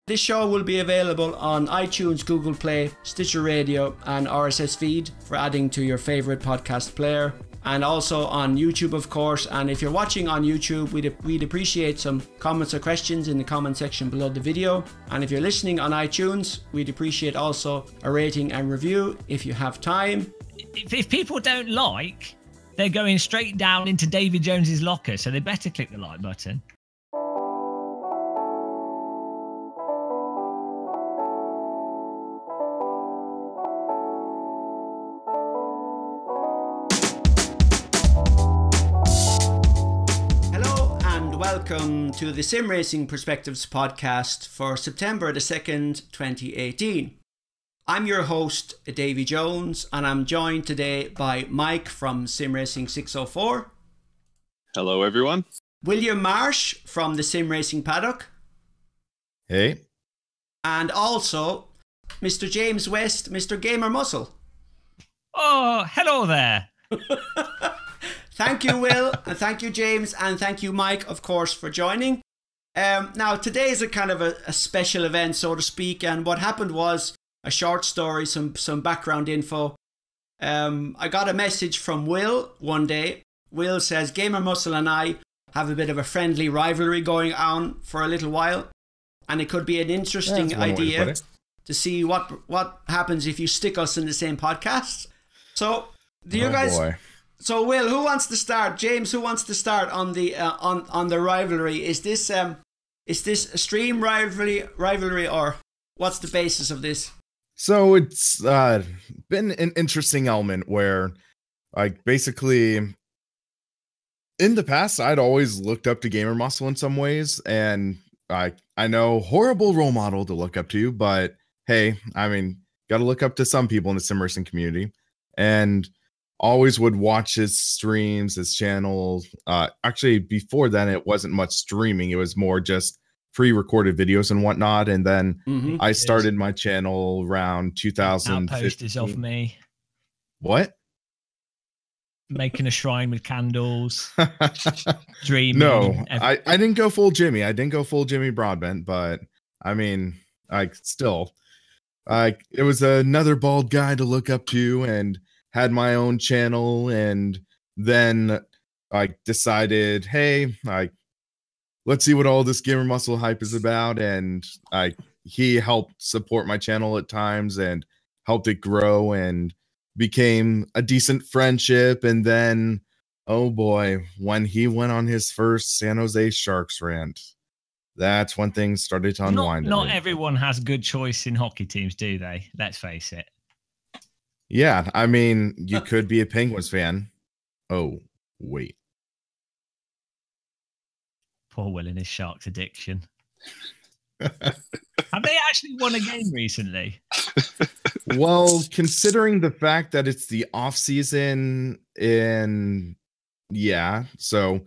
This show will be available on iTunes, Google Play, Stitcher Radio and RSS feed for adding to your favourite podcast player. And also on YouTube, of course. And if you're watching on YouTube, we'd appreciate some comments or questions in the comment section below the video. And if you're listening on iTunes, we'd appreciate also a rating and review if you have time. If people don't like, they're going straight down into Davy Jones's locker, so they better click the like button. Welcome to the Sim Racing Perspectives podcast for September the 2nd, 2018. I'm your host, Davy Jones, and I'm joined today by Mike from Sim Racing 604. Hello, everyone. William Marsh from the Sim Racing Paddock. Hey. And also Mr. James West, Mr. Gamer Muscle. Oh, hello there. Thank you, Will, and thank you, James, and thank you, Mike, of course, for joining. Now, today is a kind of a special event, so to speak, and what happened was a short story, some background info. I got a message from Will one day. Will says, Gamer Muscle and I have a bit of a friendly rivalry going on for a little while, and it could be an interesting idea to see what happens if you stick us in the same podcast. So, do you guys... Boy. So, Will, who wants to start? James, who wants to start on the on the rivalry? Is this a stream rivalry, or what's the basis of this? So it's been an interesting element where, like, basically, in the past, I'd always looked up to Gamer Muscle in some ways, and I know horrible role model to look up to, but hey, I mean, got to look up to some people in the sim racing community, and always would watch his streams, his channel. Actually, before then, it wasn't much streaming. It was more just pre-recorded videos and whatnot. And then I started my channel around 2015. Outpost is of me. What? Making a shrine with candles. Dreaming. No, I didn't go full Jimmy. I didn't go full Jimmy Broadbent, but I mean, still, it was another bald guy to look up to, and had my own channel. And then I decided, hey, let's see what all this Gamer Muscle hype is about. And he helped support my channel at times and helped it grow and became a decent friendship. And then, oh boy, when he went on his first San Jose Sharks rant, that's when things started to unwind. Not everyone has good choice in hockey teams, do they? Let's face it. Yeah, I mean, you could be a Penguins fan. Oh, wait. Poor Will and his Sharks addiction. Have they actually won a game recently? Well, considering the fact that it's the off season, so,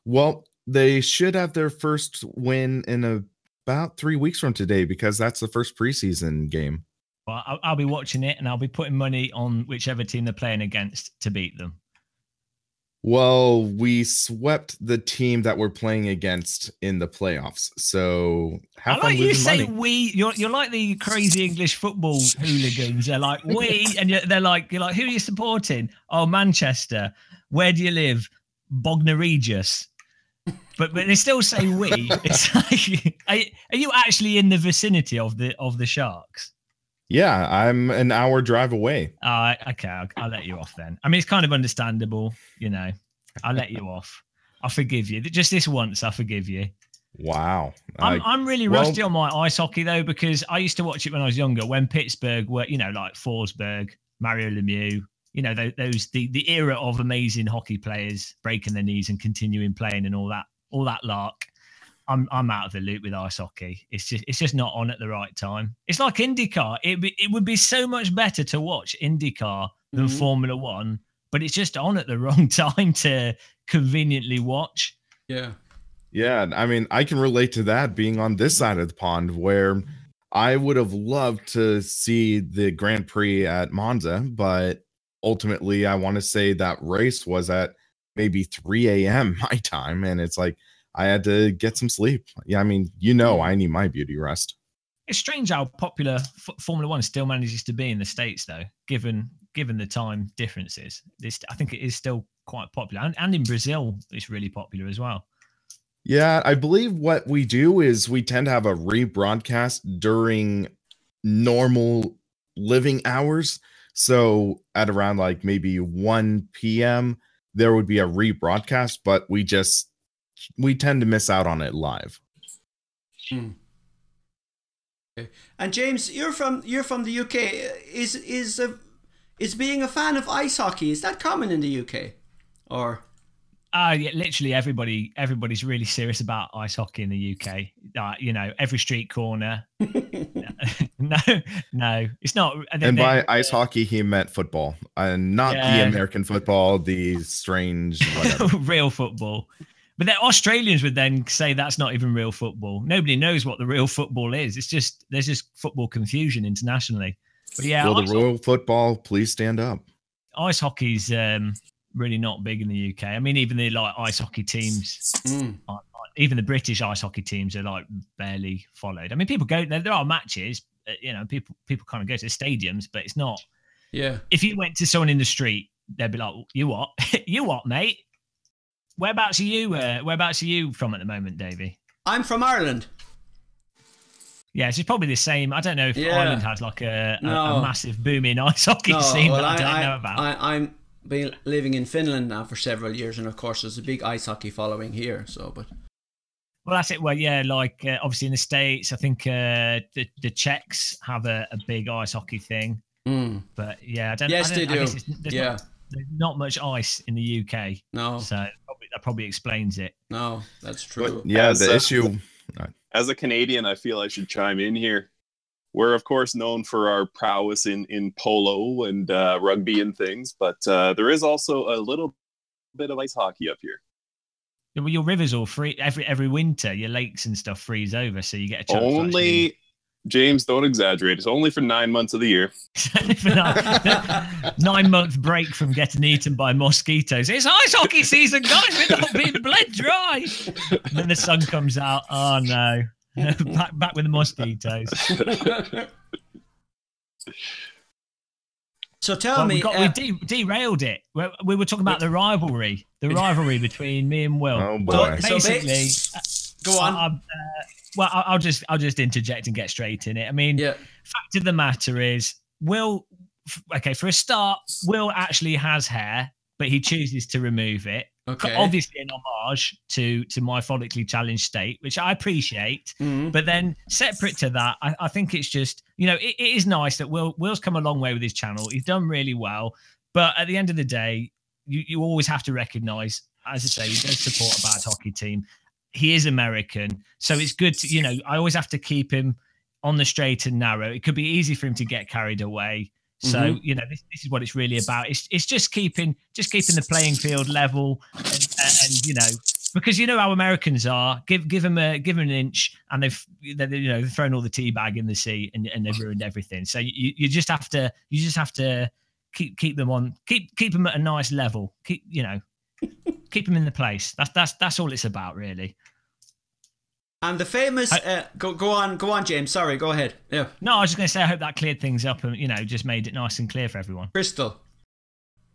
well, they should have their first win in about 3 weeks from today, because that's the first preseason game. Well, I'll be watching it, and I'll be putting money on whichever team they're playing against to beat them. Well, we swept the team that we're playing against in the playoffs, so have fun losing money. You say we. You're like the crazy English football hooligans. They're like we, and you're like, who are you supporting? Oh, Manchester. Where do you live? Bognor Regis. But they still say we. It's like, are you actually in the vicinity of the Sharks? Yeah, I'm an hour drive away. Okay, I'll let you off then. I mean, it's kind of understandable, you know. I'll let you off. I'll forgive you. Just this once, I'll forgive you. Wow. I'm really rusty on my ice hockey, though, because I used to watch it when I was younger, when Pittsburgh were, you know, like Forsberg, Mario Lemieux, you know, the era of amazing hockey players breaking their knees and continuing playing and all that lark. I'm out of the loop with ice hockey. It's just not on at the right time. It's like IndyCar. It would be so much better to watch IndyCar than Formula One, but it's just on at the wrong time to conveniently watch. Yeah. Yeah, I mean, I can relate to that, being on this side of the pond, where I would have loved to see the Grand Prix at Monza, but ultimately I want to say that race was at maybe 3 a.m. my time, and it's like I had to get some sleep. Yeah, I mean, you know, I need my beauty rest. It's strange how popular Formula One still manages to be in the States, though, given the time differences. I think it is still quite popular, and in Brazil, it's really popular as well. Yeah, I believe what we do is we tend to have a rebroadcast during normal living hours. So at around like maybe 1 p.m., there would be a rebroadcast, but we tend to miss out on it live. Hmm. Okay. And James, you're from the UK. Is being a fan of ice hockey, is that common in the UK, or? Yeah, literally everybody's really serious about ice hockey in the UK. You know, every street corner. No, it's not. And by ice hockey, he meant football, and not the American football, the strange whatever. Real football. But the Australians would then say that's not even real football. Nobody knows what the real football is. There's just football confusion internationally. But yeah, well, the real football, please stand up. Ice hockey's really not big in the UK. I mean, even the ice hockey teams, even the British ice hockey teams are like barely followed. I mean, people go there are matches, you know, people kind of go to the stadiums, but it's not. Yeah. If you went to someone in the street, they'd be like, "You what? You what, mate? Whereabouts are you from at the moment, Davy?" I'm from Ireland. Yeah, it's probably the same. I don't know if Ireland has like a massive booming ice hockey scene that I don't know about. I'm been living in Finland now for several years, and of course there's a big ice hockey following here. So, but well, that's it. Well, yeah, like obviously in the States, I think the Czechs have a big ice hockey thing. But yeah, I don't. Yes, they do. There's not much ice in the UK. No, so that probably explains it. No, that's true. But yeah, the issue. As a Canadian, I feel I should chime in here. We're, of course, known for our prowess in polo and rugby and things, but there is also a little bit of ice hockey up here. Yeah, well, your rivers all freeze every winter. Your lakes and stuff freeze over, so you get a chance. Only, James, don't exaggerate. It's only for 9 months of the year. 9 month break from getting eaten by mosquitoes. It's ice hockey season, guys. We're not being bled dry. And then the sun comes out. Oh no. back with the mosquitoes. So tell me, we derailed it. We were talking about the rivalry between me and Will. Oh boy! So basically, go on. Well, I'll just interject and get straight in it. I mean, fact of the matter is, Will. Okay, for a start, Will actually has hair, but he chooses to remove it. Okay. Obviously an homage to my follically challenged state, which I appreciate. But then separate to that, I think it's just, you know, it is nice that Will's come a long way with his channel. He's done really well. But at the end of the day, you always have to recognize, as I say, he does support a bad hockey team. He is American. So it's good to, you know, I always have to keep him on the straight and narrow. It could be easy for him to get carried away. So, you know, this is what it's really about. It's just keeping the playing field level and you know, because you know how Americans are. Give them an inch and they've thrown all the tea bag in the sea and they've ruined everything. So you just have to keep them at a nice level. Keep them in the place. That's all it's about, really. And the famous go on, James. Sorry, go ahead. Yeah. No, I was just going to say I hope that cleared things up and, you know, just made it nice and clear for everyone. Crystal.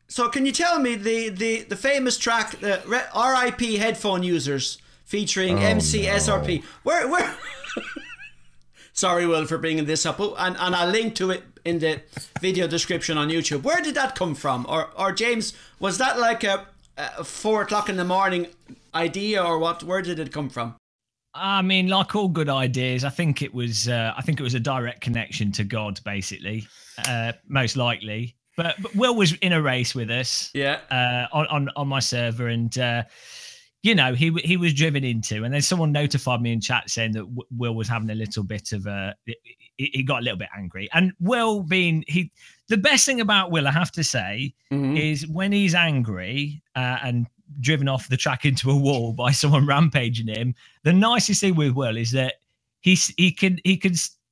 So can you tell me the famous track, the RIP headphone users featuring MCSRP? No. Where Sorry, Will, for bringing this up, and I'll link to it in the video description on YouTube. Where did that come from? Or James, was that like a 4 o'clock in the morning idea, or what? Where did it come from? I mean, like all good ideas, I think it was a direct connection to God, basically, most likely. But Will was in a race with us, on my server, and you know, he was driven into, and then someone notified me in chat saying that Will was having a little bit of he got a little bit angry, and Will the best thing about Will, I have to say, is when he's angry and driven off the track into a wall by someone rampaging him, the nicest thing with Will is that he can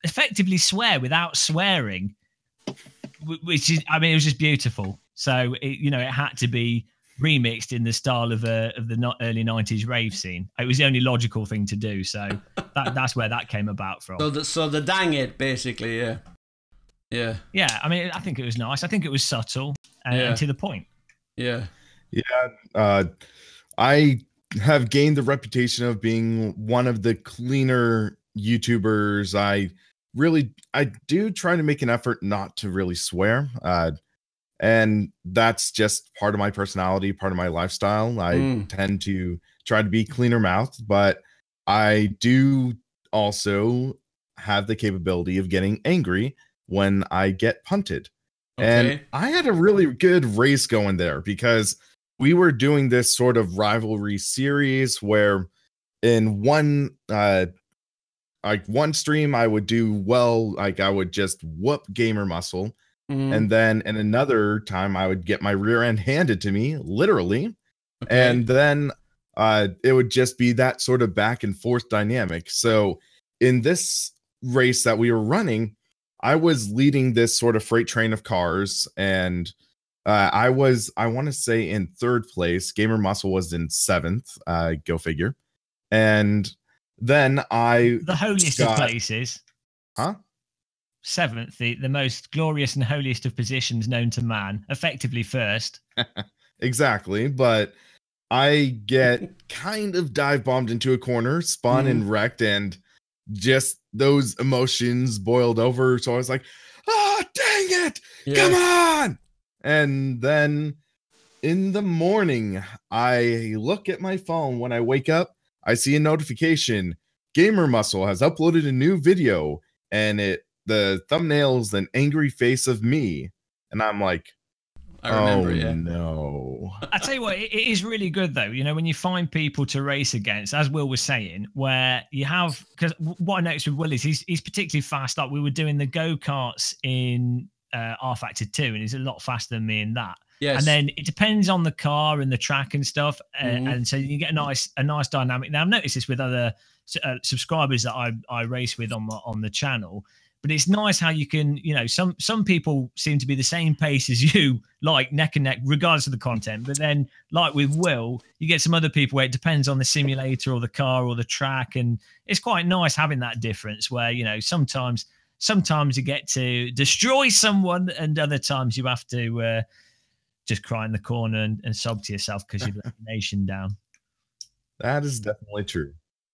effectively swear without swearing, which is, I mean, it was just beautiful. So it had to be remixed in the style of the early 90s rave scene. It was the only logical thing to do, so that's where that came about from. So the dang it, basically, yeah. I mean, I think it was nice. I think it was subtle and to the point. Yeah. I have gained the reputation of being one of the cleaner YouTubers. I do try to make an effort not to really swear. And that's just part of my personality, part of my lifestyle. I tend to try to be cleaner mouthed, but I do also have the capability of getting angry when I get punted. Okay. And I had a really good race going there because we were doing this sort of rivalry series where in one stream I would do well, like I would just whoop Gamer Muscle. And then in another time I would get my rear end handed to me, literally. Okay. And then it would just be that sort of back and forth dynamic. So in this race that we were running, I was leading this sort of freight train of cars, and I want to say in 3rd place. Gamer Muscle was in 7th. Go figure. And then the holiest of places. Huh? 7th, the most glorious and holiest of positions known to man, effectively 1st. Exactly, but I get kind of dive bombed into a corner, spun and wrecked, and just those emotions boiled over. So I was like, "Oh, dang it! Come on!" And then in the morning, I look at my phone. When I wake up, I see a notification. Gamer Muscle has uploaded a new video, and the thumbnail's an angry face of me. And I'm like, I remember, no. I tell you what, it is really good though. You know, when you find people to race against, as Will was saying, where you have, because what I noticed with Will is he's particularly fast. Like we were doing the go-karts in R Factor 2, and he's a lot faster than me in that. Yes. And then it depends on the car and the track and stuff, and so you get a nice dynamic. Now I've noticed this with other subscribers that I race with on the channel. But it's nice how you can, you know, some people seem to be the same pace as you, like neck and neck, regardless of the content. But then, like with Will, you get some other people where it depends on the simulator or the car or the track, and it's quite nice having that difference where, you know, sometimes you get to destroy someone, and other times you have to just cry in the corner and sob to yourself because you've let the nation down. That is definitely true.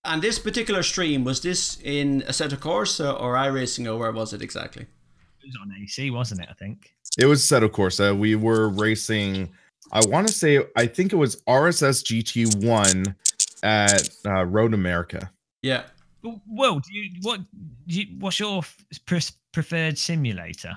And this particular stream, was this in Assetto Corsa or iRacing, or where was it exactly? It was on AC, wasn't it, I think? It was Assetto Corsa. We were racing, I think it was RSS GT1 at Road America. Yeah. Well, what's your preferred simulator?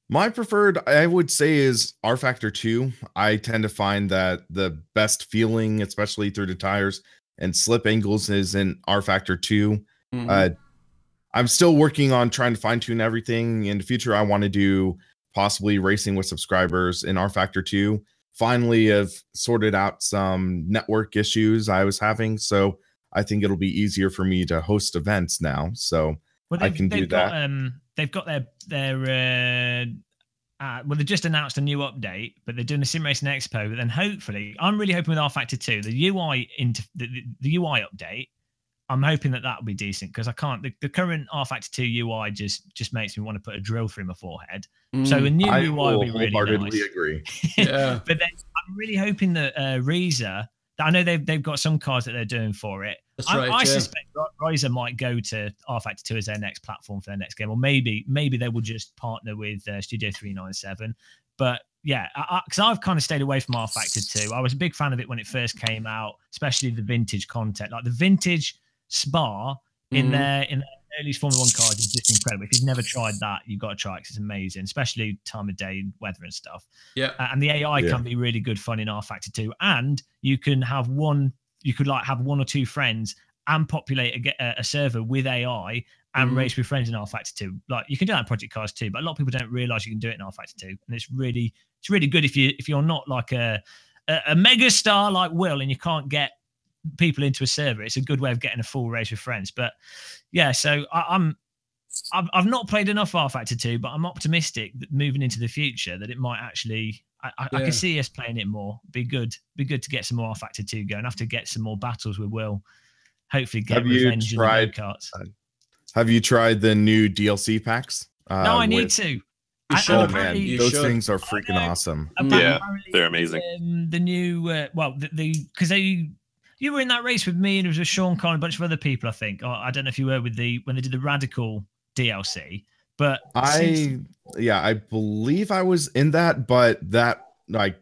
My preferred, I would say, is R Factor 2. I tend to find that the best feeling, especially through the tires and slip angles, is in R Factor 2. I'm still working on trying to fine tune everything. In the future, I want to do possibly racing with subscribers in R Factor 2. Finally, have sorted out some network issues I was having, so I think it'll be easier for me to host events now. So I can do that. They've got their well, they just announced a new update, but they're doing a Sim Racing Expo. But then hopefully, I'm really hoping with R Factor 2, the UI update, I'm hoping that will be decent, because I can't. The current R Factor 2 UI just makes me want to put a drill through my forehead. So a new UI will be really nice. I agree. Yeah. But then I'm really hoping that Reza, I know they've got some cars that they're doing for it. That's right. I suspect Reza might go to R Factor 2 as their next platform for their next game, or maybe they will just partner with Studio 397. But yeah, because I've kind of stayed away from R Factor 2. I was a big fan of it when it first came out, especially the vintage content, like the vintage Spa in their early Formula 1 cars is just incredible. If you've never tried that, you've got to try it, 'cause it's amazing, especially time of day, weather and stuff. Yeah. And the AI can be really good fun in R Factor 2. And you can have one or two friends and populate a server with AI and race with friends in R Factor 2. Like, you can do that in Project Cars too, but a lot of people don't realize you can do it in R Factor 2. And it's really good if you're not like a mega star like Will and you can't get people into a server. It's a good way of getting a full race with friends. But yeah, so I'm I've not played enough R Factor 2, but I'm optimistic that moving into the future that it might actually. I can see us playing it more. Be good to get some more R Factor 2 going. Have to get some more battles with Will. Hopefully, get revenge in the go-karts. Have you tried the new DLC packs? No, I need to. Oh man, those things are freaking awesome. Yeah, they're amazing. The new, because you were in that race with me, and it was with Sean Conn, a bunch of other people, I think. I don't know if you were when they did the Radical DLC, but I believe I was in that, but that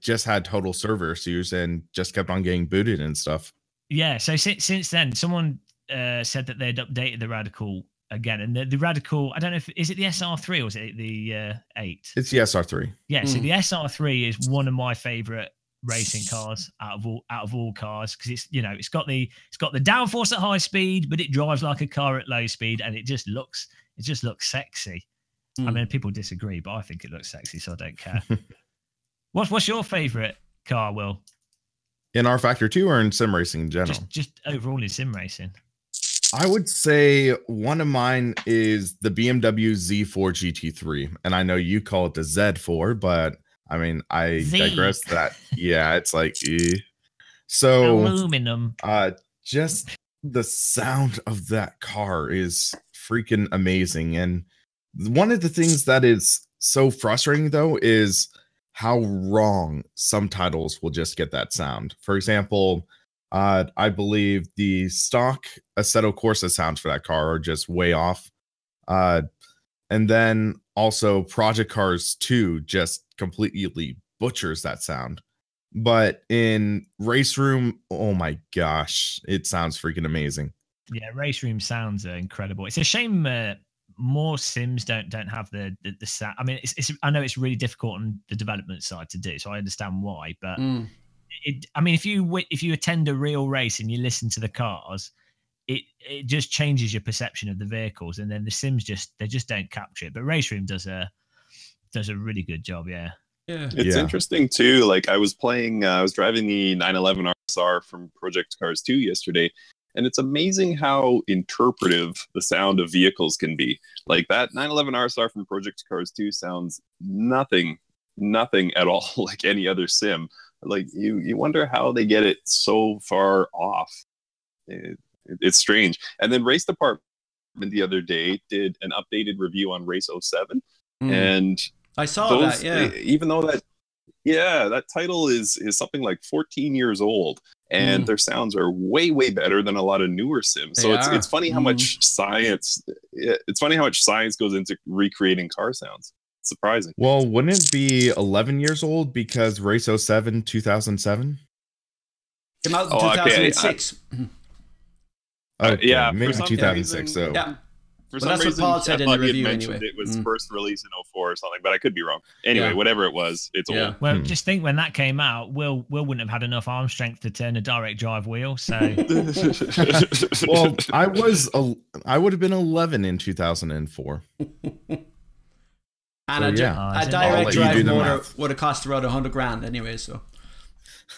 just had total server issues and just kept on getting booted and stuff. Yeah, so since then, someone said that they'd updated the Radical again, and the Radical, I don't know if is it the SR3 or is it the 8? It's the SR3. Yeah, so the SR3 is one of my favorite racing cars out of all cars, because it's got the downforce at high speed, but it drives like a car at low speed, and it just looks sexy. I mean, people disagree, but I think it looks sexy, so I don't care. What's your favorite car, Will? In R Factor 2 or in sim racing in general? Just overall in sim racing. I would say one of mine is the BMW Z4 GT3, and I know you call it the Z4, but I mean, I digress. That it's like so aluminum. Just the sound of that car is freaking amazing, and one of the things that is so frustrating though is how wrong some titles will just get that sound. For example, I believe the stock Assetto Corsa sounds for that car are just way off. And then also Project Cars 2 just completely butchers that sound. But in Race Room, oh my gosh, it sounds freaking amazing. Yeah, Race Room sounds incredible. It's a shame more sims don't have the sound. I mean, I know it's really difficult on the development side to do, so I understand why, but I mean, if you attend a real race and you listen to the cars, it just changes your perception of the vehicles, and then the sims just don't capture it. But Race Room does a really good job. Yeah. It's interesting too. Like I was driving the 911 RSR from Project Cars 2 yesterday, and it's amazing how interpretive the sound of vehicles can be. Like that 911 RSR from Project Cars 2 sounds nothing at all like any other sim. Like you wonder how they get it so far off. It's strange. And then Race Department the other day did an updated review on Race 07, and I saw that. Yeah, even though that title is something like 14 years old, and their sounds are way better than a lot of newer sims. So it's funny how much science. It's funny how much science goes into recreating car sounds. Surprising. Well, wouldn't it be 11 years old because Race 07 2007 came out in 2006? Yeah, maybe 2006. So yeah, for some reason, that's what Paul said in the review. Anyway, it was first released in 04 or something, but I could be wrong. Anyway, whatever it was, it's old. Well, just think when that came out, Will wouldn't have had enough arm strength to turn a direct drive wheel. So, well, I would have been 11 in 2004. And a direct drive motor would have cost around $100,000 anyway. So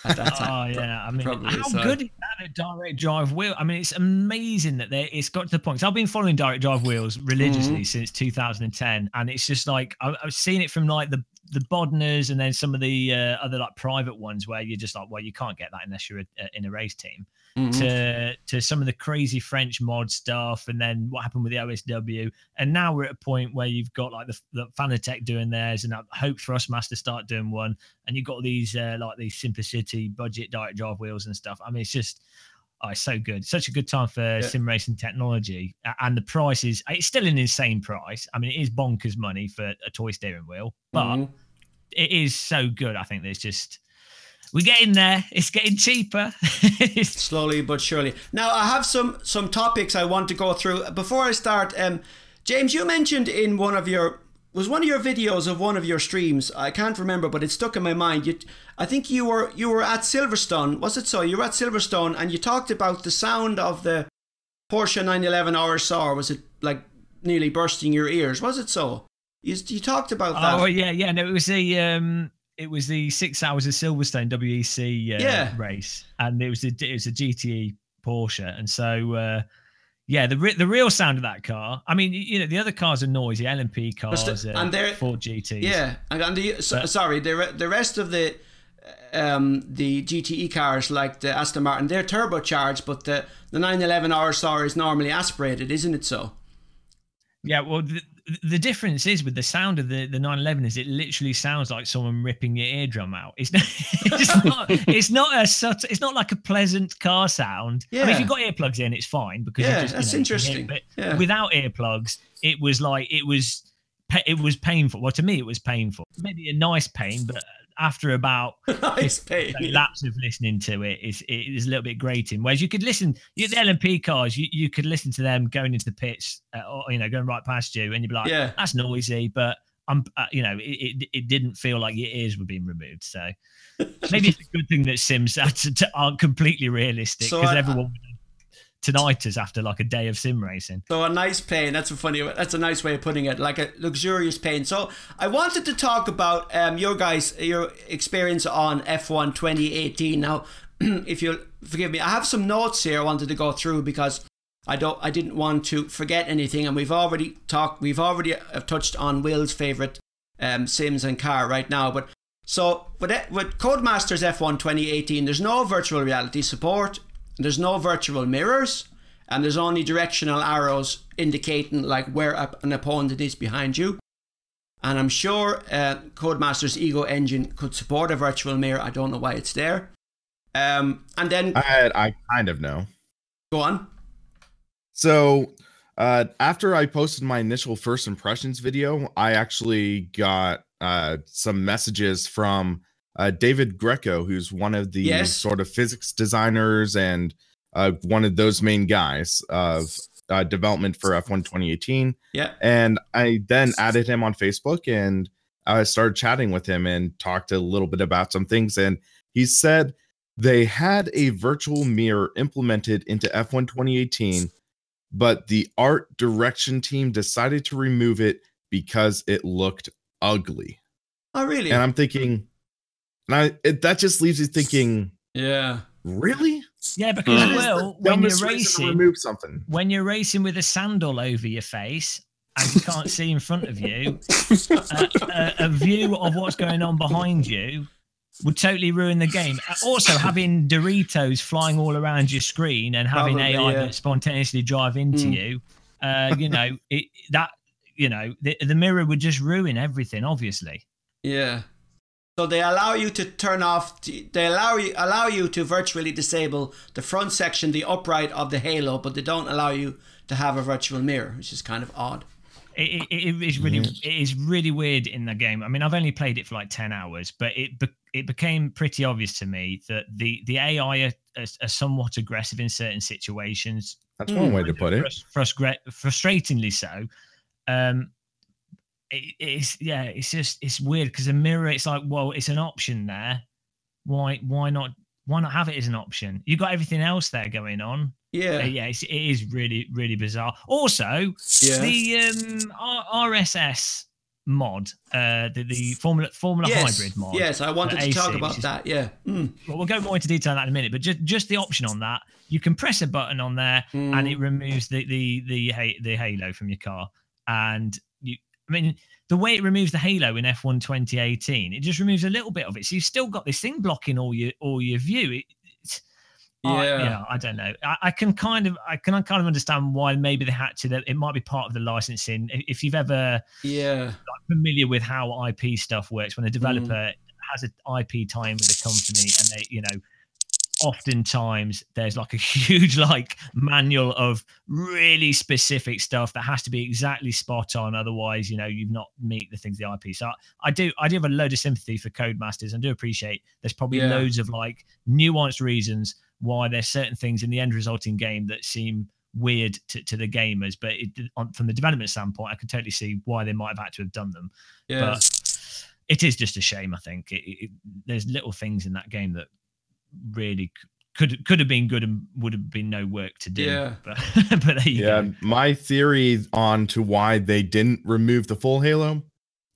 at that time, I mean, how good is that, a direct drive wheel? I mean, it's amazing that it's got to the point. 'Cause I've been following direct drive wheels religiously since 2010, and it's just like I've seen it from like the Bodners and then some of the other like private ones where you're just like, well, you can't get that unless you're in a race team. To some of the crazy French mod stuff, and then what happened with the OSW, and now we're at a point where you've got like the Fanatec doing theirs, and I hope Thrustmaster start doing one, and you've got these like these Simplicity budget direct drive wheels and stuff. I mean, it's just it's so good, such a good time for sim racing technology, and the price it's still an insane price. I mean, it is bonkers money for a toy steering wheel, but it is so good. I think there's just we're getting there. It's getting cheaper. Slowly but surely. Now, I have some topics I want to go through. Before I start, James, you mentioned in one of your videos of one of your streams, I can't remember, but it stuck in my mind. I think you were at Silverstone. Was it so? You were at Silverstone and you talked about the sound of the Porsche 911 RSR. Was it like nearly bursting your ears? Was it so? You talked about that. Oh, yeah. No, it was the 6 hours of Silverstone WEC race, and it was a GTE Porsche, and so Yeah, the real sound of that car. I mean, you know, the other cars are noisy, LMP cars, and they're Ford GTs. Yeah, and the rest of the GTE cars, like the Aston Martin, they're turbocharged, but the 911 RSR is normally aspirated, isn't it? So. Yeah, well, the difference is with the sound of the 911 is it literally sounds like someone ripping your eardrum out. It's not like a pleasant car sound. Yeah. I mean, if you've got earplugs in, it's fine because that's interesting. But without earplugs, it was painful. Well, to me, it was painful. Maybe a nice pain, but after about laps of listening to it, it is a little bit grating. Whereas you could listen, the LMP cars, you could listen to them going into the pits, or, you know, going right past you, and you'd be like, that's noisy, but you know, it didn't feel like your ears were being removed. So maybe it's a good thing that sims aren't completely realistic, because everyone would tinnitus after like a day of sim racing. So a nice pain. That's a nice way of putting it, like a luxurious pain. So I wanted to talk about your experience on F1 2018. Now, if you'll forgive me, I have some notes here I wanted to go through because I didn't want to forget anything, and we've already touched on Will's favorite sims and car right now. But so with Codemasters F1 2018, there's no virtual reality support. There's no virtual mirrors, and there's only directional arrows indicating like where an opponent is behind you. And I'm sure Codemasters Ego Engine could support a virtual mirror. I don't know why it's there. And then I kind of know. Go on. So after I posted my initial first impressions video, I actually got some messages from David Greco, who's one of the sort of physics designers and one of those main guys of development for F1 2018. Yeah. And I then added him on Facebook, and I started chatting with him and talked a little bit about some things. And he said they had a virtual mirror implemented into F1 2018, but the art direction team decided to remove it because it looked ugly. Oh, really? And I'm thinking... that just leaves you thinking, really? Yeah, because when you're racing, remove something. When you're racing with a sandal over your face and you can't see in front of you, a view of what's going on behind you would totally ruin the game. Also, having Doritos flying all around your screen and having AI that spontaneously drive into you, you know, the mirror would just ruin everything. Obviously. Yeah. So they allow you to turn off. They allow you to virtually disable the front section, the upright of the halo, but they don't allow you to have a virtual mirror, which is kind of odd. It is really weird in the game. I mean, I've only played it for like 10 hours, but it became pretty obvious to me that the AI are somewhat aggressive in certain situations. That's one way to put it. Frustratingly so. It's weird because a mirror, it's like, well, it's an option there. Why not have it as an option? You got everything else there going on. It is really, really bizarre. Also, the RSS mod, the Formula Hybrid mod. Yes, I wanted to talk about that. Well, we'll go more into detail on that in a minute, but just the option on that, you can press a button on there and it removes the halo from your car. And I mean, the way it removes the halo in F1 2018, it just removes a little bit of it. So you've still got this thing blocking all your view. I don't know. I can kind of understand why maybe they had to. It might be part of the licensing. If you've ever familiar with how IP stuff works, when a developer has an IP tie-in with a company, and they, you know, oftentimes there's like a huge like manual of really specific stuff that has to be exactly spot on, otherwise, you know, you've not meet the things the IP. So I do have a load of sympathy for Codemasters, and do appreciate there's probably loads of like nuanced reasons why there's certain things in the end resulting game that seem weird to the gamers, but from the development standpoint, I can totally see why they might have had to have done them. But it is just a shame. I think there's little things in that game that really could have been good and would have been no work to do. But there you go. My theory on to why they didn't remove the full halo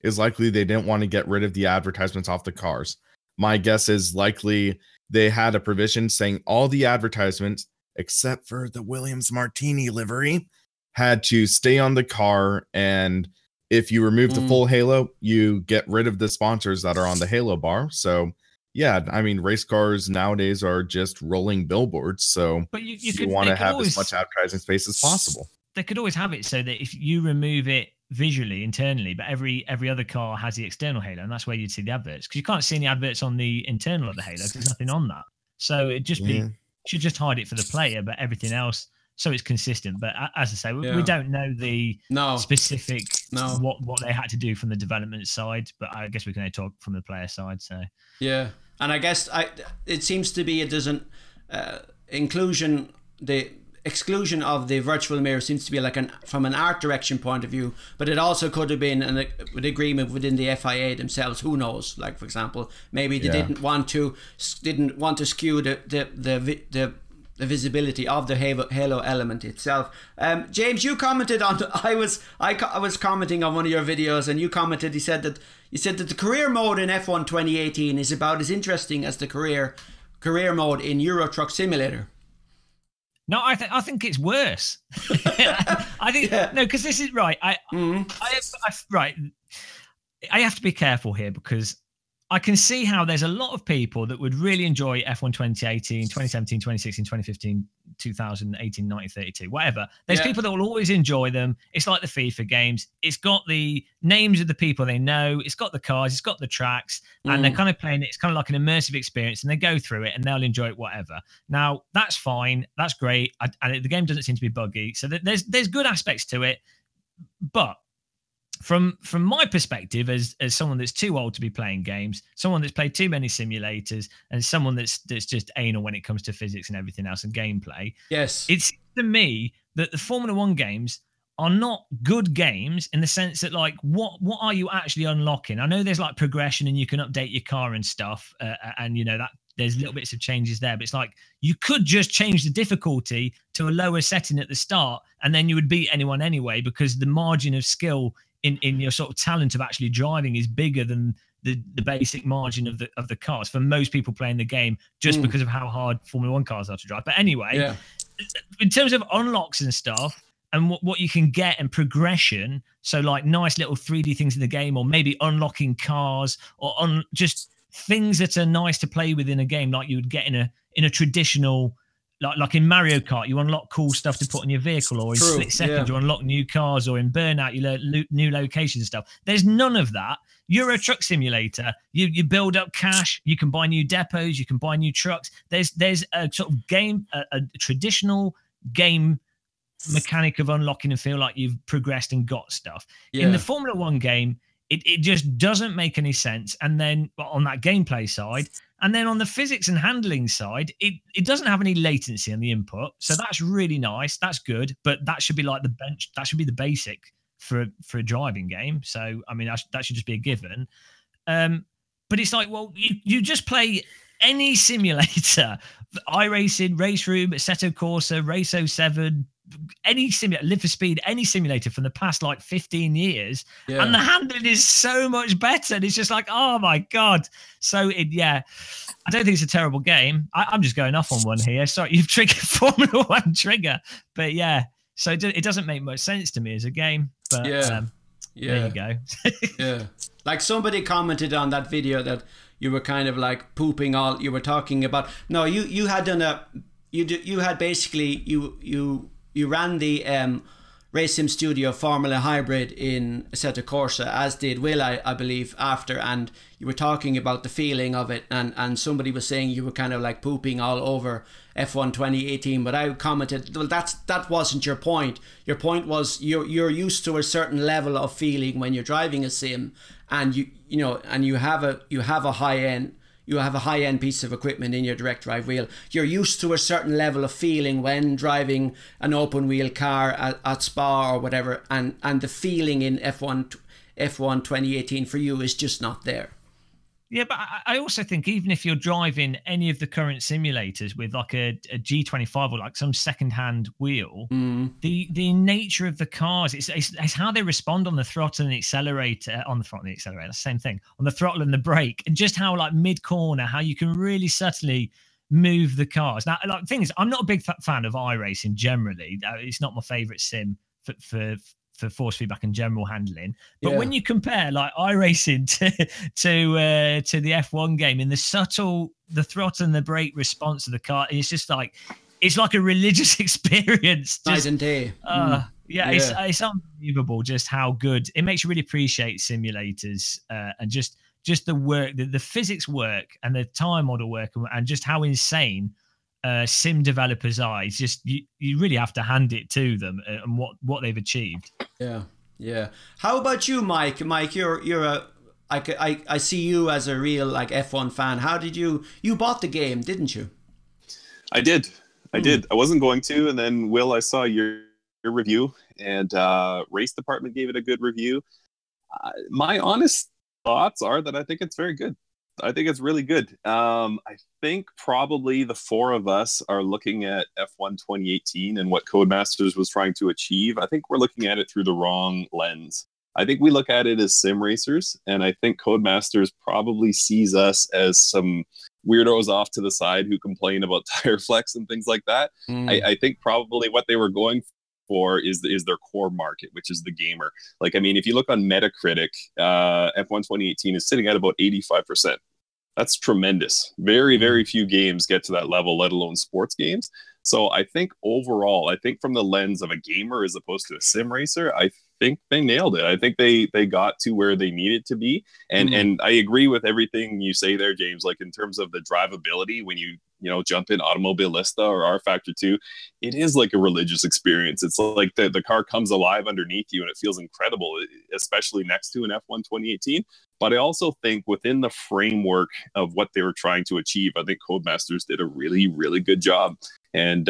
is likely they didn't want to get rid of the advertisements off the cars. My guess is likely they had a provision saying all the advertisements except for the Williams Martini livery, had to stay on the car. And if you remove the full halo, you get rid of the sponsors that are on the halo bar. So yeah, I mean, race cars nowadays are just rolling billboards. So but you want to have as much advertising space as possible. They could always have it so that if you remove it visually internally, but every other car has the external halo, and that's where you'd see the adverts, because you can't see any adverts on the internal of the halo because there's nothing on that. So it just should just hide it for the player, but everything else, so it's consistent. But as I say, we don't know the specific what they had to do from the development side, but I guess we can only talk from the player side. So yeah, and I guess it seems to be it doesn't the exclusion of the virtual mirror seems to be like from an art direction point of view, but it also could have been an agreement within the FIA themselves. Who knows? Like, for example, maybe they didn't want to skew the visibility of the halo element itself. James, you commented on. I was commenting on one of your videos, and you commented. You said that the career mode in F1 2018 is about as interesting as the career mode in Euro Truck Simulator. No, I think it's worse. I think no, because this is right. I have to be careful here, because I can see how there's a lot of people that would really enjoy F1 2018, 2017, 2016, 2015, 2018, 1932, whatever. There's people that will always enjoy them. It's like the FIFA games. It's got the names of the people they know. It's got the cars. It's got the tracks. And they're kind of playing it. It's kind of like an immersive experience, and they go through it and they'll enjoy it, whatever. Now, that's fine. That's great. And the game doesn't seem to be buggy. So there's good aspects to it. But from my perspective, as someone that's too old to be playing games, someone that's played too many simulators, and someone that's just anal when it comes to physics and everything else and gameplay, yes, it's to me that the Formula One games are not good games in the sense that, like, what are you actually unlocking? I know there's like progression and you can update your car and stuff, and you know that there's little bits of changes there, but it's like you could just change the difficulty to a lower setting at the start, and then you would beat anyone anyway, because the margin of skill in your sort of talent of actually driving is bigger than the basic margin of the cars for most people playing the game, just because of how hard Formula One cars are to drive. But anyway, in terms of unlocks and stuff and what you can get and progression, so like nice little 3D things in the game, or maybe unlocking cars, or just things that are nice to play with in a game, like you would get in a traditional. Like in Mario Kart, you unlock cool stuff to put on your vehicle, or in Split Second, you unlock new cars, or in Burnout, you learn new locations and stuff. There's none of that. Euro Truck Simulator, you build up cash, you can buy new depots, you can buy new trucks. There's a sort of game, a traditional game mechanic of unlocking and feel like you've progressed and got stuff. In the Formula One game, it just doesn't make any sense. And then on that gameplay side, and then on the physics and handling side, it doesn't have any latency on the input. So that's really nice. That's good. But that should be like the bench. That should be the basic for a driving game. So, I mean, that should just be a given. But it's like, well, you just play any simulator, iRacing, Race Room, Assetto Corsa, Race 07, any simulator, Live for Speed, any simulator from the past like 15 years, and the handling is so much better. And it's just like, oh my god. So I don't think it's a terrible game. I'm just going off on one here. Sorry, you've triggered Formula One trigger, but so it doesn't make much sense to me as a game. But there you go. Like somebody commented on that video that you were kind of like pooping all. You were talking about you had done you had basically you ran the Race Sim Studio Formula Hybrid in Assetto Corsa, as did Will, I believe, after, and you were talking about the feeling of it, and somebody was saying you were kind of like pooping all over F1 2018, but I commented, well, that wasn't your point. Your point was you're used to a certain level of feeling when you're driving a sim, and you have a high-end piece of equipment in your direct drive wheel. You're used to a certain level of feeling when driving an open wheel car at Spa or whatever, and the feeling in F1 2018 for you is just not there. Yeah, but I also think even if you're driving any of the current simulators with like a G25 or like some second-hand wheel, the nature of the cars, it's how they respond on the throttle and the accelerator, that's the same thing, on the throttle and the brake, and just how like mid-corner, how you can really subtly move the cars. Now, like, the thing is, I'm not a big fan of iRacing generally. It's not my favorite sim for force feedback and general handling. But when you compare like iRacing to the F1 game, in the throttle and the brake response of the car, it's just like, it's like a religious experience. Night and day. It's unbelievable just how good it makes you really appreciate simulators and just the work, the physics work and the time model work, and just how insane sim developers are. It's just you really have to hand it to them and what they've achieved. Yeah. How about you, Mike? Mike, I see you as a real like F1 fan. How did you bought the game, didn't you? I did. I wasn't going to, and then Will, I saw your review, and Race Department gave it a good review. My honest thoughts are that I think it's very good. I think it's really good. I think probably the four of us are looking at F1 2018 and what Codemasters was trying to achieve. I think we're looking at it through the wrong lens. I think we look at it as sim racers, and I think Codemasters probably sees us as some weirdos off to the side who complain about tire flex and things like that. I think probably what they were going for is their core market, which is the gamer. Like, I mean, if you look on Metacritic, F1 2018 is sitting at about 85%. That's tremendous. Very, very few games get to that level, let alone sports games. So I think overall, I think from the lens of a gamer as opposed to a sim racer, I think they nailed it. I think they got to where they needed to be. And I agree with everything you say there, James, like in terms of the drivability, when you jump in Automobilista or R Factor 2, it is like a religious experience. It's like the car comes alive underneath you and it feels incredible, especially next to an F1 2018. But I also think within the framework of what they were trying to achieve, I think Codemasters did a really, really good job. And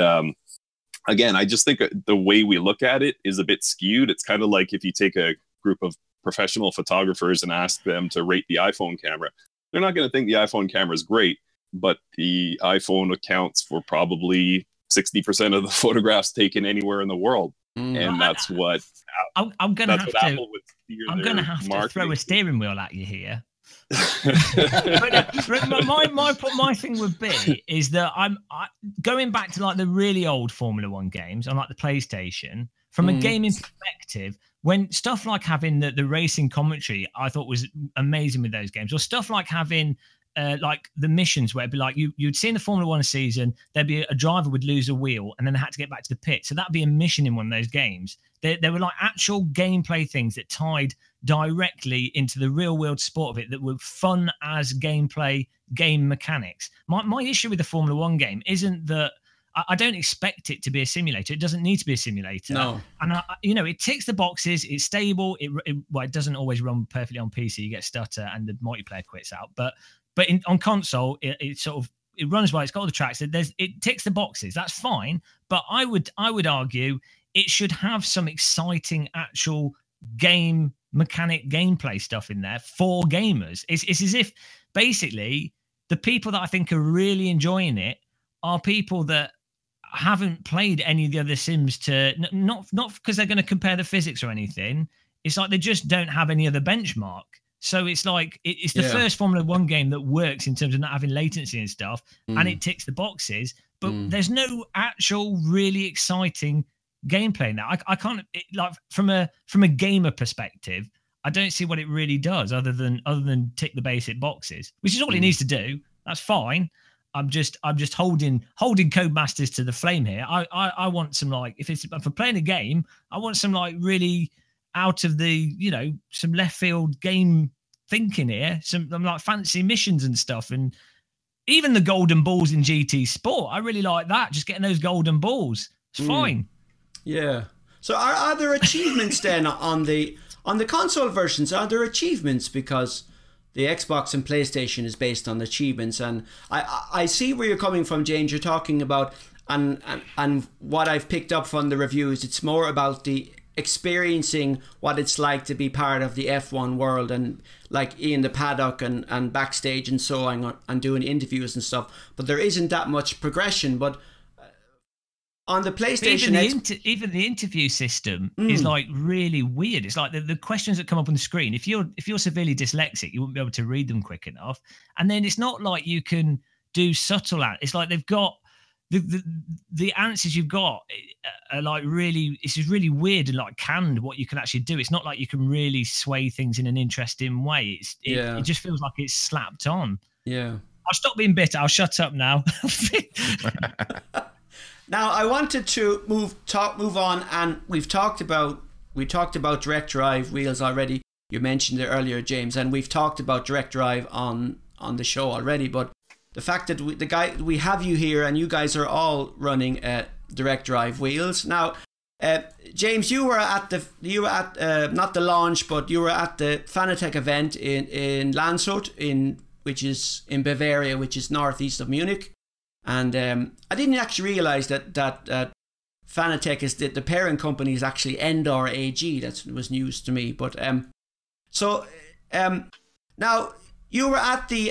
again, I just think the way we look at it is a bit skewed. It's kind of like if you take a group of professional photographers and ask them to rate the iPhone camera. They're not going to think the iPhone camera is great, but the iPhone accounts for probably 60% of the photographs taken anywhere in the world. And that's what I'm going to have to throw a steering wheel at you here. But my thing would be is that I'm going back to like the really old Formula One games on like the PlayStation. From a gaming perspective, when stuff like having the racing commentary, I thought was amazing with those games, or stuff like having like the missions where it'd be like you'd see in the Formula One season, there'd be a driver would lose a wheel and then they had to get back to the pit. So that'd be a mission in one of those games. There were like actual gameplay things that tied directly into the real world sport of it that were fun as gameplay, game mechanics. My issue with the Formula One game isn't that I don't expect it to be a simulator. It doesn't need to be a simulator. No. And it ticks the boxes. It's stable. It doesn't always run perfectly on PC. You get stutter and the multiplayer quits out. But on console, it runs well. It's got all the tracks. It ticks the boxes. That's fine. But I would argue it should have some exciting actual game mechanic gameplay stuff in there for gamers. It's as if basically the people that I think are really enjoying it are people that haven't played any of the other sims not because they're going to compare the physics or anything. It's like they just don't have any other benchmark. So it's like it's the first Formula One game that works in terms of not having latency and stuff, and it ticks the boxes. But there's no actual really exciting gameplay now. I can't like from a gamer perspective. I don't see what it really does other than tick the basic boxes, which is all it needs to do. That's fine. I'm just holding Codemasters to the flame here. I want some like if I'm playing a game, I want some like really out of the some left field game thinking here, some like fancy missions and stuff, and even the golden balls in GT Sport. I really like that. Just getting those golden balls, it's fine. Yeah. So are there achievements then on the console versions? Are there achievements because the Xbox and PlayStation is based on achievements? And I see where you're coming from, James. You're talking about and what I've picked up from the reviews. It's more about the experiencing what it's like to be part of the F1 world and like in the paddock and backstage and so on and doing interviews and stuff. But there isn't that much progression. But on the PlayStation, even the interview system is like really weird. It's like the questions that come up on the screen. If you're severely dyslexic, you won't be able to read them quick enough. And then it's not like you can do subtle. It's like they've got the answers you've got are like really. It's just really weird and like canned what you can actually do. It's not like you can really sway things in an interesting way. It just feels like it's slapped on. Yeah. I'll stop being bitter. I'll shut up now. Now I wanted to move on, and we talked about direct drive wheels already. You mentioned it earlier, James, and we've talked about direct drive on the show already. But the fact that we have you here, and you guys are all running direct drive wheels now. James, you were at not the launch, but you were at the Fanatec event in Landshut, which is in Bavaria, which is northeast of Munich. And I didn't actually realize that Fanatec is the parent company is actually Endor AG. That was news to me. But now you were at the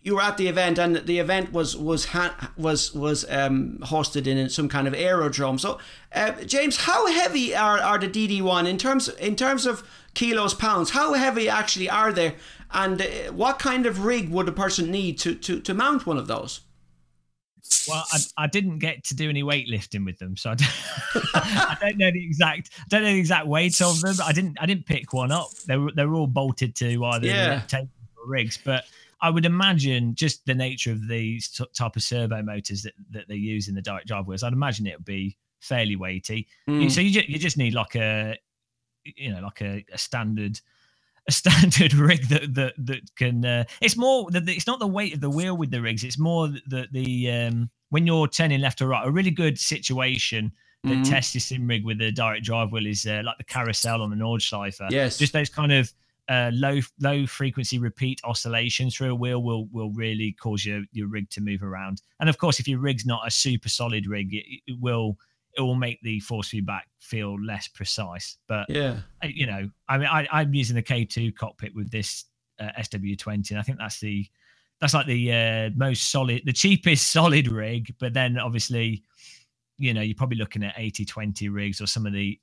event, and the event was hosted in some kind of aerodrome. So James, how heavy are the DD1 in terms of kilos, pounds? How heavy actually are they? And what kind of rig would a person need to mount one of those? Well, I didn't get to do any weightlifting with them, so I don't know the exact weight of them. I didn't pick one up. They were all bolted to either tables or rigs. But I would imagine just the nature of these type of servo motors that they use in the direct drive wheels, I'd imagine it would be fairly weighty. So you just need like a standard rig that can it's not the weight of the wheel with the rigs, it's more the when you're turning left or right, a really good situation that tests your sim rig with the direct drive wheel is like the carousel on the Nordschleife. Yes, just those kind of low frequency repeat oscillations through a wheel will really cause your rig to move around. And of course, if your rig's not a super solid rig, it will make the force feedback feel less precise. But I'm using the K2 cockpit with this SW20, and I think that's like the most solid, the cheapest solid rig. But then obviously, you're probably looking at 80/20 rigs or some of the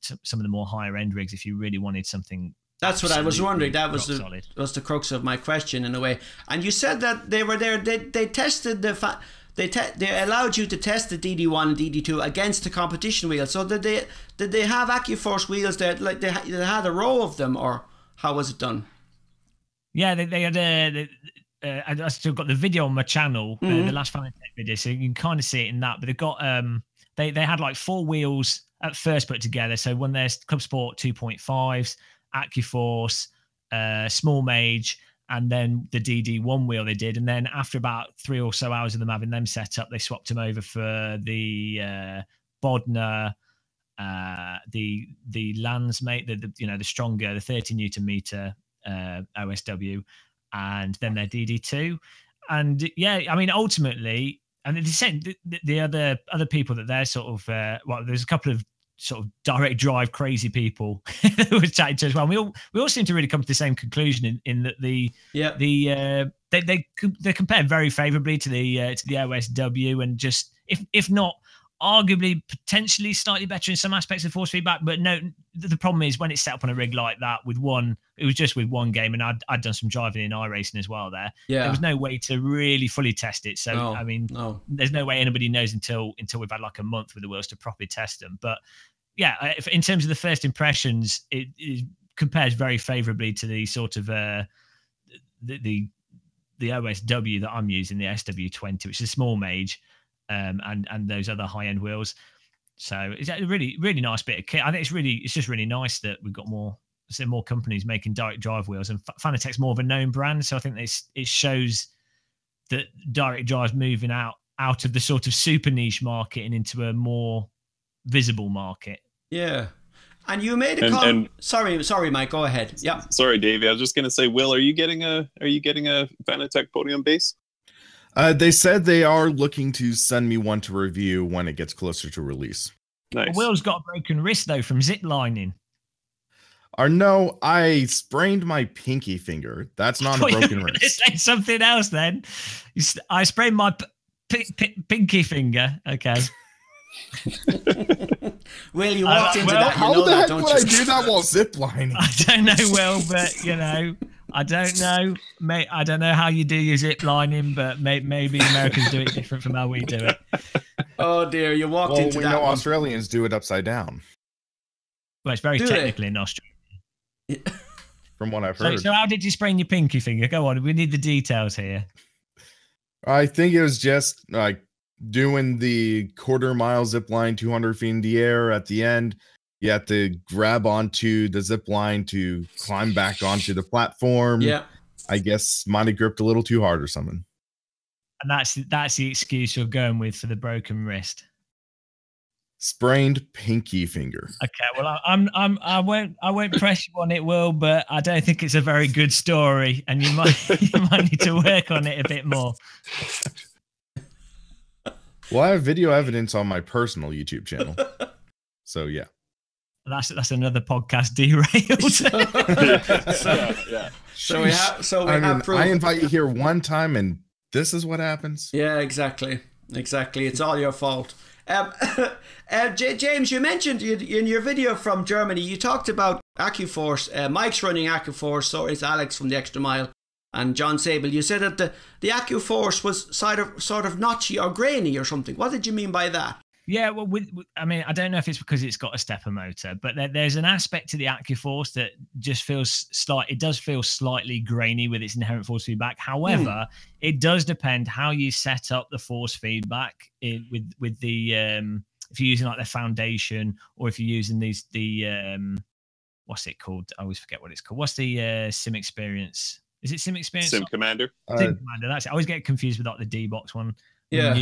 more higher end rigs if you really wanted something. That's what I was wondering. That was the crux of my question in a way. And you said that they were there. They tested they allowed you to test the DD1 and DD2 against the competition wheels. So did they have AccuForce wheels there? Like they had a row of them, or how was it done? Yeah, they had I still got the video on my channel, the last Fanatec video, so you can kind of see it in that. But they've got they had like 4 wheels at first put together. So when there's Club Sport 2.5s, AccuForce, Small Mage, and then the DD1 wheel they did. And then after about 3 or so hours of them having them set up, they swapped them over for the Bodner, the Landsmate, the stronger, the 30 Newton meter OSW, and then their DD2. And yeah, I mean, ultimately, and they said the other people that they're sort of, there's a couple of sort of direct drive crazy people that was chatting to as well. We all seem to really come to the same conclusion in that they compare very favorably to the OSW, and just if not arguably potentially slightly better in some aspects of force feedback. But no, the problem is when it's set up on a rig like that with one, it was just with one game, and I'd done some driving in iRacing as well there. Yeah, there was no way to really fully test it. So there's no way anybody knows until we've had like a month with the wheels to properly test them. But yeah, in terms of the first impressions, it compares very favorably to the sort of the OSW that I'm using, the SW20, which is a small Mage. And those other high-end wheels. So it's a really, really nice bit of kit. I think it's just really nice that we've got more companies making direct drive wheels, and Fanatec's more of a known brand. So I think it shows that direct drive's moving out of the sort of super niche market and into a more visible market. Yeah. And you made a comment. Sorry, Mike. Go ahead. Yeah. Sorry, Davey. I was just going to say, Will, are you getting a Fanatec Podium base? They said they are looking to send me one to review when it gets closer to release. Nice. Will's got a broken wrist though from zip lining. Or no, I sprained my pinky finger. That's not a broken wrist. Say something else then. I sprained my pinky finger. Okay. Will, you walked into that. How the heck would I do that while zip lining? I don't know, Will, but I don't know. I don't know how you do your zip lining, but maybe Americans do it different from how we do it. Oh dear, you walked into that. We know one. Australians do it upside down. Well, it's very technical in Australia. From what I've heard. So how did you sprain your pinky finger? Go on, we need the details here. I think it was just like doing the quarter-mile zip line 200 feet in the air at the end. You have to grab onto the zip line to climb back onto the platform. Yeah. I guess might have gripped a little too hard or something. And that's the excuse you're going with for the broken wrist. Sprained pinky finger. Okay, well, I won't press you on it, Will, but I don't think it's a very good story, and you might need to work on it a bit more. Well, I have video evidence on my personal YouTube channel, so yeah. That's another podcast derailed. So we have proof. I invite you here one time, and this is what happens. Yeah, exactly. It's all your fault. James, you mentioned in your video from Germany, you talked about AccuForce. Mike's running AccuForce, so is Alex from the Extra Mile, and John Sable. You said that the AccuForce was sort of notchy or grainy or something. What did you mean by that? Yeah, well, I mean, I don't know if it's because it's got a stepper motor, but there's an aspect to the AccuForce that just feels it does feel slightly grainy with its inherent force feedback. However, it does depend how you set up the force feedback with the if you're using like the foundation, or if you're using the what's it called? I always forget what it's called. What's the Sim Experience? Is it Sim Experience? Sim Commander. Sim Commander. That's it. I always get confused with like the D-Box one. Yeah.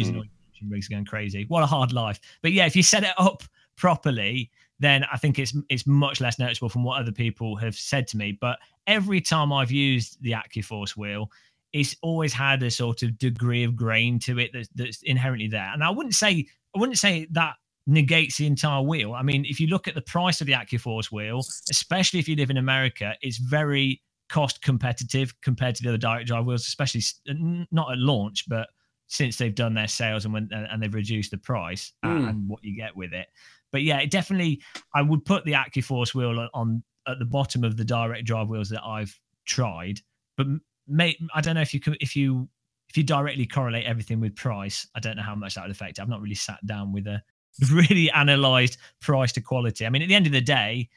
Rigs going crazy. What a hard life. But yeah, if you set it up properly, then I think it's much less noticeable from what other people have said to me. But every time I've used the AccuForce wheel, it's always had a sort of degree of grain to it that's inherently there. And I wouldn't say that negates the entire wheel. I mean, if you look at the price of the AccuForce wheel, especially if you live in America, it's very cost competitive compared to the other direct drive wheels, especially not at launch, but since they've done their sales and they've reduced the price and what you get with it. But yeah, it definitely, I would put the AccuForce wheel on at the bottom of the direct drive wheels that I've tried. But I don't know if you directly correlate everything with price. I don't know how much that would affect it. I've not really sat down with a really analyzed price to quality. I mean, at the end of the day,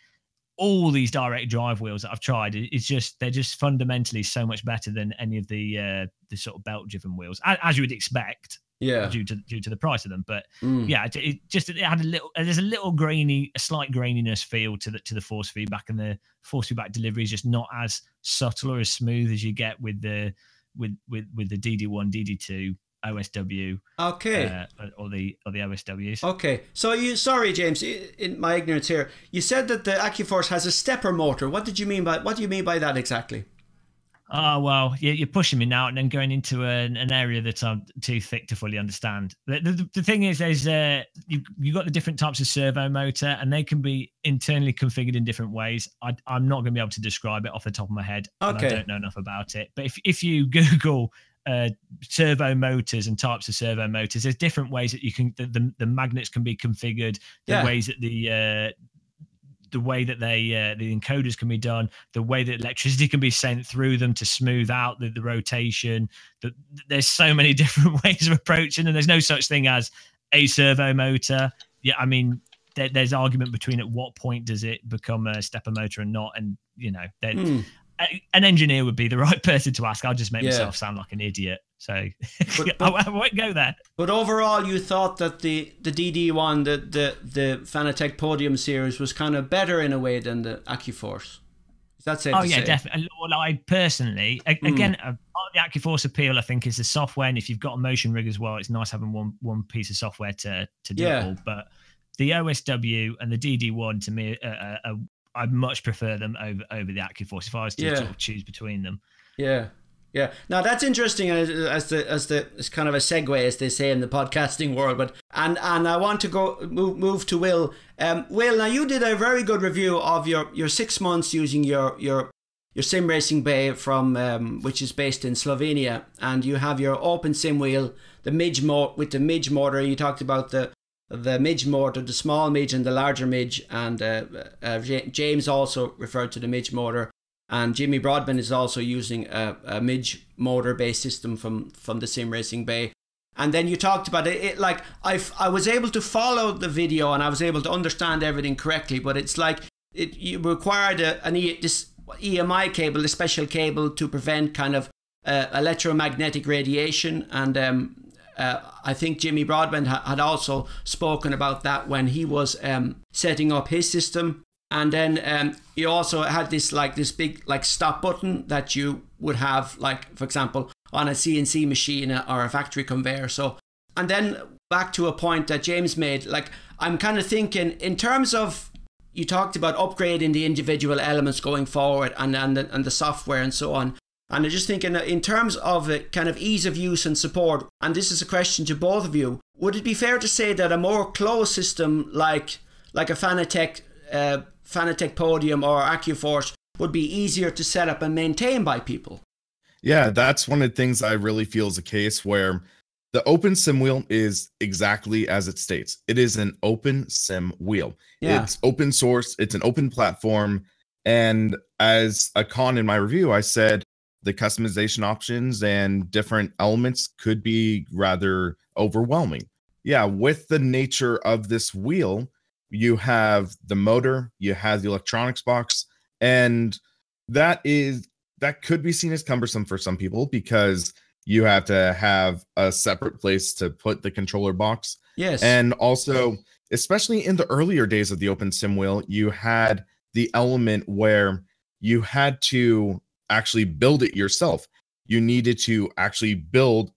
all these direct drive wheels that I've tried, they're just fundamentally so much better than any of the sort of belt driven wheels, as you would expect. Yeah, due to the price of them. But yeah, it had there's a slight graininess feel to the force feedback, and the force feedback delivery is just not as subtle or as smooth as you get with the DD1, DD2 OSW. Okay. Or the OSWs. Okay. So sorry, James, in my ignorance here, you said that the AccuForce has a stepper motor. What do you mean by that exactly? Oh, well, you're pushing me now and then going into an area that I'm too thick to fully understand. The thing is, there's you've got the different types of servo motor, and they can be internally configured in different ways. I'm not going to be able to describe it off the top of my head. Okay. And I don't know enough about it. But if you Google servo motors and types of servo motors, there's different ways that you can the magnets can be configured, ways that the way that the encoders can be done, the way that electricity can be sent through them to smooth out the rotation. There's so many different ways of approaching, and there's no such thing as a servo motor. Yeah, I mean, there's argument between at what point does it become a stepper motor and not, and you know, an engineer would be the right person to ask. I'll just make myself sound like an idiot. So I won't go there. But overall, you thought that the DD1, the Fanatec Podium Series, was kind of better in a way than the AccuForce. Is that safe to say? Definitely. Well, I personally, again, part of the AccuForce appeal, I think, is the software. And if you've got a motion rig as well, it's nice having one piece of software to do it all. But the OSW and the DD1, to me, I'd much prefer them over the AccuForce if I was to sort of choose between them. Yeah. Yeah. Now that's interesting as kind of a segue, as they say in the podcasting world. But and I want to move to Will. Will, now you did a very good review of your 6 months using your SimRacingBay from which is based in Slovenia, and you have your open sim wheel, the midge with the midge motor. You talked about the midge motor, the small midge and the larger midge, and James also referred to the midge motor. And Jimmy Broadbent is also using a Midge motor-based system from the SimRacingBay. And then you talked about it like I was able to follow the video and I was able to understand everything correctly, but it's like you required this EMI cable, a special cable to prevent kind of electromagnetic radiation. And I think Jimmy Broadbent had also spoken about that when he was setting up his system. And then you also had this big stop button that you would have, like, for example, on a CNC machine or a factory conveyor. So, and then back to a point that James made, like, I'm kind of thinking in terms of, you talked about upgrading the individual elements going forward and the software and so on. And I'm just thinking in terms of kind of ease of use and support, and this is a question to both of you, would it be fair to say that a more closed system like a Fanatec Podium or AccuForce would be easier to set up and maintain by people? Yeah, that's one of the things I really feel is a case where the open sim wheel is exactly as it states. It is an open sim wheel. Yeah. It's open source. It's an open platform. And as a con in my review, I said the customization options and different elements could be rather overwhelming. Yeah, with the nature of this wheel, you have the motor, you have the electronics box, and that could be seen as cumbersome for some people because you have to have a separate place to put the controller box. Yes. And also, especially in the earlier days of the open sim wheel, you had the element where you had to actually build it yourself. You needed to actually build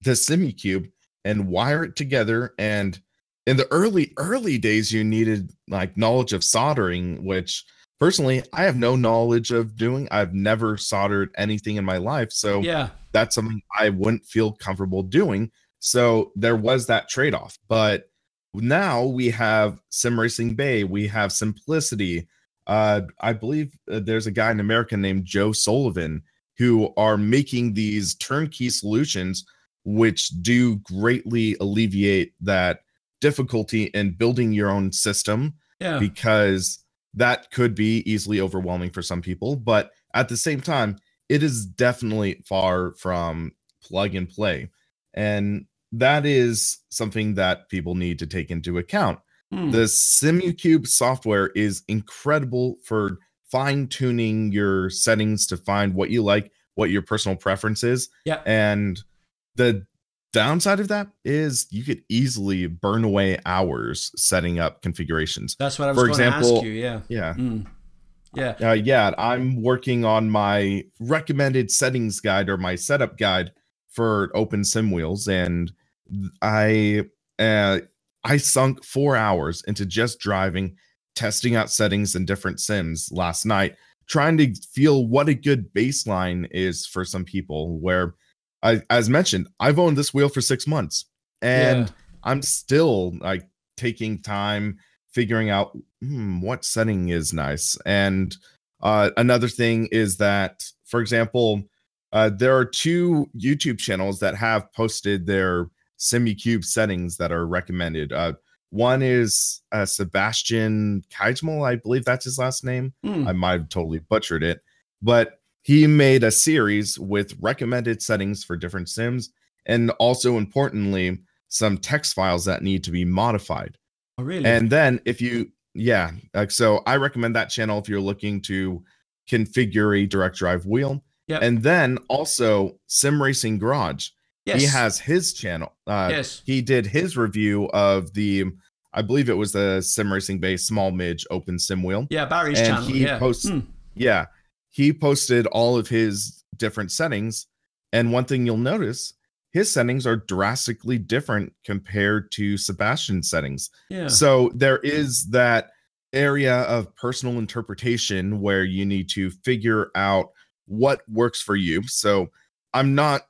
the SimuCube and wire it together. And in the early days, you needed like knowledge of soldering, which personally, I have no knowledge of doing. I've never soldered anything in my life. So yeah, that's something I wouldn't feel comfortable doing. So there was that trade-off. But now we have SimRacingBay, we have Simplicity. I believe there's a guy in America named Joe Sullivan who are making these turnkey solutions, which do greatly alleviate that difficulty in building your own system. Yeah, because that could be easily overwhelming for some people, but at the same time, it is definitely far from plug and play. And that is something that people need to take into account. The SimuCube software is incredible for fine-tuning your settings to find what you like, what your personal preference is. Yeah. And the downside of that is you could easily burn away hours setting up configurations. That's what I was going to ask you. Yeah. Yeah. Yeah. I'm working on my recommended settings guide or my setup guide for open sim wheels, and I sunk 4 hours into just driving, testing out settings in different sims last night, trying to feel what a good baseline is for some people. Where as mentioned, I've owned this wheel for 6 months, and I'm still like taking time figuring out what setting is nice. And another thing is that, for example, there are 2 YouTube channels that have posted their SimuCube settings that are recommended. One is Sebastian Kajmal, I believe that's his last name. I might have totally butchered it, but he made a series with recommended settings for different sims, and also importantly, some text files that need to be modified. Oh, really? And then if you, so I recommend that channel if you're looking to configure a direct drive wheel. Yep. And then also Sim Racing Garage. Yes. He has his channel. Yes. He did his review of the, I believe it was the SimRacingBay Small Midge Open Sim Wheel. Yeah, Barry's and channel. He posted all of his different settings. And one thing you'll notice, his settings are drastically different compared to Sebastian's settings. Yeah. So there is that area of personal interpretation where you need to figure out what works for you. So I'm not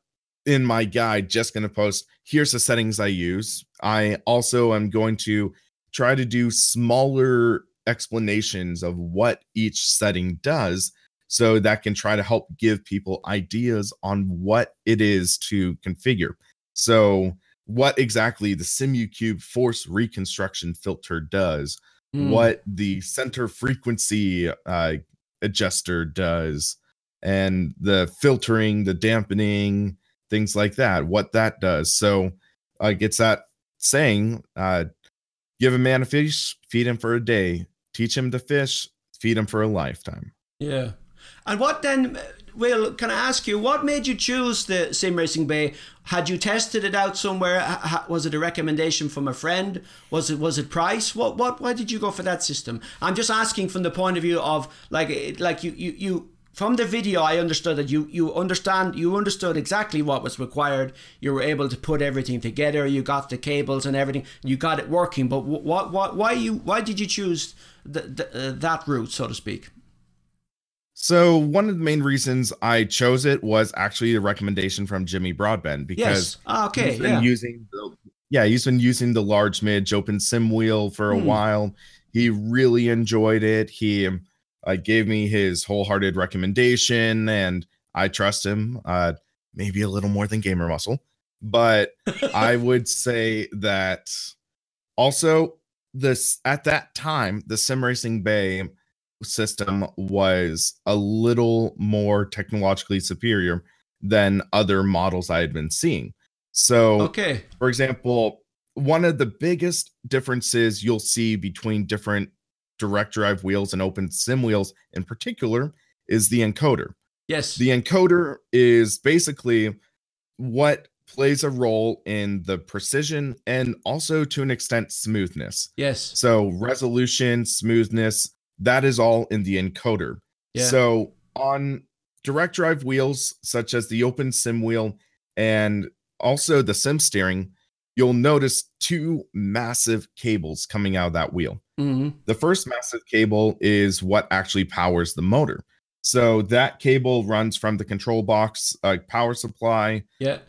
in my guide just going to post, here's the settings I use. I also am going to try to do smaller explanations of what each setting does, so that can try to help give people ideas on what it is to configure. So what exactly the SimuCube force reconstruction filter does, what the center frequency adjuster does, and the filtering, the dampening, things like that, what that does. So it's that saying, give a man a fish, feed him for a day, teach him to fish, feed him for a lifetime. Yeah. And what then, Will, can I ask you, what made you choose the SimRacingBay? Had you tested it out somewhere? Was it a recommendation from a friend? Was it price? Why did you go for that system? I'm just asking from the point of view of like you from the video. I understood that you understood exactly what was required. You were able to put everything together. You got the cables and everything. You got it working. But why did you choose that route, so to speak? So one of the main reasons I chose it was actually a recommendation from Jimmy Broadbent, because he's been using the large midge open sim wheel for a while. He really enjoyed it. He gave me his wholehearted recommendation, and I trust him, maybe a little more than Gamer Muscle. But I would say that also at that time, the SimRacingBay system was a little more technologically superior than other models I had been seeing. So, for example, one of the biggest differences you'll see between different direct drive wheels and open sim wheels in particular is the encoder. Yes. The encoder is basically what plays a role in the precision and also to an extent smoothness. Yes. So resolution, smoothness, that is all in the encoder. Yeah. So on direct drive wheels, such as the open sim wheel and also the sim steering, you'll notice two massive cables coming out of that wheel. The first massive cable is what actually powers the motor. So that cable runs from the control box power supply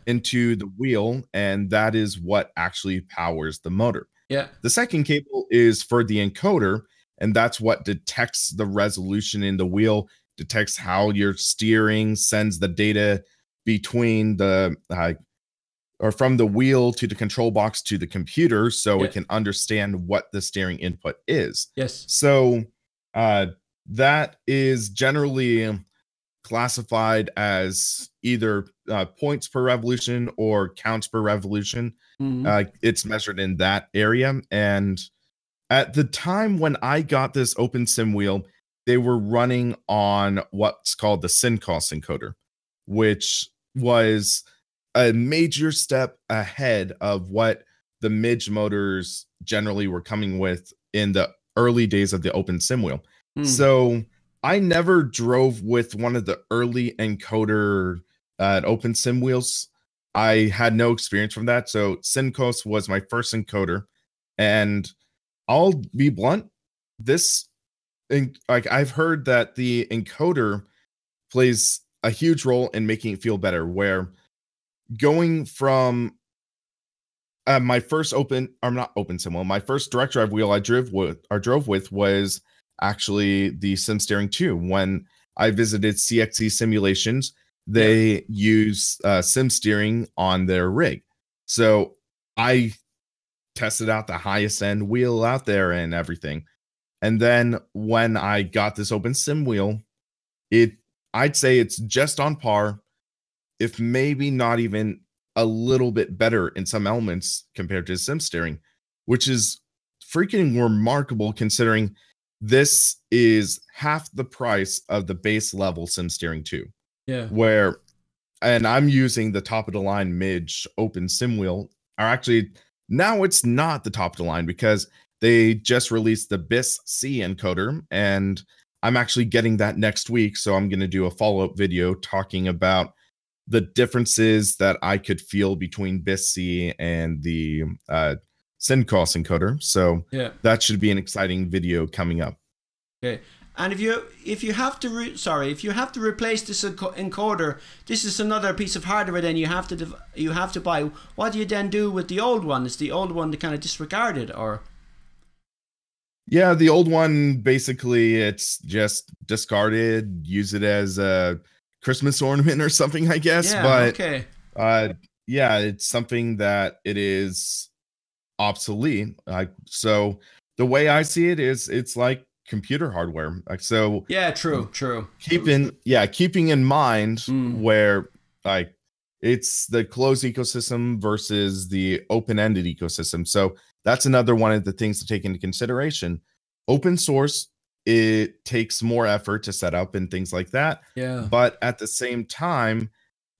into the wheel, and that is what actually powers the motor. The second cable is for the encoder, and that's what detects the resolution in the wheel, detects how you're steering, sends the data between the or from the wheel to the control box to the computer, so it can understand what the steering input is. Yes. So that is generally classified as either points per revolution or counts per revolution. It's measured in that area. And at the time when I got this open sim wheel, they were running on what's called the SynCos encoder, which was a major step ahead of what the midge motors generally were coming with in the early days of the open sim wheel. So I never drove with one of the early encoder open sim wheels. I had no experience from that. So SynCos was my first encoder, and I'll be blunt, I've heard that the encoder plays a huge role in making it feel better, where going from my first my first direct drive wheel I drove with was actually the Sim Steering 2. When I visited CXE Simulations, they use Sim Steering on their rig. So I tested out the highest end wheel out there and everything. And then when I got this open sim wheel, I'd say it's just on par, if maybe not even a little bit better in some elements compared to sim steering, which is freaking remarkable considering this is half the price of the base level sim steering 2. And I'm using the top of the line midge open sim wheel. Or actually, now it's not the top of the line because they just released the BIS C encoder, and I'm actually getting that next week. So I'm going to do a follow-up video talking about the differences that I could feel between BIS C and the SynCos encoder. So that should be an exciting video coming up. Okay. And if you have to replace this encoder, this is another piece of hardware. Then you have to buy. What do you then do with the old one? Is the old one kind of disregarded, or? Yeah, the old one basically it's just discarded. Use it as a Christmas ornament or something, I guess. Yeah, it's something that it is obsolete. So the way I see it is, it's like computer hardware. Like, so yeah, true. Keeping in mind where like it's the closed ecosystem versus the open-ended ecosystem. So that's another one of the things to take into consideration. Open source, it takes more effort to set up and things like that. Yeah. But at the same time,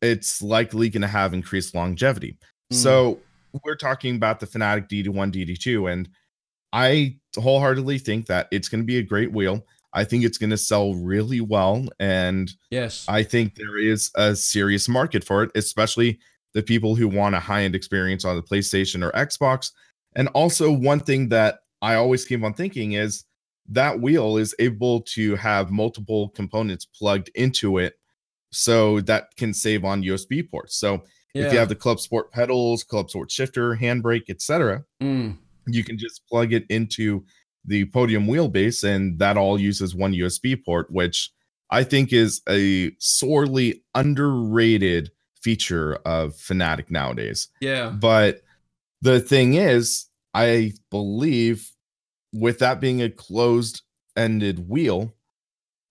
it's likely going to have increased longevity. So we're talking about the Fanatec DD1, DD2, and I wholeheartedly think that it's going to be a great wheel. I think it's going to sell really well. And yes, I think there is a serious market for it, especially the people who want a high-end experience on the PlayStation or Xbox. And also one thing that I always keep on thinking is that wheel is able to have multiple components plugged into it, so that can save on USB ports. So if you have the Club Sport pedals, Club Sport shifter, handbrake, etc., you can just plug it into the Podium wheelbase, and that all uses one USB port, which I think is a sorely underrated feature of Fanatec nowadays. Yeah. But the thing is, I believe with that being a closed-ended wheel,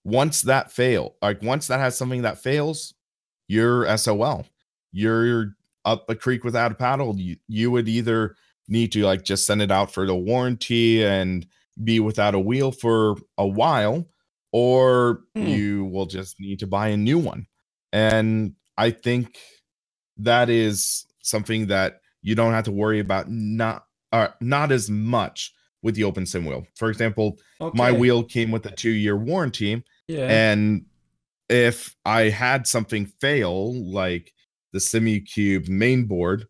once that has something that fails, you're SOL. You're up a creek without a paddle. You would either need to like just send it out for the warranty and be without a wheel for a while, or you will just need to buy a new one. And I think that is something that you don't have to worry about not as much with the open sim wheel. For example, my wheel came with a 2-year warranty, and if I had something fail, like the SimuCube main board,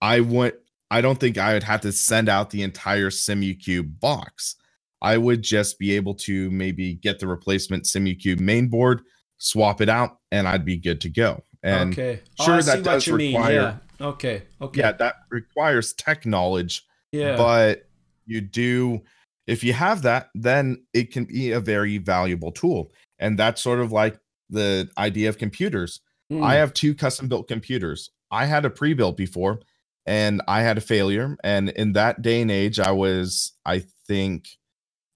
I don't think I would have to send out the entire SimuCube box. I would just be able to maybe get the replacement SimuCube main board, swap it out, and I'd be good to go. And sure, that does require that requires tech knowledge. But if you have that, then it can be a very valuable tool. And that's sort of like the idea of computers. I have 2 custom built computers. I had a pre-built before, and I had a failure. And in that day and age, I was, I think,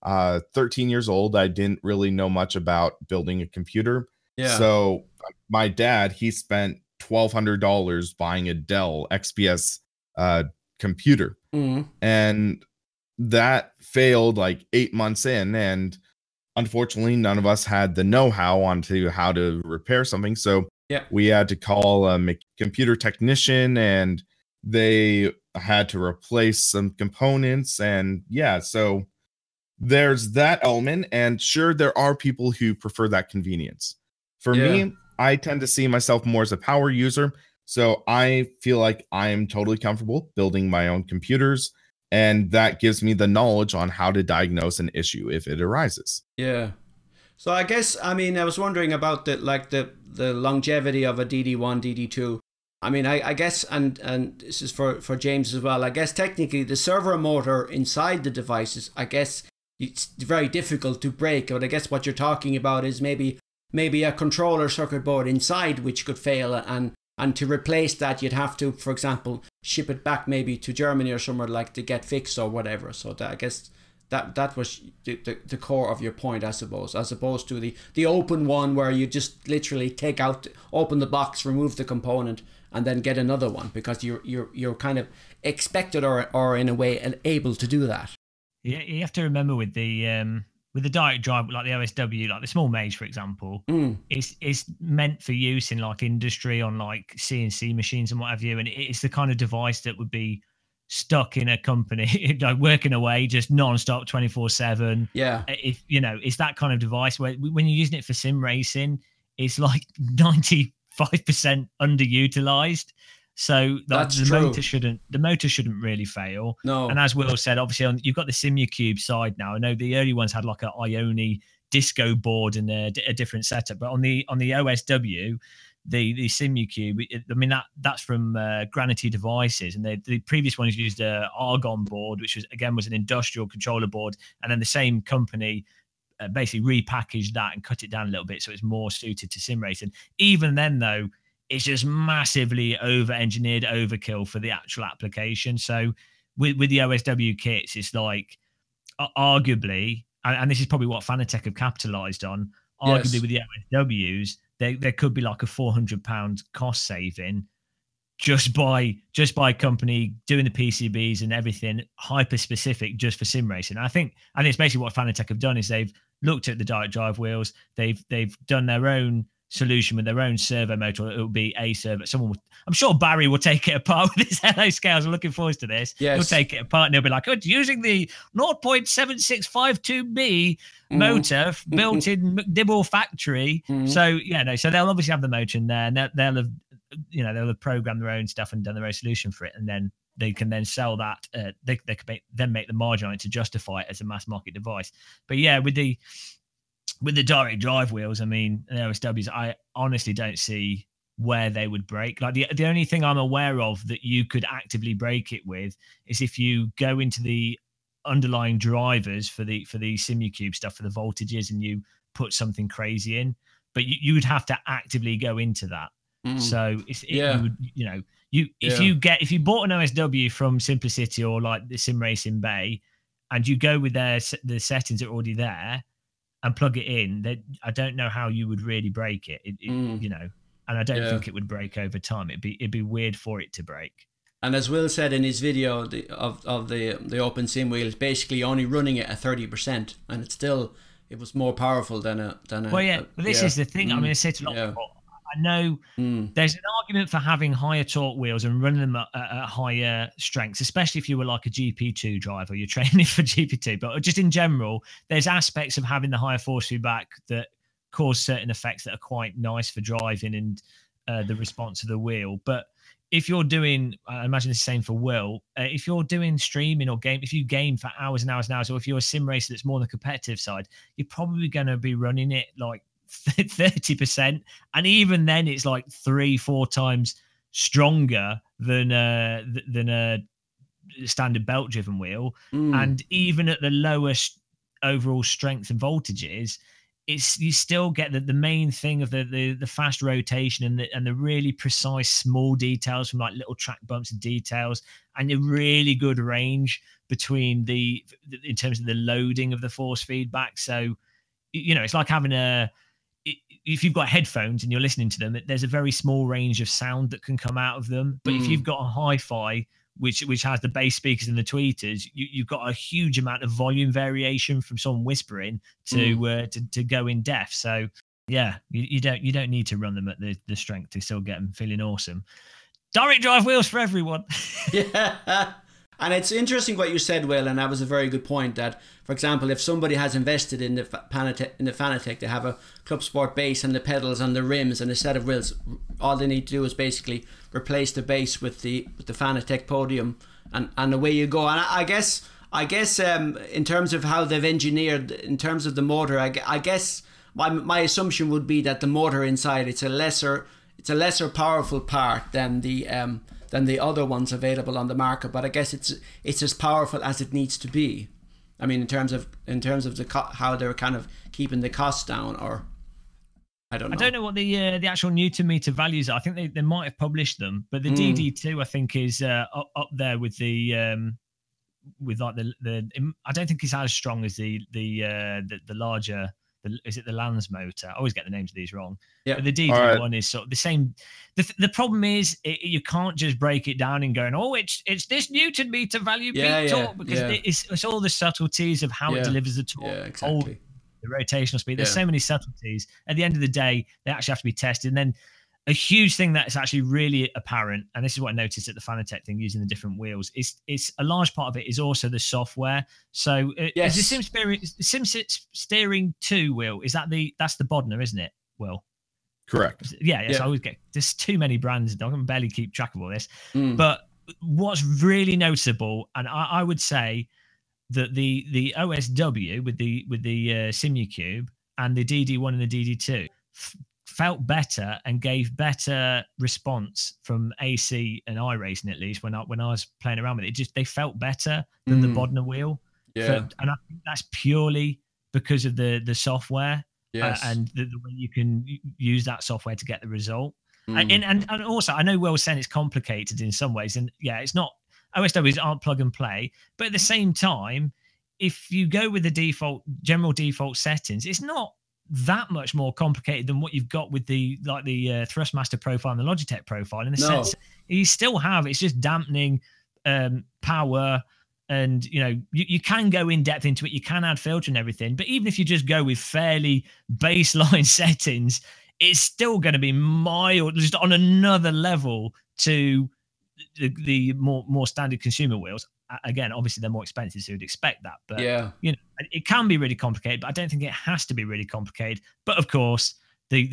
13 years old. I didn't really know much about building a computer. So my dad, he spent $1,200 buying a Dell XPS computer. And that failed like 8 months in. And unfortunately, none of us had the know-how onto how to repair something. So we had to call a computer technician, and they had to replace some components. And so there's that element. And sure, there are people who prefer that convenience. For me, I tend to see myself more as a power user. So I feel like I'm totally comfortable building my own computers, and that gives me the knowledge on how to diagnose an issue if it arises. So I guess, I mean, I was wondering about the longevity of a DD1, DD2. I mean, I guess, and this is for James as well, I guess technically the servo motor inside the devices, I guess it's very difficult to break. But I guess what you're talking about is maybe a controller circuit board inside which could fail, and to replace that you'd have to, for example, ship it back maybe to Germany or somewhere like to get fixed or whatever. So I guess that was the core of your point, I suppose, as opposed to the open one where you just literally open the box, remove the component, and then get another one, because you're kind of expected or in a way able to do that. Yeah, you have to remember with the direct drive, like the OSW, like the small Mage, for example, it's meant for use in like industry on like CNC machines and what have you. And it's the kind of device that would be stuck in a company, like working away, just non-stop 24/7. If it's that kind of device where when you're using it for sim racing, it's like 95% underutilized. So the motor shouldn't really fail. No. And as Will said, obviously you've got the SimuCube side now. I know the early ones had like an Ioni disco board and a different setup, but on the OSW, the SimuCube, I mean that's from Granity Devices, and the previous ones used a Argon board, which was an industrial controller board, and then the same company basically repackaged that and cut it down a little bit so it's more suited to sim racing. Even then, though, it's just massively over-engineered overkill for the actual application. So with the OSW kits, it's like arguably, and this is probably what Fanatec have capitalized on, arguably with the OSWs, there could be like a £400 cost saving just by company doing the PCBs and everything hyper specific just for sim racing. I think it's basically what Fanatec have done is they've looked at the direct drive wheels, they've done their own solution with their own servo motor. It will be a servo. I'm sure Barry will take it apart with his LA scales. I'm looking forward to this. He'll take it apart and he'll be like, it's using the 0.7652B motor built in McDibble factory. So so they'll obviously have the motor in there, and they'll have programmed their own stuff and done their own solution for it, and then they can then sell that. They can then make the margin on it to justify it as a mass market device. But yeah, with the direct drive wheels, I mean, the OSWs, I honestly don't see where they would break. Like the only thing I'm aware of that you could actively break it with is if you go into the underlying drivers for the SimuCube stuff, for the voltages, and you put something crazy in. But you would have to actively go into that. So if you bought an OSW from Simplicity or like the SimRacingBay, and you go with the settings that are already there and plug it in, I don't know how you would really break it. And I don't think it would break over time. It'd be weird for it to break. And as Will said in his video of the open sim wheel, it's basically only running it at 30%, and it was more powerful than a. This is the thing. I mean, I say to a lot of people, I know there's an argument for having higher torque wheels and running them at higher strengths, especially if you were like a GP2 driver, you're training for GP2. But just in general, there's aspects of having the higher force feedback that cause certain effects that are quite nice for driving and the response of the wheel. But if you're doing, I imagine it's the same for Will, if you're doing streaming or if you game for hours and hours and hours, or if you're a sim racer that's more on the competitive side, you're probably going to be running it like 30%, and even then it's like 3-4 times stronger than a standard belt driven wheel. And even at the lowest overall strength and voltages, you still get the main thing of the fast rotation and the really precise small details from like little track bumps and details, and a really good range between in terms of the loading of the force feedback. So it's like having if you've got headphones and you're listening to them, there's a very small range of sound that can come out of them. But if you've got a hi-fi, which has the bass speakers and the tweeters, you've got a huge amount of volume variation from someone whispering to go in depth. So yeah, you don't need to run them at the strength to still get them feeling awesome. Direct drive wheels for everyone. Yeah. And it's interesting what you said, Will, and that was a very good point. That, for example, if somebody has invested in the Fanatec, they have a Club Sport base and the pedals and the rims and a set of wheels. All they need to do is basically replace the base with the Fanatec Podium, and away you go. And I guess in terms of how they've engineered, in terms of the motor, I guess my assumption would be that the motor inside it's a lesser powerful part than the other ones available on the market, but I guess it's as powerful as it needs to be. I mean, in terms of how they're kind of keeping the costs down, or I don't know. I don't know what the actual Newton meter values are. I think they might have published them, but the DD2 I think is up there with the with like the. I don't think it's as strong as the larger. Is it the Lanz motor? I always get the names of these wrong. Yeah. But the DD one is sort of the same. The problem is you can't just break it down and go, it's this Newton meter value peak torque, because it's all the subtleties of how it delivers the torque. Yeah, exactly. The rotational speed. There's so many subtleties. At the end of the day, they actually have to be tested. And then a huge thing that's actually really apparent, and this is what I noticed at the Fanatec thing using the different wheels, it's a large part of it is also the software. So is the Sim Steering 2 wheel, that's the Bodner, isn't it? Will? Correct. Yeah. So I always there's too many brands. I can barely keep track of all this. But what's really noticeable, and I would say that the OSW with the SimuCube and the DD1 and the DD2 felt better and gave better response from AC and iRacing, at least when I was playing around with it. They felt better than the Bodner wheel. Yeah. And I think that's purely because of the software. Yes. And the way you can use that software to get the result. And also, I know Will was saying it's complicated in some ways, and it's not. OSWs aren't plug and play, but at the same time, if you go with the general default settings, it's not that much more complicated than what you've got with the Thrustmaster profile and the Logitech profile. In the sense, you still have, it's just dampening, power, and you can go in depth into it. You can add filter and everything, but even if you just go with fairly baseline settings, it's still going to be mild, just on another level to the more standard consumer wheels. Again, obviously they're more expensive, so you'd expect that. But it can be really complicated. But I don't think it has to be really complicated. But of course, the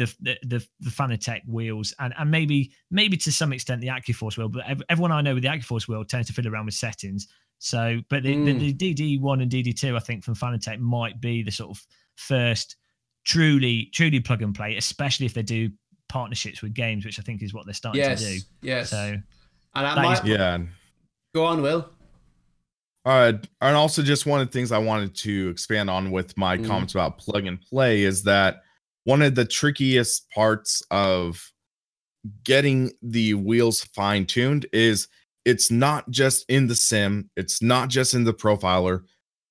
Fanatec wheels and maybe to some extent the AccuForce wheel. But everyone I know with the AccuForce wheel tends to fiddle around with settings. So, but the DD1 and DD2, I think from Fanatec might be the sort of first truly plug and play, especially if they do partnerships with games, which I think is what they're starting to do. Yes. So, and go on, Will. And also just one of the things I wanted to expand on with my comments about plug and play is that one of the trickiest parts of getting the wheels fine-tuned is it's not just in the sim, it's not just in the profiler,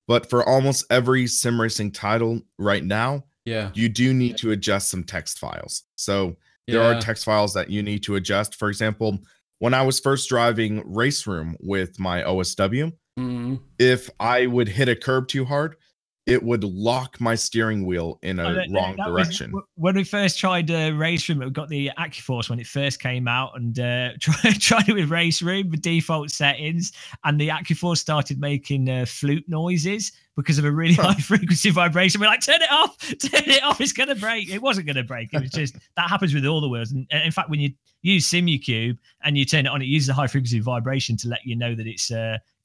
but for almost every sim racing title right now, you do need to adjust some text files. So there are text files that you need to adjust. For example, when I was first driving Race Room with my OSW, if I would hit a curb too hard, it would lock my steering wheel in a wrong direction. When we first tried Race Room, we got the AccuForce when it first came out, and tried it with Race Room with default settings, and the AccuForce started making flute noises because of a really high frequency vibration. We're like, turn it off, it's going to break. It wasn't going to break. It was just, that happens with all the wheels. And in fact, when you use SimuCube and you turn it on, it uses a high frequency vibration to let you know that it's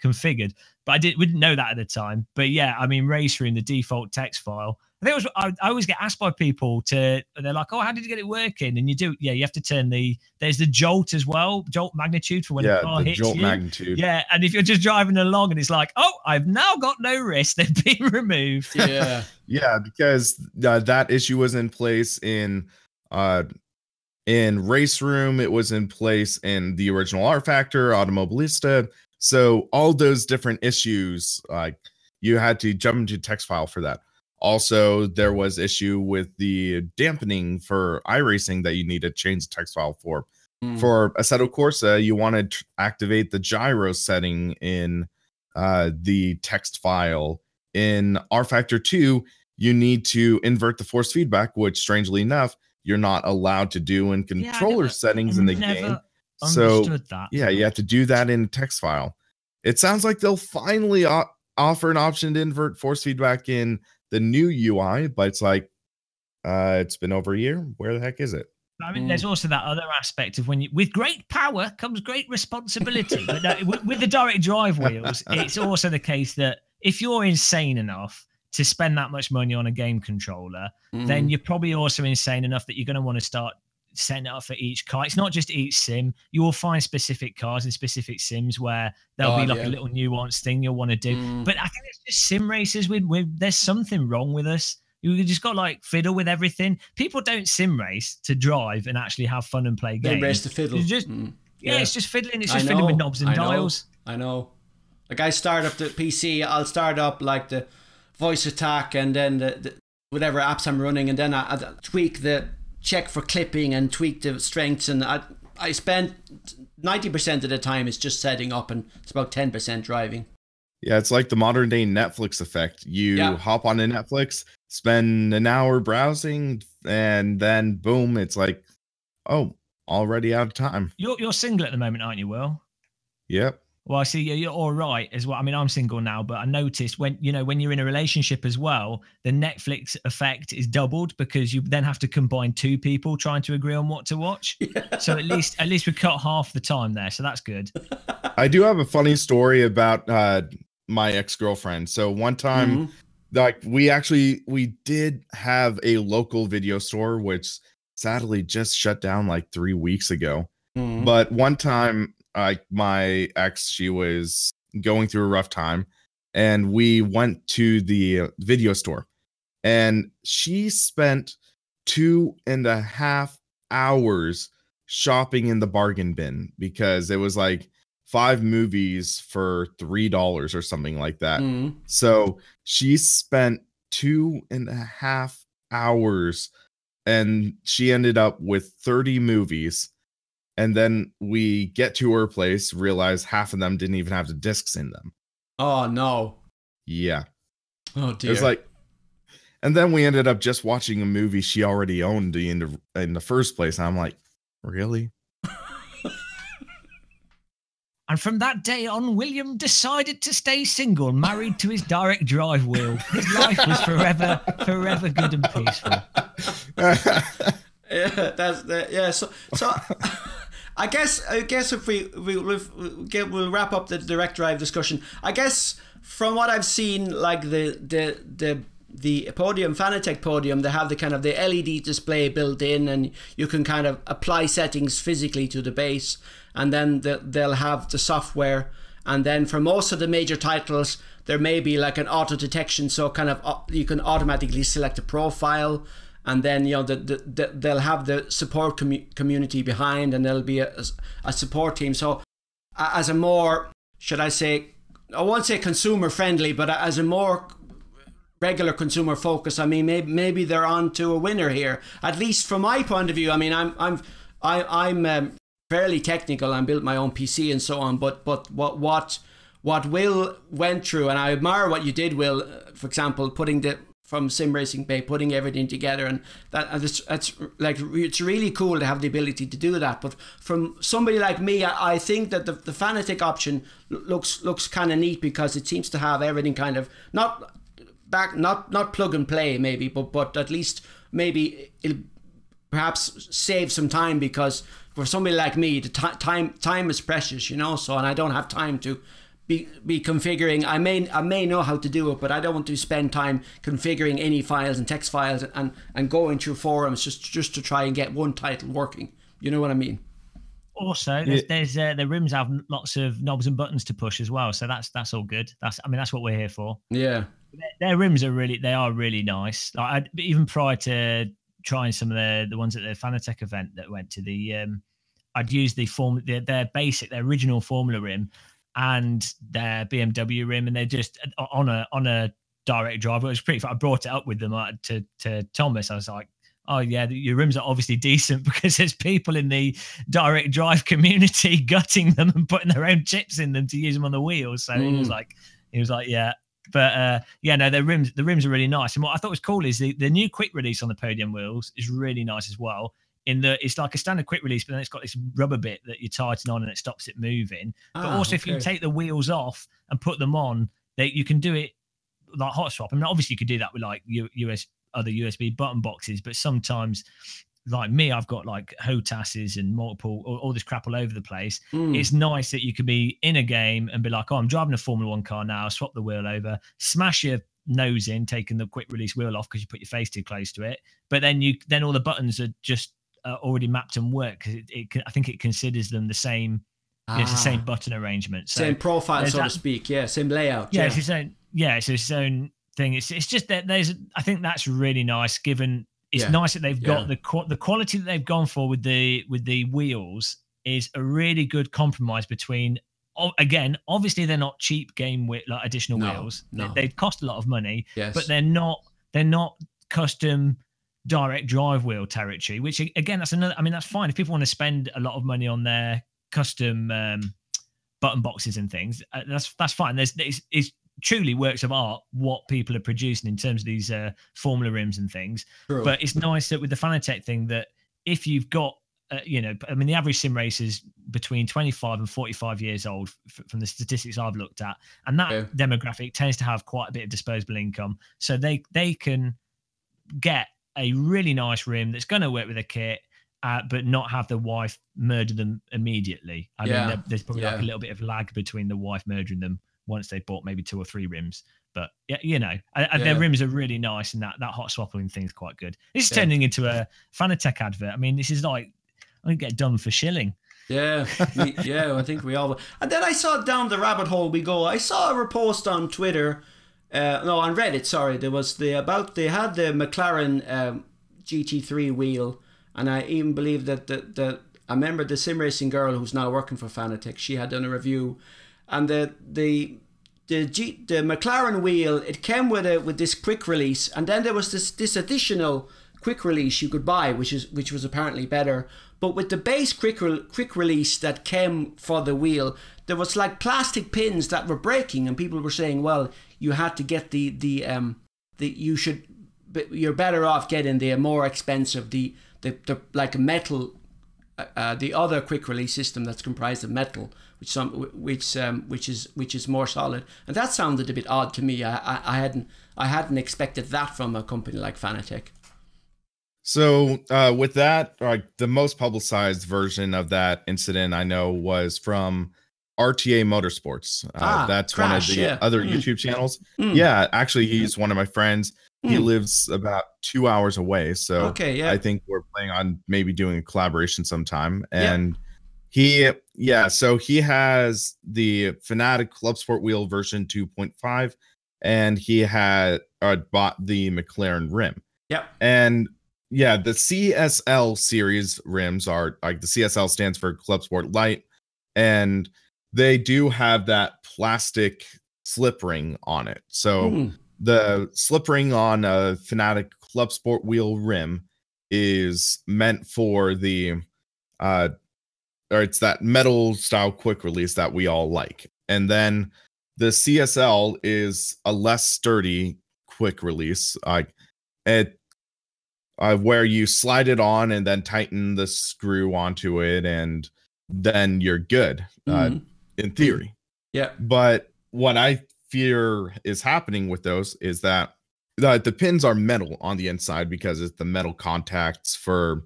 configured. But we didn't know that at the time. But yeah, I mean, Race Room, the default text file, I think I always get asked by people they're like, oh, how did you get it working? And you have to turn there's the jolt as well, jolt magnitude for when the car hits jolt you. Magnitude. Yeah, and if you're just driving along and it's like, oh, I've now got no wrist, they've been removed. Yeah. Yeah, because that issue was in place in Race Room. It was in place in the original R Factor, Automobilista. So all those different issues, you had to jump into text file for that. Also, there was issue with the dampening for iRacing that you need to change the text file for. For Assetto Corsa, you want to activate the gyro setting in the text file. In R Factor 2, you need to invert the force feedback, which strangely enough, you're not allowed to do in controller settings in the game. So yeah, you have to do that in text file. It sounds like they'll finally offer an option to invert force feedback in the new UI, but it's like, it's been over a year. Where the heck is it? I mean, there's also that other aspect of with great power comes great responsibility. But with the direct drive wheels, it's also the case that if you're insane enough to spend that much money on a game controller, then you're probably also insane enough that you're going to want to start setting it up for each car. It's not just each sim. You will find specific cars and specific sims where there'll be like a little nuanced thing you'll want to do. But I think it's just sim races there's something wrong with us. You just got like fiddle with everything. People don't sim race to drive and actually have fun and play games. They race to fiddle. It's just, it's just fiddling. It's just fiddling with knobs and dials. I know. Like I start up the PC, I'll start up like the voice attack and then the whatever apps I'm running, and then I tweak the check for clipping and tweak the strengths, and I spend 90% of the time is just setting up, and it's about 10% driving. Yeah, it's like the modern day Netflix effect. You hop on to Netflix, spend an hour browsing, and then boom, it's like, oh, already out of time. You're single at the moment, aren't you, Will? Yep. Well, I see you're all right as well. I mean, I'm single now, but I noticed when you're in a relationship as well, the Netflix effect is doubled because you then have to combine two people trying to agree on what to watch. Yeah. So at least we cut half the time there. So that's good. I do have a funny story about my ex-girlfriend. So one time, like we did have a local video store, which sadly just shut down like 3 weeks ago. But one time, my ex, she was going through a rough time, and we went to the video store, and she spent 2.5 hours shopping in the bargain bin because it was like 5 movies for $3 or something like that. So she spent 2.5 hours and she ended up with 30 movies. And then we get to her place, realize half of them didn't even have the discs in them. Oh, no. Yeah. Oh, dear. It was like, and then we ended up just watching a movie she already owned in the first place. And I'm like, really? And from that day on, William decided to stay single, married to his direct drive wheel. His life was forever good and peaceful. Yeah, that's the, yeah. So I guess if we'll wrap up the direct drive discussion. I guess from what I've seen, like the Podium, Fanatec Podium, they have the kind of the LED display built in, and you can kind of apply settings physically to the base, and then they'll have the software. And then for most of the major titles, there may be like an auto detection, so kind of you can automatically select a profile. And then, you know, they'll have the support community behind, and there'll be a support team. So as a more, should I say, I won't say consumer friendly, but as a more regular consumer focus, I mean, maybe they're on to a winner here. At least from my point of view. I mean, I'm fairly technical. I built my own PC and so on. But what Will went through, and I admire what you did, Will. For example, from SimRacingBay, putting everything together, and that's like, it's really cool to have the ability to do that. But from somebody like me, I think that the Fanatec option looks kind of neat, because it seems to have everything kind of not plug and play maybe, but at least maybe it'll perhaps save some time, because for somebody like me, the time is precious, you know. So, and I don't have time to be configuring. I may know how to do it, but I don't want to spend time configuring any files and text files and going through forums just to try and get one title working. You know what I mean? Also, the rims have lots of knobs and buttons to push as well, so that's all good. That's what we're here for. Yeah, their rims are really nice. Like, even prior to trying some of the ones at the Fanatec event that went to I'd used their original Formula rim and their BMW rim, and they're just on a direct drive. It was pretty fun. I brought it up with them to Thomas. I was like, oh yeah, your rims are obviously decent, because there's people in the direct drive community gutting them and putting their own chips in them to use them on the wheels. So he was like, yeah. But no, the rims are really nice. And what I thought was cool is the new quick release on the Podium wheels is really nice as well. It's like a standard quick release, but then it's got this rubber bit that you tighten on and it stops it moving. But also, if you take the wheels off and put them on, you can do it like hot swap. I mean, obviously you could do that with like other USB button boxes, but sometimes, like me, I've got like HOTASes and multiple, all this crap all over the place. It's nice that you can be in a game and be like, oh, I'm driving a Formula 1 car now, swap the wheel over, smash your nose in, taking the quick release wheel off because you put your face too close to it. But then all the buttons are just already mapped and work, because I think it considers them the same. It's the same button arrangement, so same profile, so to speak. Yeah, same layout. Yeah, it's its own. Yeah, it's its own thing. It's just that I think that's really nice. Given it's nice that they've got the quality that they've gone for with the wheels is a really good compromise between. Again, obviously they're not cheap game with like additional wheels. No. They cost a lot of money, but they're not custom direct drive wheel territory, which again, that's another. I mean, that's fine if people want to spend a lot of money on their custom button boxes and things. That's fine. It's truly works of art what people are producing in terms of these Formula rims and things. True. But it's nice that with the Fanatec thing, that if you've got I mean, the average sim racer is between 25 and 45 years old from the statistics I've looked at, and that demographic tends to have quite a bit of disposable income, so they can get a really nice rim that's going to work with a kit, but not have the wife murder them immediately. I mean, there's probably like a little bit of lag between the wife murdering them once they bought maybe 2 or 3 rims. But their rims are really nice, and that hot swapping thing's quite good. This is turning into a Fanatec advert. I mean, this is like, I think get done for shilling. Yeah, I think we all will. And then I saw down the rabbit hole we go. I saw a repost on Twitter. On Reddit, sorry. They had the McLaren GT3 wheel, and I even believe that I remember the sim racing girl who's now working for Fanatec. She had done a review, and the McLaren wheel, it came with this quick release, and then there was this additional quick release you could buy, which was apparently better. But with the base quick release that came for the wheel, there was like plastic pins that were breaking, and people were saying, well, you had to get you're better off getting the more expensive, the like metal, the other quick release system that's comprised of metal, which is more solid. And that sounded a bit odd to me. I hadn't expected that from a company like Fanatec. So with that, the most publicized version of that incident I know was from RTA Motorsports. That's Crash, one of the other YouTube channels. Yeah, actually, he's one of my friends. He lives about 2 hours away. So I think we're planning on maybe doing a collaboration sometime. And so he has the Fanatec Club Sport Wheel version 2.5, and he had bought the McLaren rim. And yeah, the CSL series rims are like, the CSL stands for Club Sport Light, and they do have that plastic slip ring on it. So the slip ring on a Fanatec Club Sport wheel rim is meant for the or it's that metal style quick release that we all like. And then the CSL is a less sturdy quick release, where you slide it on and then tighten the screw onto it, and then you're good, in theory. But what I fear is happening with those is that the pins are metal on the inside, because it's the metal contacts for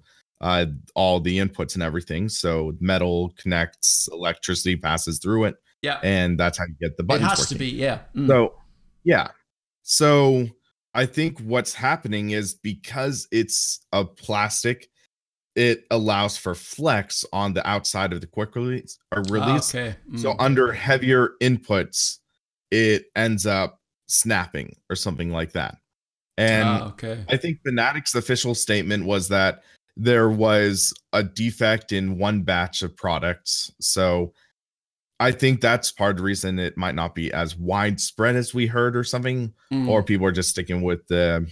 all the inputs and everything. So metal connects, electricity passes through it, and that's how you get the buttons. It has working. To be, So I think what's happening is, because it's a plastic, it allows for flex on the outside of the quick release. So under heavier inputs, it ends up snapping or something like that. And I think Fanatec's official statement was that there was a defect in one batch of products. So I think that's part of the reason it might not be as widespread as we heard or something, or people are just sticking with the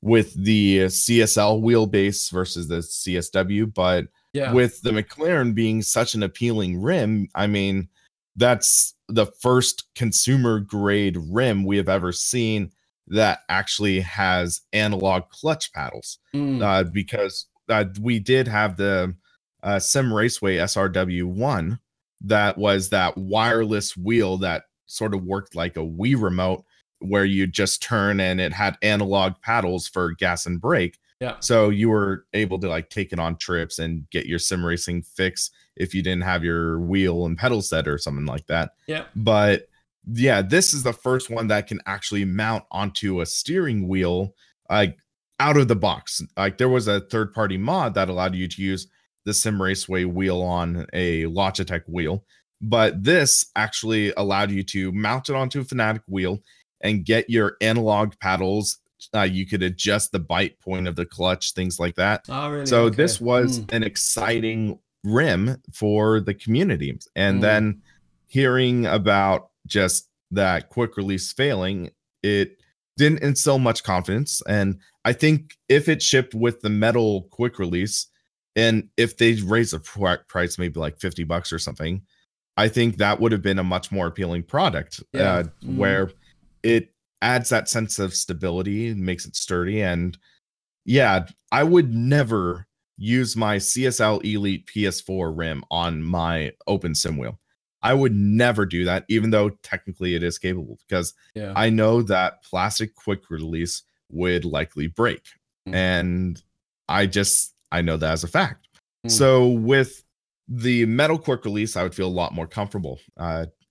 CSL wheelbase versus the CSW. But with the McLaren being such an appealing rim, I mean, that's the first consumer grade rim we have ever seen that actually has analog clutch paddles, because we did have the Sim Raceway SRW1 that was that wireless wheel that sort of worked like a Wii remote, where you just turn and it had analog paddles for gas and brake. So you were able to like take it on trips and get your sim racing fix if you didn't have your wheel and pedal set or something like that. But this is the first one that can actually mount onto a steering wheel, like out of the box. Like there was a third-party mod that allowed you to use the Sim Raceway wheel on a Logitech wheel, but this actually allowed you to mount it onto a Fanatec wheel and get your analog paddles. You could adjust the bite point of the clutch, things like that. So this was an exciting rim for the community. And then hearing about just that quick release failing, it didn't instill much confidence. And I think if it shipped with the metal quick release, and if they raise the price maybe like $50 or something, I think that would have been a much more appealing product, where it adds that sense of stability, makes it sturdy. And I would never use my CSL Elite PS4 rim on my open sim wheel. I would never do that, even though technically it is capable, because I know that plastic quick release would likely break. And I know that as a fact. So with the metal quick release, I would feel a lot more comfortable.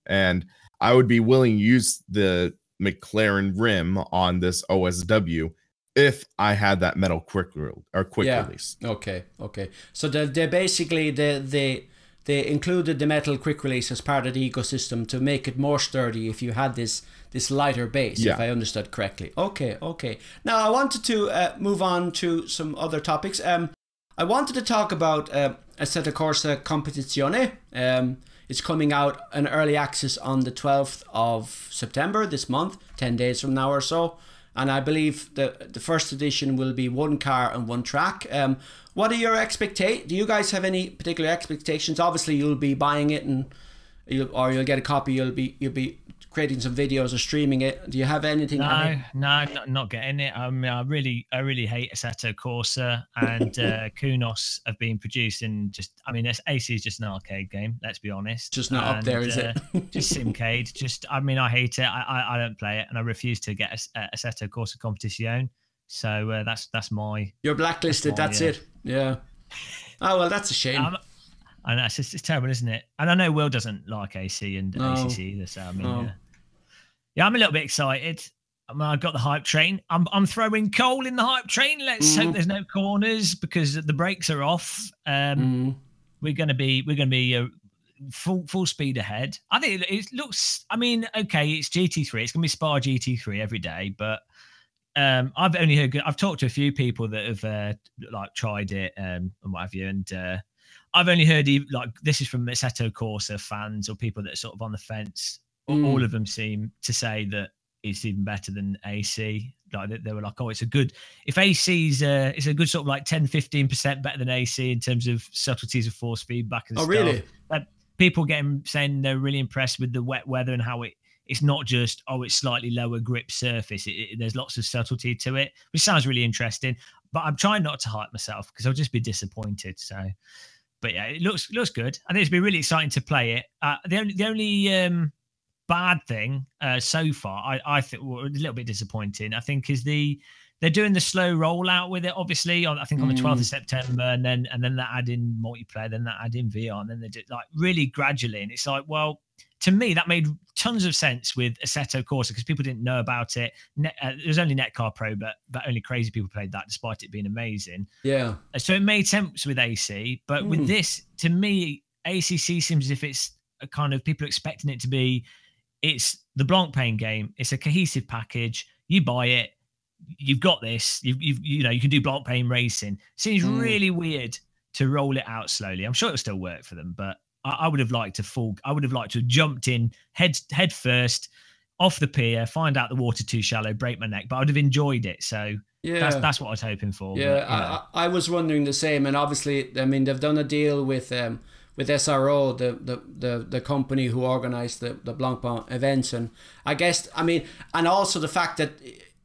And I would be willing to use the McLaren rim on this OSW if I had that metal quick release. So they basically they included the metal quick release as part of the ecosystem to make it more sturdy if you had this lighter base, if I understood correctly. Okay. Now I wanted to move on to some other topics. I wanted to talk about Assetto Corsa Competizione. It's coming out in early access on the 12th of September this month, 10 days from now or so. And I believe the first edition will be one car and one track. What are your expectations? Do you guys have any particular expectations? Obviously, you'll be buying it, and you'll get a copy. You'll be creating some videos or streaming it. Do you have anything? No, not getting it. I mean, I really hate Assetto Corsa, and Kunos have been producing I mean, AC is just an arcade game. Let's be honest. Just not up there, is it? Just Simcade. I mean, I hate it. I don't play it, and I refuse to get Assetto Corsa Competizione. So that's my. You're blacklisted. That's it. Yeah. Oh well, that's a shame. And that's it's terrible, isn't it? And I know Will doesn't like AC and ACC either. So I mean, yeah, I'm a little bit excited. I mean, I got the hype train. I'm throwing coal in the hype train. Let's hope there's no corners because the brakes are off. We're gonna be full speed ahead. I think it looks. I mean, okay, it's GT3. It's gonna be Spa GT3 every day, but. I've only heard. I've talked to a few people that have like tried it and what have you, and I've only heard like this is from Assetto Corsa fans or people that are sort of on the fence. All of them seem to say that it's even better than AC. Like they were like, oh, it's a good. If AC's it's a good sort of like 10-15% better than AC in terms of subtleties of force feedback and stuff. Really? People saying they're really impressed with the wet weather and how it's not just, it's slightly lower grip surface. There's lots of subtlety to it, which sounds really interesting. But I'm trying not to hype myself because I'll just be disappointed. So, but yeah, it looks good. I think it's been really exciting to play it. The only bad thing so far, I think, a little bit disappointing, I think, is they're doing the slow rollout with it. Obviously, I think on the 12th of September, and then they add in multiplayer, then they add in VR, and then they do like really gradually. And it's like, well. To me, that made tons of sense with Assetto Corsa because people didn't know about it. It was only Netcar Pro, but only crazy people played that, despite it being amazing. Yeah. So it made sense with AC, but with this, to me, ACC seems as if it's a kind of people expecting it to be. It's the Blancpain game. It's a cohesive package. You buy it, you've got this. You know you can do Blancpain racing. Seems really weird to roll it out slowly. I'm sure it'll still work for them, but. I would have liked to have jumped in head first off the pier, find out the water too shallow, break my neck. But I would have enjoyed it. So yeah, that's what I was hoping for. Yeah, but, I was wondering the same. And obviously, I mean, they've done a deal with SRO, the company who organised the Blancpain events, and I guess and also the fact that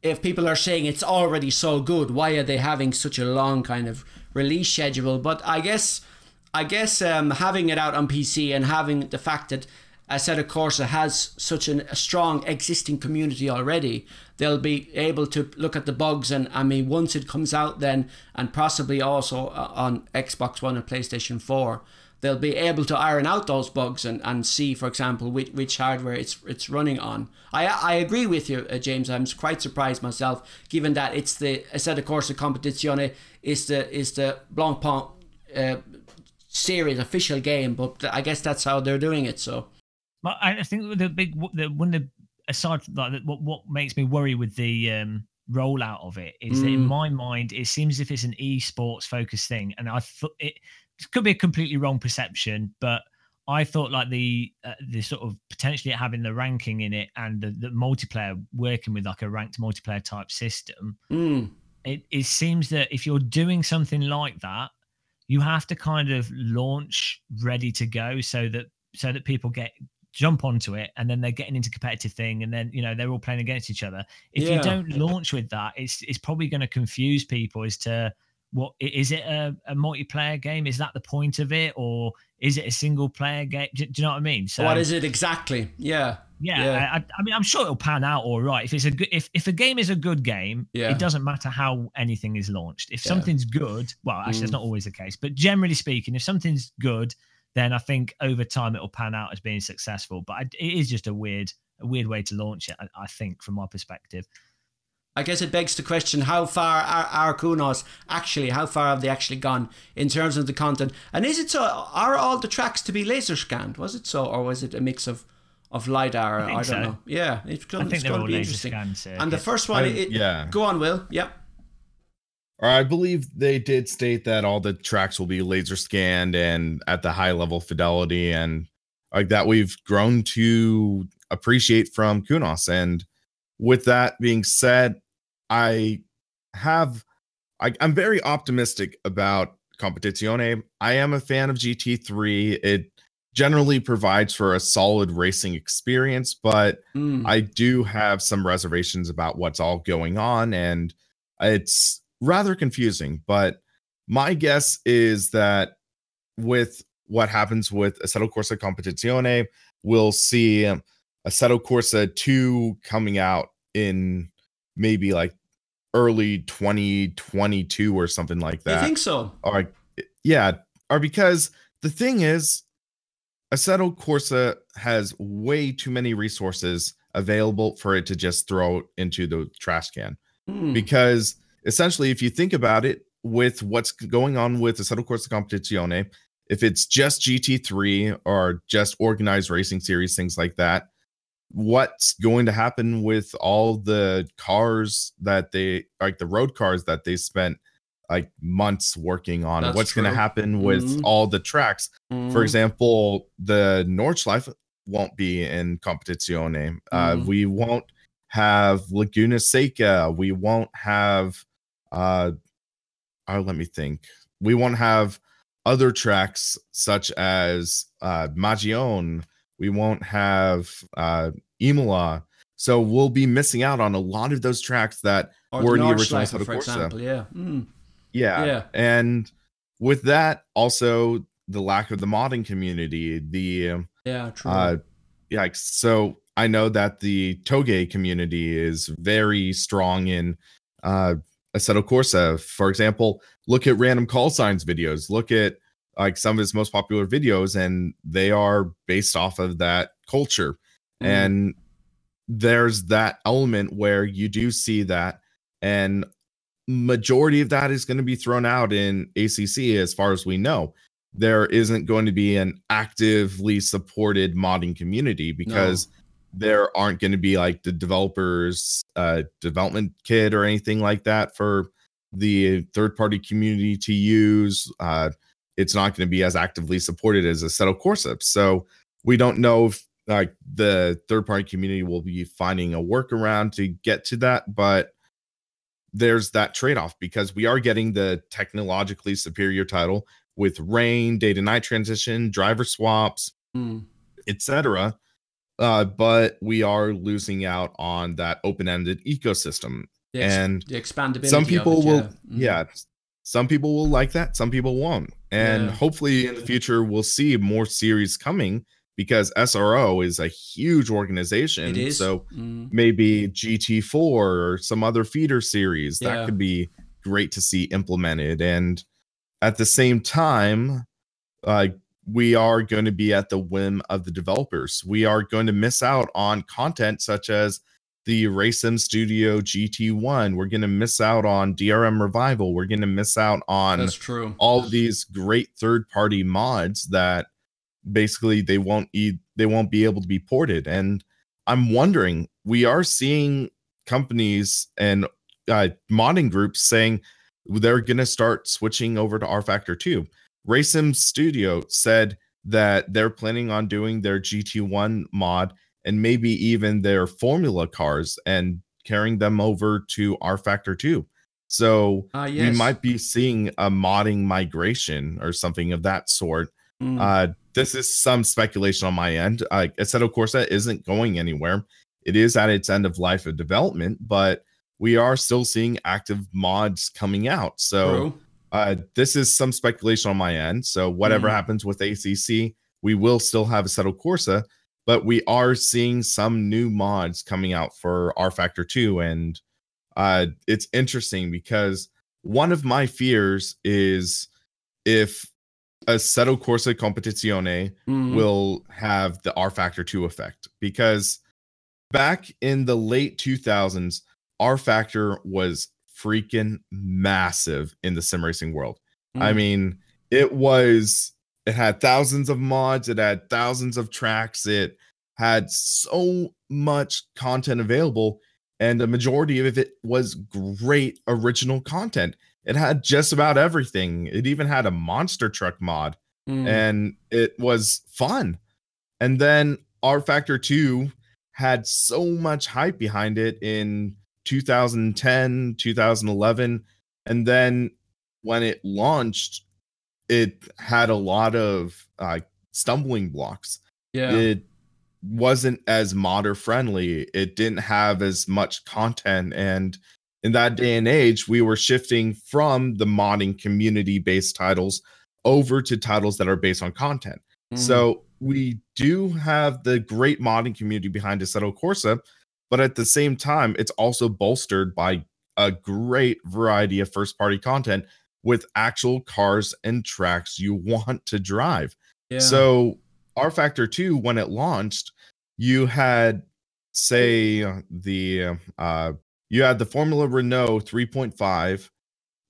if people are saying it's already so good, why are they having such a long kind of release schedule? But I guess having it out on PC and having the fact that Assetto Corsa has such a strong existing community already, they'll be able to look at the bugs and once it comes out then, and possibly also on Xbox One and PlayStation 4, they'll be able to iron out those bugs and see, for example, which hardware it's running on. I agree with you, James. I'm quite surprised myself, given that it's the Assetto Corsa Competizione is the Blancpain series official game, but I guess that's how they're doing it. So I think aside from like what makes me worry with the rollout of it is that in my mind it seems as if it's an esports focused thing, and I thought it could be a completely wrong perception, but I thought like the sort of potentially having the ranking in it and the multiplayer working with like a ranked multiplayer type system, it seems that if you're doing something like that, you have to kind of launch ready to go so that people jump onto it, and then they're getting into competitive thing, and then they're all playing against each other. If you don't launch with that, it's probably going to confuse people as to what is it a multiplayer game? Is that the point of it, or is it a single player game? Do you know what I mean? So what is it exactly? Yeah. I mean, I'm sure it'll pan out all right. If a game is a good game, it doesn't matter how anything is launched. If something's good, well, actually, that's not always the case. But generally speaking, if something's good, then I think over time it'll pan out as being successful. But it is just a weird way to launch it, I think, from my perspective. I guess it begs the question: how far are Kunos actually? How far have they actually gone in terms of the content? And is it so? Are all the tracks to be laser scanned? Was it so, or was it a mix of LiDAR? I don't know. Yeah, it's going to be interesting. Scanned, and the first one, go on, Will. Yep. or I believe they did state that all the tracks will be laser scanned and at the high level fidelity, and like that we've grown to appreciate from Kunos. And with that being said, I'm very optimistic about Competizione. I am a fan of GT3. It generally provides for a solid racing experience, but I do have some reservations about what's all going on, and it's rather confusing. But my guess is that with what happens with Assetto Corsa Competizione, we'll see Assetto Corsa 2 coming out in maybe like early 2022 or something like that. You think so? Or yeah, or because the thing is, Assetto Corsa has way too many resources available for it to just throw into the trash can. Because essentially, if you think about it, with what's going on with Assetto Corsa Competizione, if it's just GT3 or just organized racing series, things like that, what's going to happen with all the cars that they, like the road cars that they spent like months working on? That's what's going to true. happen with all the tracks? For example, the Nordschleife won't be in Competizione. We won't have Laguna Seca. We won't have let me think. We won't have other tracks such as Magione. We won't have Imola. So we'll be missing out on a lot of those tracks that were in the original Assetto for Corsa. example, Yeah. And with that, also the lack of the modding community. True. So I know that the Toge community is very strong in Assetto Corsa. For example, look at Random Call Signs videos. Look at like some of his most popular videos, and they are based off of that culture. And there's that element where you do see that, and majority of that is going to be thrown out in ACC. As far as we know, there isn't going to be an actively supported modding community because there aren't going to be like the developers development kit or anything like that for the third-party community to use. It's not going to be as actively supported as Assetto Corsa. So we don't know if like the third-party community will be finding a workaround to get to that, but there's that trade-off because we are getting the technologically superior title with rain, day to night transition, driver swaps, etc. But we are losing out on that open-ended ecosystem. And the expandability. Some people of it, will, some people will like that, some people won't. And hopefully in the future we'll see more series coming because SRO is a huge organization. It is. So maybe GT4 or some other feeder series that could be great to see implemented. And at the same time, we are going to be at the whim of the developers. We are going to miss out on content such as the RaceSim Studio GT1. We're going to miss out on DRM Revival. We're going to miss out on all these great third-party mods that basically they won't be able to be ported. And I'm wondering, we are seeing companies and modding groups saying they're going to start switching over to rFactor 2. RaceSim Studio said that they're planning on doing their GT1 mod and maybe even their Formula cars and carrying them over to rFactor 2. So we might be seeing a modding migration or something of that sort. This is some speculation on my end. Assetto Corsa isn't going anywhere. It is at its end of life of development, but we are still seeing active mods coming out. So this is some speculation on my end. So whatever happens with ACC, we will still have Assetto Corsa, but we are seeing some new mods coming out for rFactor 2. And it's interesting because one of my fears is if Assetto Corsa Competizione will have the rFactor 2 effect, because back in the late 2000s, rFactor was freaking massive in the sim racing world. I mean, it had thousands of mods, it had thousands of tracks, it had so much content available, and the majority of it was great original content. It had just about everything. It even had a monster truck mod, and it was fun. And then R Factor 2 had so much hype behind it in 2010, 2011. And then when it launched, it had a lot of stumbling blocks. Yeah. It wasn't as modder friendly. It didn't have as much content. And in that day and age, we were shifting from the modding community based titles over to titles that are based on content. So we do have the great modding community behind Assetto Corsa, but at the same time, it's also bolstered by a great variety of first party content with actual cars and tracks you want to drive. Yeah. So R Factor 2, when it launched, you had, say, you had the Formula Renault 3.5,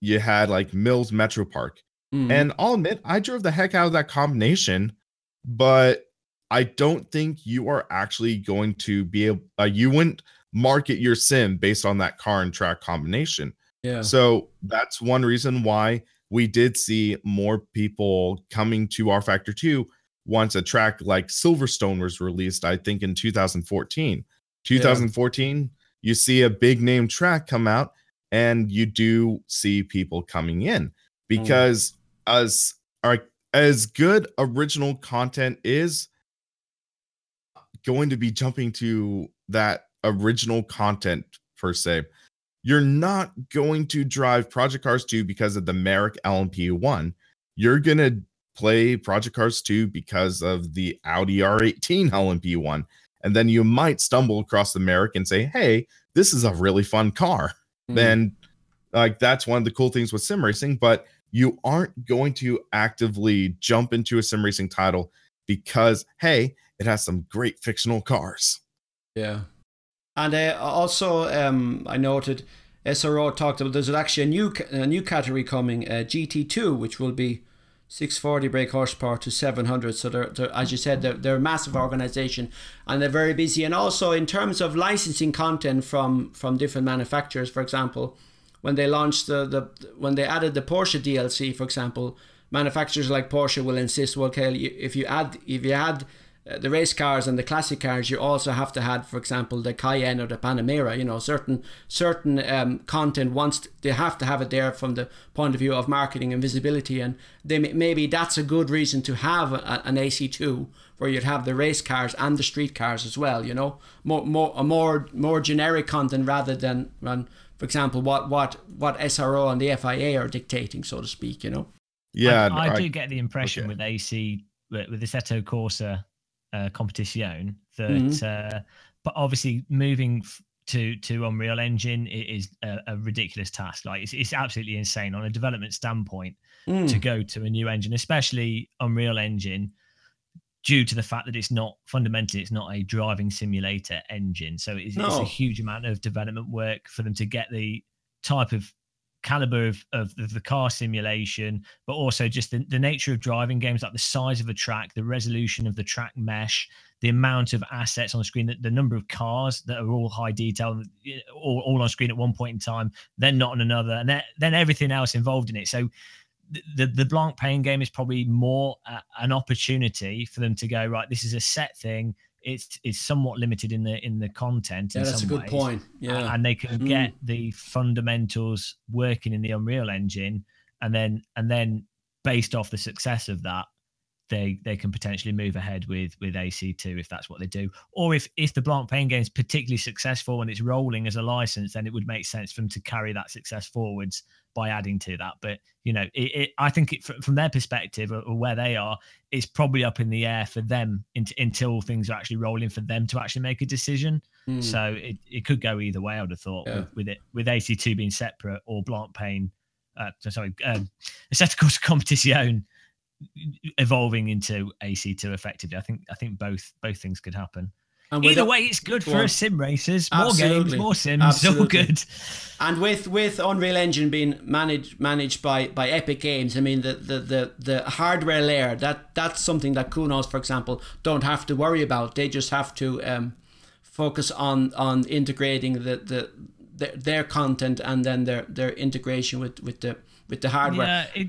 you had like Mills Metro Park. And I'll admit, I drove the heck out of that combination, but I don't think you are actually going to be able, you wouldn't market your sim based on that car and track combination. Yeah. So that's one reason why we did see more people coming to R Factor 2 once a track like Silverstone was released, I think in 2014. 2014, you see a big name track come out and you do see people coming in because as good original content is going to be jumping to that original content per se. You're not going to drive Project Cars 2 because of the Merrick LMP1. You're going to play Project Cars 2 because of the Audi R18 LMP1. And then you might stumble across the Merrick and say, hey, this is a really fun car. Then like that's one of the cool things with sim racing, but you aren't going to actively jump into a sim racing title because, hey, it has some great fictional cars. Yeah. And also, I noted SRO talked about there's actually a new category coming, GT2, which will be 640 brake horsepower to 700. So they're as you said, they're a massive organization and they're very busy. And also in terms of licensing content from different manufacturers, for example, when they launched when they added the Porsche DLC, for example, manufacturers like Porsche will insist, well, okay, if you add the race cars and the classic cars, you also have to have, for example, the Cayenne or the Panamera. You know, certain content they have to have it there from the point of view of marketing and visibility, and maybe that's a good reason to have an AC2 where you'd have the race cars and the street cars as well. You know, more generic content rather than for example, what SRO and the FIA are dictating, so to speak. You know. Yeah, I do get the impression with AC with the Assetto Corsa Competizione that but obviously moving to Unreal Engine is a ridiculous task. Like it's absolutely insane on a development standpoint to go to a new engine, especially Unreal Engine, due to the fact that it's not a driving simulator engine. So it's a huge amount of development work for them to get the type of caliber of the car simulation, but also just the nature of driving games, like the size of a track, the resolution of the track mesh, the amount of assets on the screen, the number of cars that are all high detail, all on screen at one point in time, then not on another, and then everything else involved in it. So the Blanc Pain game is probably more an opportunity for them to go, right, this is a set thing. It's somewhat limited in the content. Yeah, that's a good point. Yeah, and they can get the fundamentals working in the Unreal Engine, and then based off the success of that, they can potentially move ahead with AC2 if that's what they do. Or if the Blanc Pain game is particularly successful and it's rolling as a license, then it would make sense for them to carry that success forwards by adding to that. But you know, I think from their perspective or where they are, it's probably up in the air for them until things are actually rolling for them to actually make a decision. So it could go either way, I would have thought, with AC2 being separate or Blanc Pain, Assetto Corsa Competizione evolving into AC2 effectively. I think both things could happen. And either way, it's good for us sim racers. More games, more sims, all good. And with Unreal Engine being managed by Epic Games, I mean the hardware layer, that's something that Kunos, for example, don't have to worry about. They just have to focus on integrating their content and then their integration with the hardware. Yeah,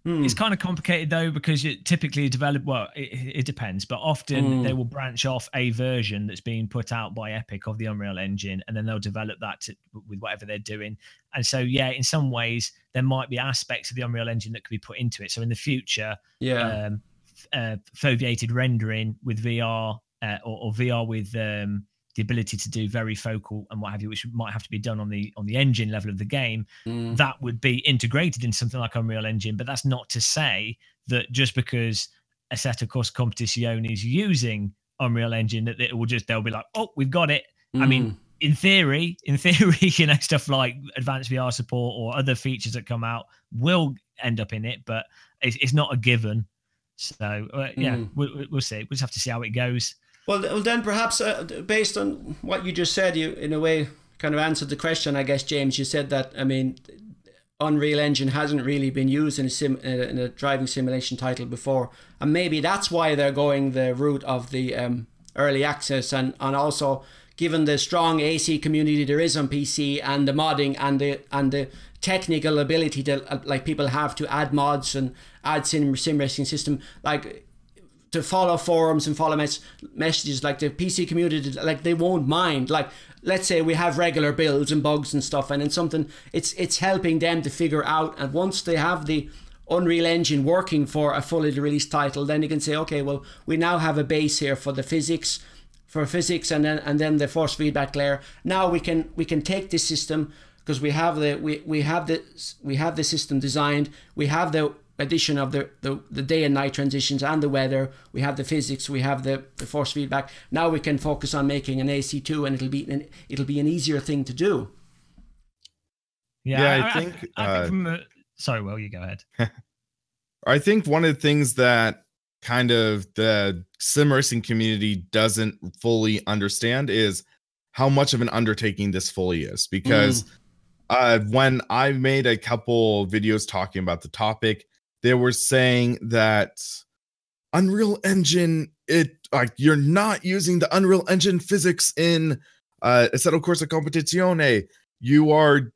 it's kind of complicated though, because you typically develop, well, it depends, but often they will branch off a version that's being put out by Epic of the Unreal Engine, and then they'll develop that with whatever they're doing. And so, yeah, in some ways, there might be aspects of the Unreal Engine that could be put into it. So in the future, foveated rendering with VR or VR with the ability to do very focal and what have you, which might have to be done on the engine level of the game, that would be integrated in something like Unreal Engine. But that's not to say that just because Assetto Corsa Competizione is using Unreal Engine that it will they'll be like, oh, we've got it. I mean, in theory, you know, stuff like advanced VR support or other features that come out will end up in it, but it's not a given. So we'll see. We'll just have to see how it goes. Well, then perhaps based on what you just said, you in a way kind of answered the question, I guess, James. You said that, I mean, Unreal Engine hasn't really been used in a driving simulation title before, and maybe that's why they're going the route of the early access, and also given the strong AC community there is on PC and the modding and the technical ability to like people have to add mods and add sim racing system, like to follow forums and follow messages, like the PC community, like they won't mind. Like, let's say we have regular builds and bugs and stuff, and then something, it's helping them to figure out. And once they have the Unreal Engine working for a fully released title, then you can say, okay, well, we now have a base here for the physics, and then the force feedback layer. Now we can take this system, because we have the system designed, we have the addition of the day and night transitions and the weather, we have the physics, we have the force feedback. Now we can focus on making an AC2, and it'll be an easier thing to do. I think sorry, Will, you go ahead. I think one of the things that kind of the sim racing community doesn't fully understand is how much of an undertaking this fully is, because when I made a couple videos talking about the topic, they were saying that Unreal Engine, you're not using the Unreal Engine physics in Assetto Corsa Competizione. You're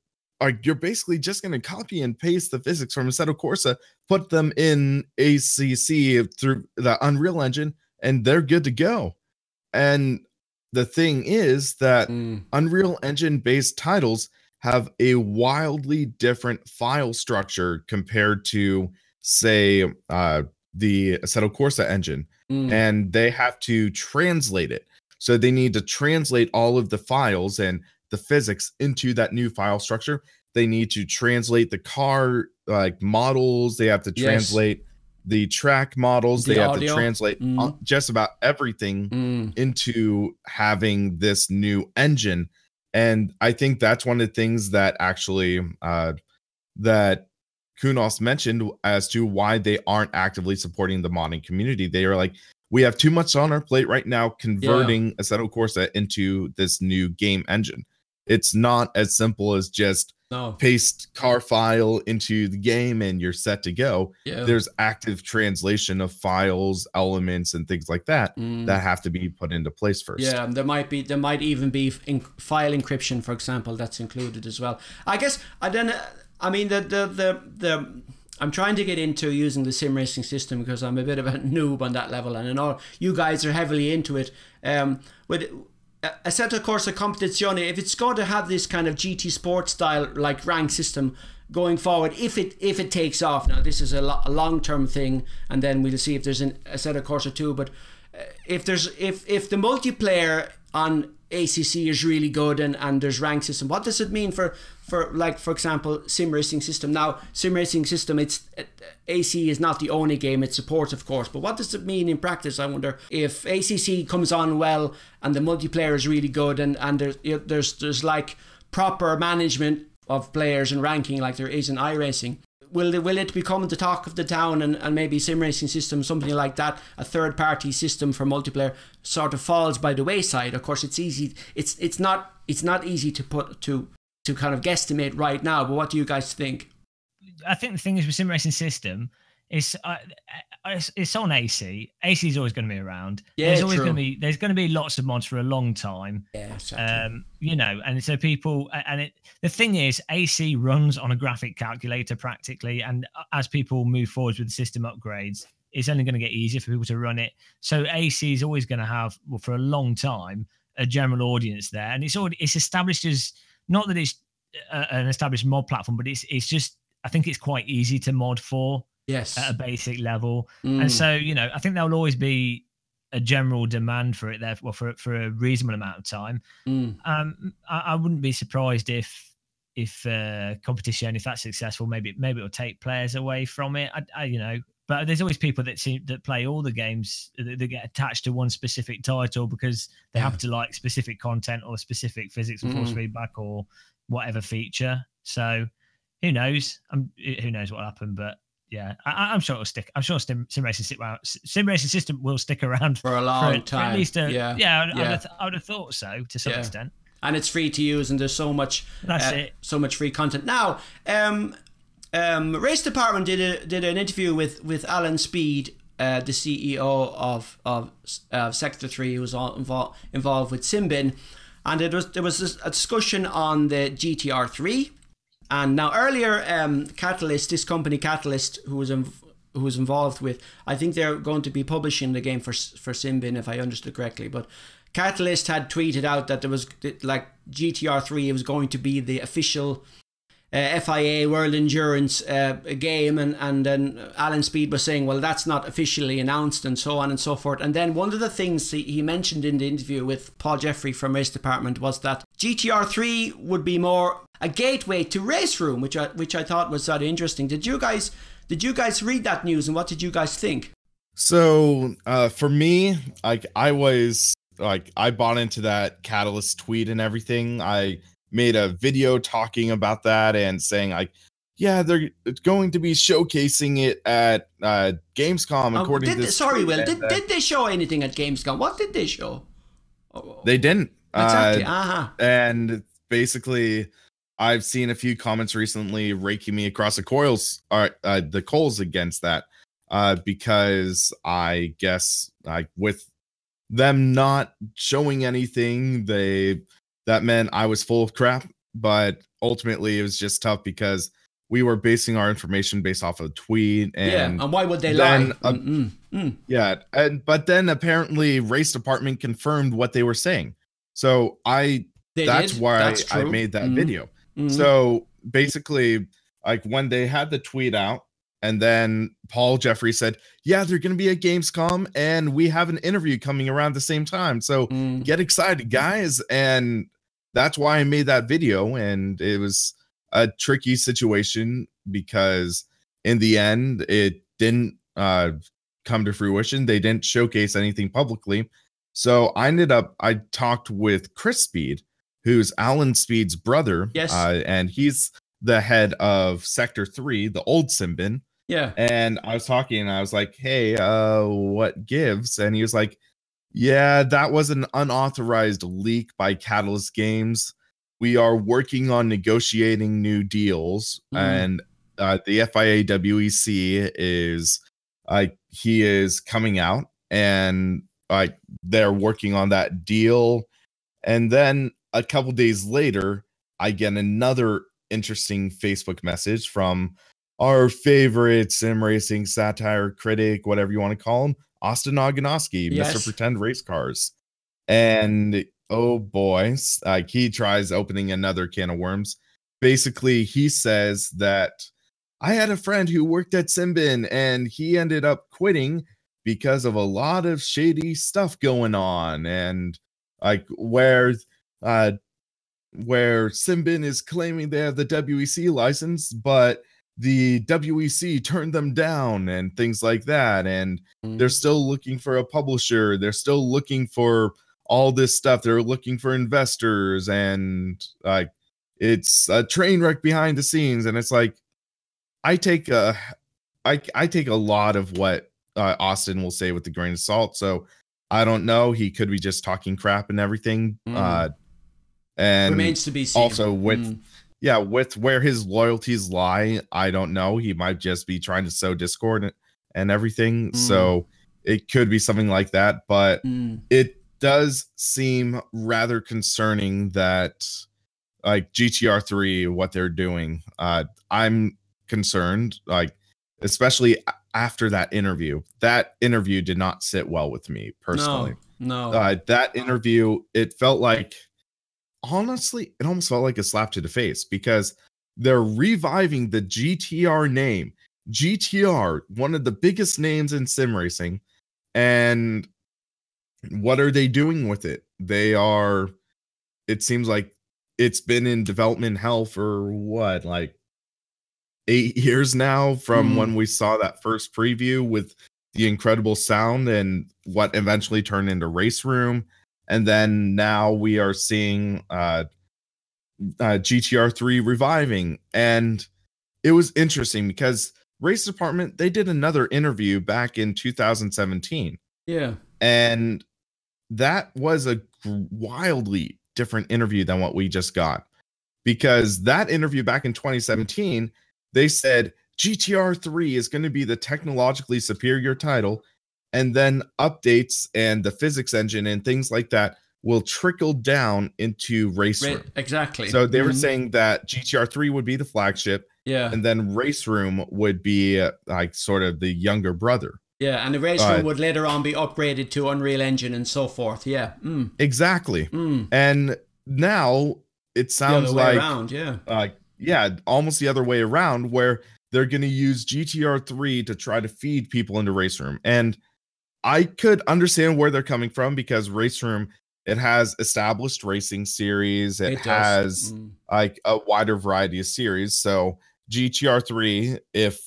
basically just going to copy and paste the physics from Assetto Corsa, put them in ACC through the Unreal Engine, and they're good to go. And the thing is that Unreal Engine based titles have a wildly different file structure compared to, say, the Assetto Corsa engine, and they have to translate it. So they need to translate all of the files and the physics into that new file structure. They need to translate the car models. They have to translate the track models. They have to translate just about everything into having this new engine. And I think that's one of the things that actually that Kunos mentioned as to why they aren't actively supporting the modding community. They are like, we have too much on our plate right now converting Assetto Corsa into this new game engine. It's not as simple as just paste car file into the game and you're set to go. There's active translation of files, elements, and things like that that have to be put into place first. Yeah, there might even be file encryption, for example, that's included as well. I guess I'm trying to get into using the sim racing system because I'm a bit of a noob on that level, and I know you guys are heavily into it. With Assetto Corsa Competizione, if it's going to have this kind of GT Sport style like rank system going forward, if it takes off, now this is a long-term thing, and then we'll see if there's an Assetto Corsa 2, but if the multiplayer on ACC is really good and there's rank system, what does it mean for example, sim racing system? Now, sim racing system, AC is not the only game it supports, of course, but what does it mean in practice? I wonder if ACC comes on well and the multiplayer is really good, and there's like proper management of players and ranking like there is in iRacing. Will it become the talk of the town, and maybe sim racing system, something like that, a third party system for multiplayer, sort of falls by the wayside? Of course, it's easy. It's not easy to kind of guesstimate right now. But what do you guys think? I think the thing is with sim racing system it's on AC. AC is always going to be around. Yeah, there's always going to be lots of mods for a long time. Yeah, exactly. You know, and so people, and the thing is, AC runs on a graphic calculator practically, and as people move forward with the system upgrades, it's only going to get easier for people to run it. So AC is always going to have, well, for a long time, a general audience there, and it's established as, not that it's an established mod platform, but it's just, I think it's quite easy to mod for. Yes, at a basic level. And so, you know, I think there'll always be a general demand for it there, well, for a reasonable amount of time. I wouldn't be surprised if Competizione, if that's successful, maybe it'll take players away from it. I you know, but there's always people that play all the games that get attached to one specific title because they happen to like specific content or specific physics and force feedback or whatever feature. So who knows? Who knows what'll happen, but yeah, I'm sure it'll stick. I'm sure Sim Racing System will stick around for a long time. For at least I would have thought so to some extent. And it's free to use, and there's so much. So much free content now. Race Department did an interview with Alan Speed, the CEO of Sector 3, who was involved with Simbin, and there was a discussion on the GTR3. And now earlier, Catalyst, this company Catalyst, who was involved with, I think they're going to be publishing the game for Simbin, if I understood correctly. But Catalyst had tweeted out that there was, like, GTR3 was going to be the official FIA World Endurance game, and then Alan Speed was saying, well, that's not officially announced, and so on and so forth. And then one of the things he mentioned in the interview with Paul Jeffrey from Race Department was that GTR3 would be more a gateway to Race Room, which I thought was sort of interesting. Did you guys read that news, and what did you guys think? So for me, I bought into that Catalyst tweet and everything. I made a video talking about that and saying, yeah, they're going to be showcasing it at Gamescom. According to Will, did they show anything at Gamescom? What did they show? They didn't. Exactly. And basically, I've seen a few comments recently raking me across the coals against that, because I guess with them not showing anything, that meant I was full of crap. But ultimately, it was just tough because we were basing our information based off of a tweet, and and why would they lie? Yeah, but then apparently Race Department confirmed what they were saying, so that's why I made that video. So basically, like, when they had the tweet out, and then Paul Jeffrey said, yeah, they're going to be at Gamescom, and we have an interview coming around the same time, so get excited, guys. And that's why I made that video. And it was a tricky situation because in the end, it didn't come to fruition. They didn't showcase anything publicly. So I talked with Chris Speed, who's Alan Speed's brother. Yes. And he's the head of Sector 3, the old Simbin. Yeah. And I was talking, and I was like, hey, what gives? And he was like, yeah, that was an unauthorized leak by Catalyst Games. We are working on negotiating new deals. And the FIA WEC he is coming out, and they're working on that deal. And then a couple days later, I get another interesting Facebook message from our favorite sim racing satire critic, whatever you want to call him, Austin Oganowski, yes. Mr. Pretend Race Cars. And oh boy, he tries opening another can of worms. Basically, he says that I had a friend who worked at Simbin, and he ended up quitting because of a lot of shady stuff going on, and where Simbin is claiming they have the WEC license, but the WEC turned them down and things like that. And they're still looking for a publisher. They're still looking for all this stuff. They're looking for investors, and it's a train wreck behind the scenes. And it's like, I take a lot of what Austin will say with a grain of salt. So I don't know. He could be just talking crap and everything. And remains to be seen. Also with where his loyalties lie, I don't know. He might just be trying to sow discord and everything. So it could be something like that, but it does seem rather concerning that like GTR3, what they're doing. I'm concerned, like, especially after that interview. That interview did not sit well with me personally. No. That interview, it felt like, honestly, it almost felt like a slap to the face, because they're reviving the GTR name. GTR, one of the biggest names in sim racing. And what are they doing with it? It seems like it's been in development hell for what, like 8 years now, from when we saw that first preview with the incredible sound and what eventually turned into Race Room. And then now we are seeing GTR3 reviving. And it was interesting because Race Department, they did another interview back in 2017. Yeah. And that was a wildly different interview than what we just got. Because that interview back in 2017, they said GTR3 is going to be the technologically superior title, and then updates and the physics engine and things like that will trickle down into Race Room. Exactly. So they were saying that GTR3 would be the flagship, and then Race Room would be like sort of the younger brother. Yeah, and the Race Room would later on be upgraded to Unreal Engine and so forth. Yeah. Exactly. And now it sounds like almost the other way around, where they're going to use GTR3 to try to feed people into Race Room. And I could understand where they're coming from, because Race Room, it has established racing series. It has like a wider variety of series. So GTR3, if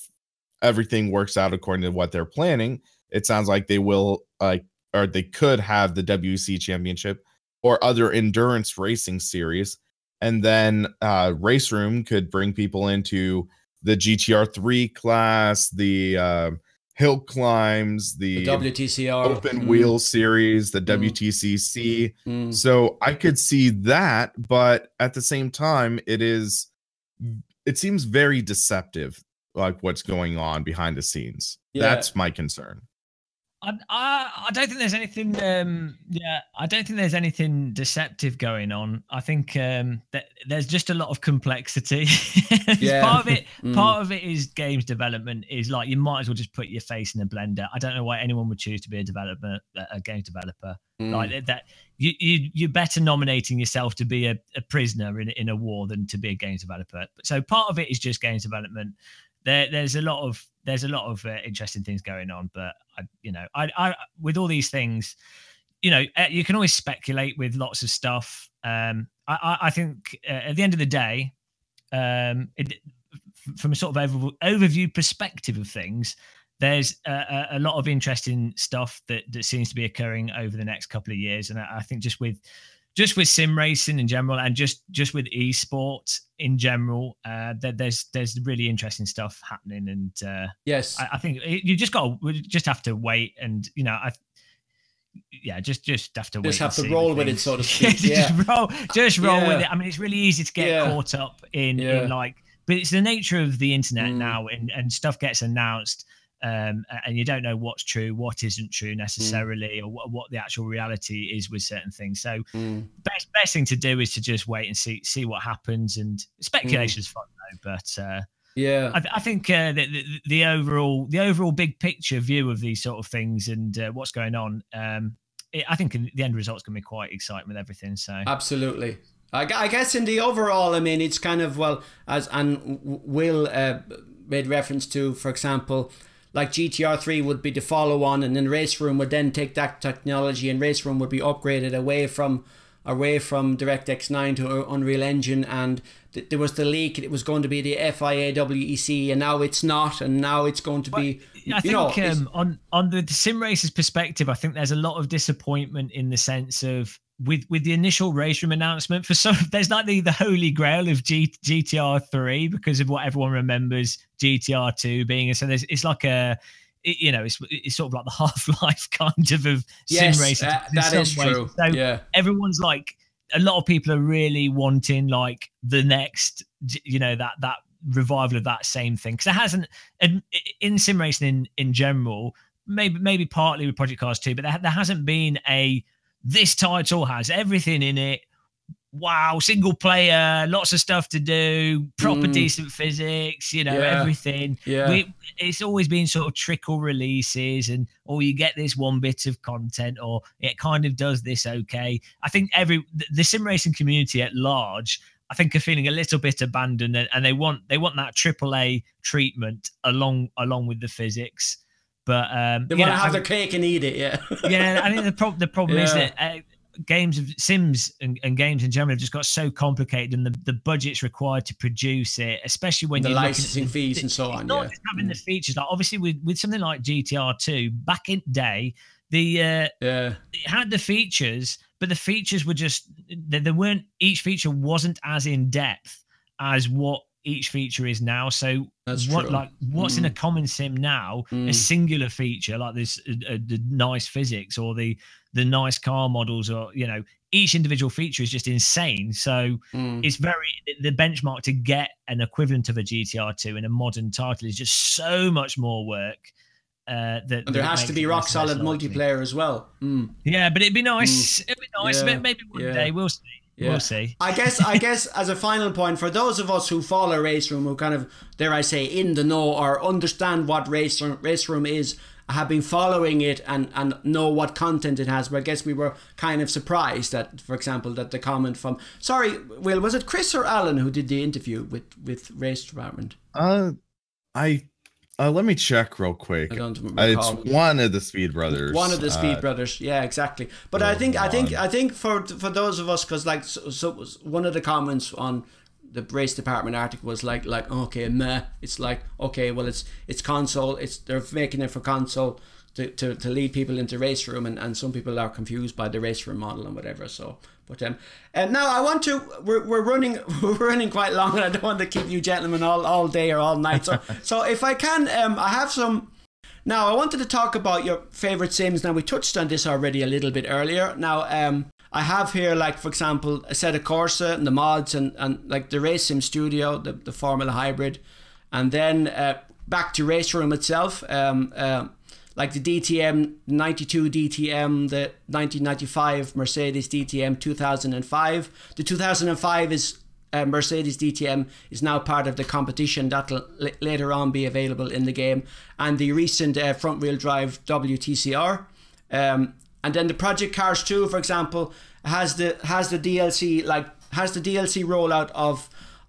everything works out according to what they're planning, it sounds like they will or they could have the WEC Championship or other endurance racing series. And then Race Room could bring people into the GTR3 class, the hill climbs, the WTCR open wheel series, the WTCC. So I could see that, but at the same time, it seems very deceptive, like what's going on behind the scenes. That's my concern. I don't think there's anything. I don't think there's anything deceptive going on. I think that there's just a lot of complexity. Part of it is games development. Is like, you might as well just put your face in a blender. I don't know why anyone would choose to be a game developer. Like that. You're better nominating yourself to be a prisoner in a war than to be a game developer. So part of it is just games development. There's a lot of interesting things going on, but I with all these things, you can always speculate with lots of stuff. I think at the end of the day, from a sort of overview perspective of things, there's a lot of interesting stuff that seems to be occurring over the next couple of years, and I think just with sim racing in general, and just with esports in general, there's really interesting stuff happening. And yes, I think we just have to wait, and just have to wait. Just have to roll with it, so to speak. just roll with it. I mean, it's really easy to get caught up in like, but it's the nature of the internet now, and stuff gets announced. And you don't know what's true, what isn't true necessarily, or what the actual reality is with certain things. So best thing to do is to just wait and see what happens. And speculation is fun though, but I think the overall big picture view of these sort of things and what's going on, I think the end result's going to be quite exciting with everything. So absolutely. I guess in the overall, I mean, it's kind of, well, Will made reference to, for example, like GTR3 would be the follow-on, and then Race Room would then take that technology, and Race Room would be upgraded away from DirectX 9 to Unreal Engine. And there was the leak; it was going to be the FIA WEC, and now it's not, and now it's going to be. I think on the sim racers' perspective, I think there's a lot of disappointment in the sense of with the initial Race Room announcement. For some, there's like the holy grail of GTR3 because of what everyone remembers GTR2 being. So it's like it's sort of like the Half-Life kind of sim racing. That is true. So everyone's like, a lot of people are really wanting like the next, revival of that same thing, because there hasn't in sim racing in general, maybe partly with Project Cars 2, but there hasn't been this title has everything in it. Wow, single player, lots of stuff to do, proper decent physics, everything. Yeah. It's always been sort of trickle releases, and you get this one bit of content, or it kind of does this okay. I think the sim racing community at large, I think, are feeling a little bit abandoned, and they want that AAA treatment along with the physics. But they want to have their cake and eat it. Yeah. Yeah, I think the problem is that games of sims and games in general have just got so complicated, and the budgets required to produce it, especially when the you're licensing fees and so on. Not just having the features, like obviously with something like GTR 2 back in the day, it had the features, but the features were just they weren't. Each feature wasn't as in depth as what each feature is now. So what's in a common sim now, a singular feature like this, the nice physics or the nice car models, or each individual feature is just insane. So it's the benchmark to get an equivalent of a GTR 2 in a modern title is just so much more work. And there has to be rock solid multiplayer as well. Yeah, but it'd be nice. It'd be nice. Yeah. Maybe one day we'll see. Yeah. We'll see. I guess as a final point, for those of us who follow Race Room, who kind of, dare I say, in the know or understand what Race Room is, have been following it and know what content it has, but I guess we were kind of surprised that, for example, that the comment from, sorry, Will, was it Chris or Alan who did the interview with Race Department? Let me check real quick. It's one of the Speed Brothers. One of the Speed Brothers, yeah, exactly. But I think for those of us, because so one of the comments on the Race Department article was like okay, meh. It's like, okay, well, it's console. They're making it for console to lead people into Race Room, and some people are confused by the Race Room model and whatever. So, but and now I want to. We're running quite long, and I don't want to keep you gentlemen all day or all night. So if I can, I have some. Now I wanted to talk about your favorite sims. Now we touched on this already a little bit earlier. Now I have here, like, for example, Assetto Corsa and the mods and like the Race Sim Studio, the Formula Hybrid, and then back to Race Room itself. Like the DTM 92 DTM, the 1995 Mercedes DTM 2005. The 2005 is Mercedes DTM is now part of the competition that'll later on be available in the game, and the recent front wheel drive WTCR. And then the Project Cars 2, for example, has the DLC rollout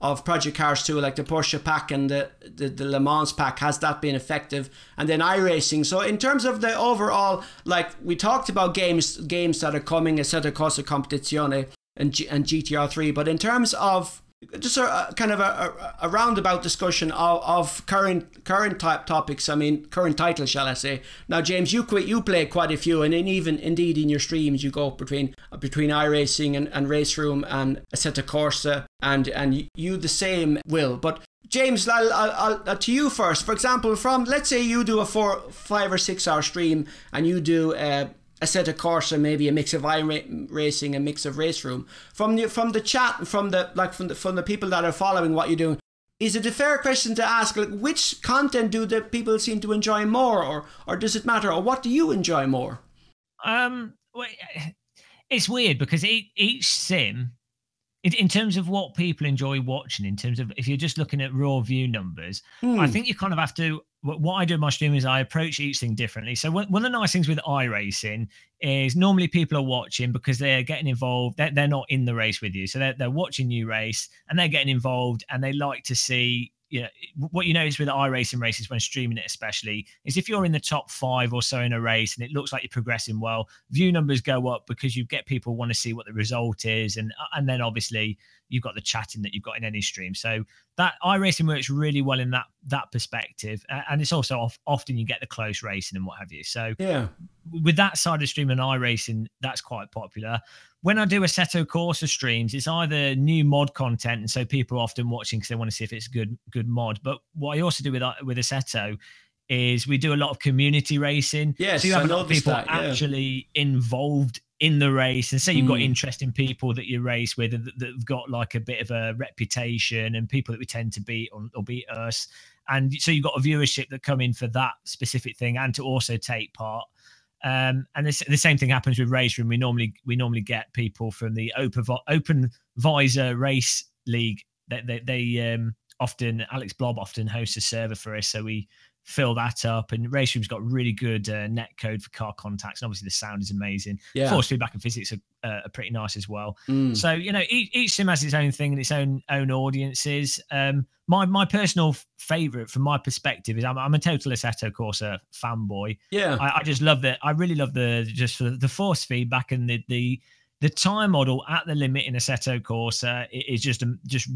of Project Cars 2, like the Porsche pack and the Le Mans pack. Has that been effective? And then iRacing. So in terms of the overall, like we talked about games that are coming, Assetto Corsa Competizione and GTR 3, but in terms of just a kind of a roundabout discussion of current type topics. I mean, current titles, shall I say? Now, James, you play quite a few, and indeed in your streams you go between iRacing and Race Room and Assetto Corsa, and you the same, Will. But James, I'll to you first. For example, from, let's say you do a 4, 5 or 6 hour stream, and you do Assetto Corsa, maybe a mix of iRacing, a mix of Race Room. From the chat, from the people that are following what you're doing, is it a fair question to ask, like, which content do the people seem to enjoy more, or does it matter, or what do you enjoy more? Well, it's weird because each sim, in terms of what people enjoy watching, in terms of if you're just looking at raw view numbers, I think you kind of have to. What I do in my stream is I approach each thing differently. So one of the nice things with iRacing is normally people are watching because they're getting involved. They're not in the race with you. So they're watching you race and they're getting involved, and they like to see, what you notice with iRacing races when streaming it especially is if you're in the top 5 or so in a race and it looks like you're progressing well, view numbers go up because you get people want to see what the result is, and then obviously you've got the chatting that you've got in any stream. So that iRacing works really well in that perspective, and it's also often you get the close racing and what have you. So yeah, with that side of stream and iRacing, that's quite popular. When I do Assetto Corsa streams, it's either new mod content, and so people are often watching because they want to see if it's good mod. But what I also do with Assetto is we do a lot of community racing. Yes, so you have a lot of people actually involved in the race, and say you've got interesting people that you race with that have got like a bit of a reputation, and people that we tend to beat or beat us, and so you've got a viewership that come in for that specific thing and to also take part. And the same thing happens with Race Room. We normally get people from the Open Visor Race League. They often, Alex Blob often hosts a server for us, so we fill that up. And Race Room's got really good net code for car contacts, and obviously the sound is amazing. Force feedback and physics are pretty nice as well. So each sim has its own thing and its own audiences. My personal favorite from my perspective is I'm a total Assetto Corsa fanboy. I just love that. I really love the force feedback and the time model at the limit in Assetto Corsa is just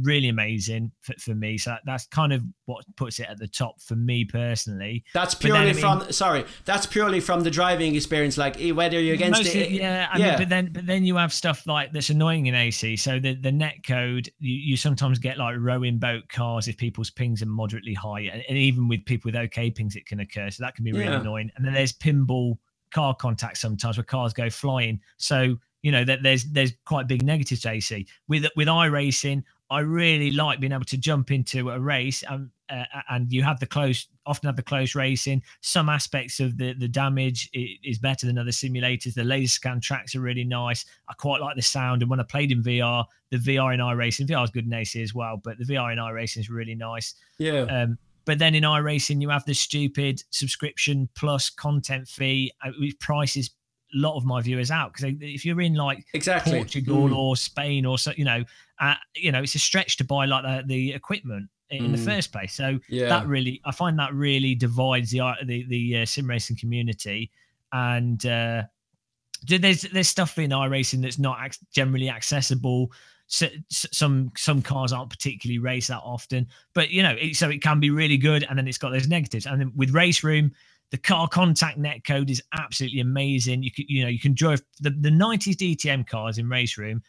really amazing for me. So that's kind of what puts it at the top for me personally. That's purely that's purely from the driving experience, like whether you're against it. Mean, but then you have stuff like that's annoying in AC. So the net code, you sometimes get like rowing boat cars if people's pings are moderately high, and even with people with okay pings it can occur. So that can be really annoying. And then there's pinball car contact sometimes where cars go flying. So that there's quite big negatives to AC. With iRacing, I really like being able to jump into a race, and you often have the close racing. Some aspects of the damage is better than other simulators. The laser scan tracks are really nice. I quite like the sound, and when I played in VR, the VR in iRacing, VR is good in AC as well, but the VR in iRacing is really nice. But then in iRacing, you have the stupid subscription plus content fee, which prices a lot of my viewers out, because if you're in like Portugal or Spain or so, it's a stretch to buy like the equipment in the first place. So I find that really divides the sim racing community. And there's stuff in iRacing that's not generally accessible. So, some cars aren't particularly raced that often, but so it can be really good, and then it's got those negatives. And then with Race Room, the car contact net code is absolutely amazing. You can drive the 90s DTM cars in Race Room.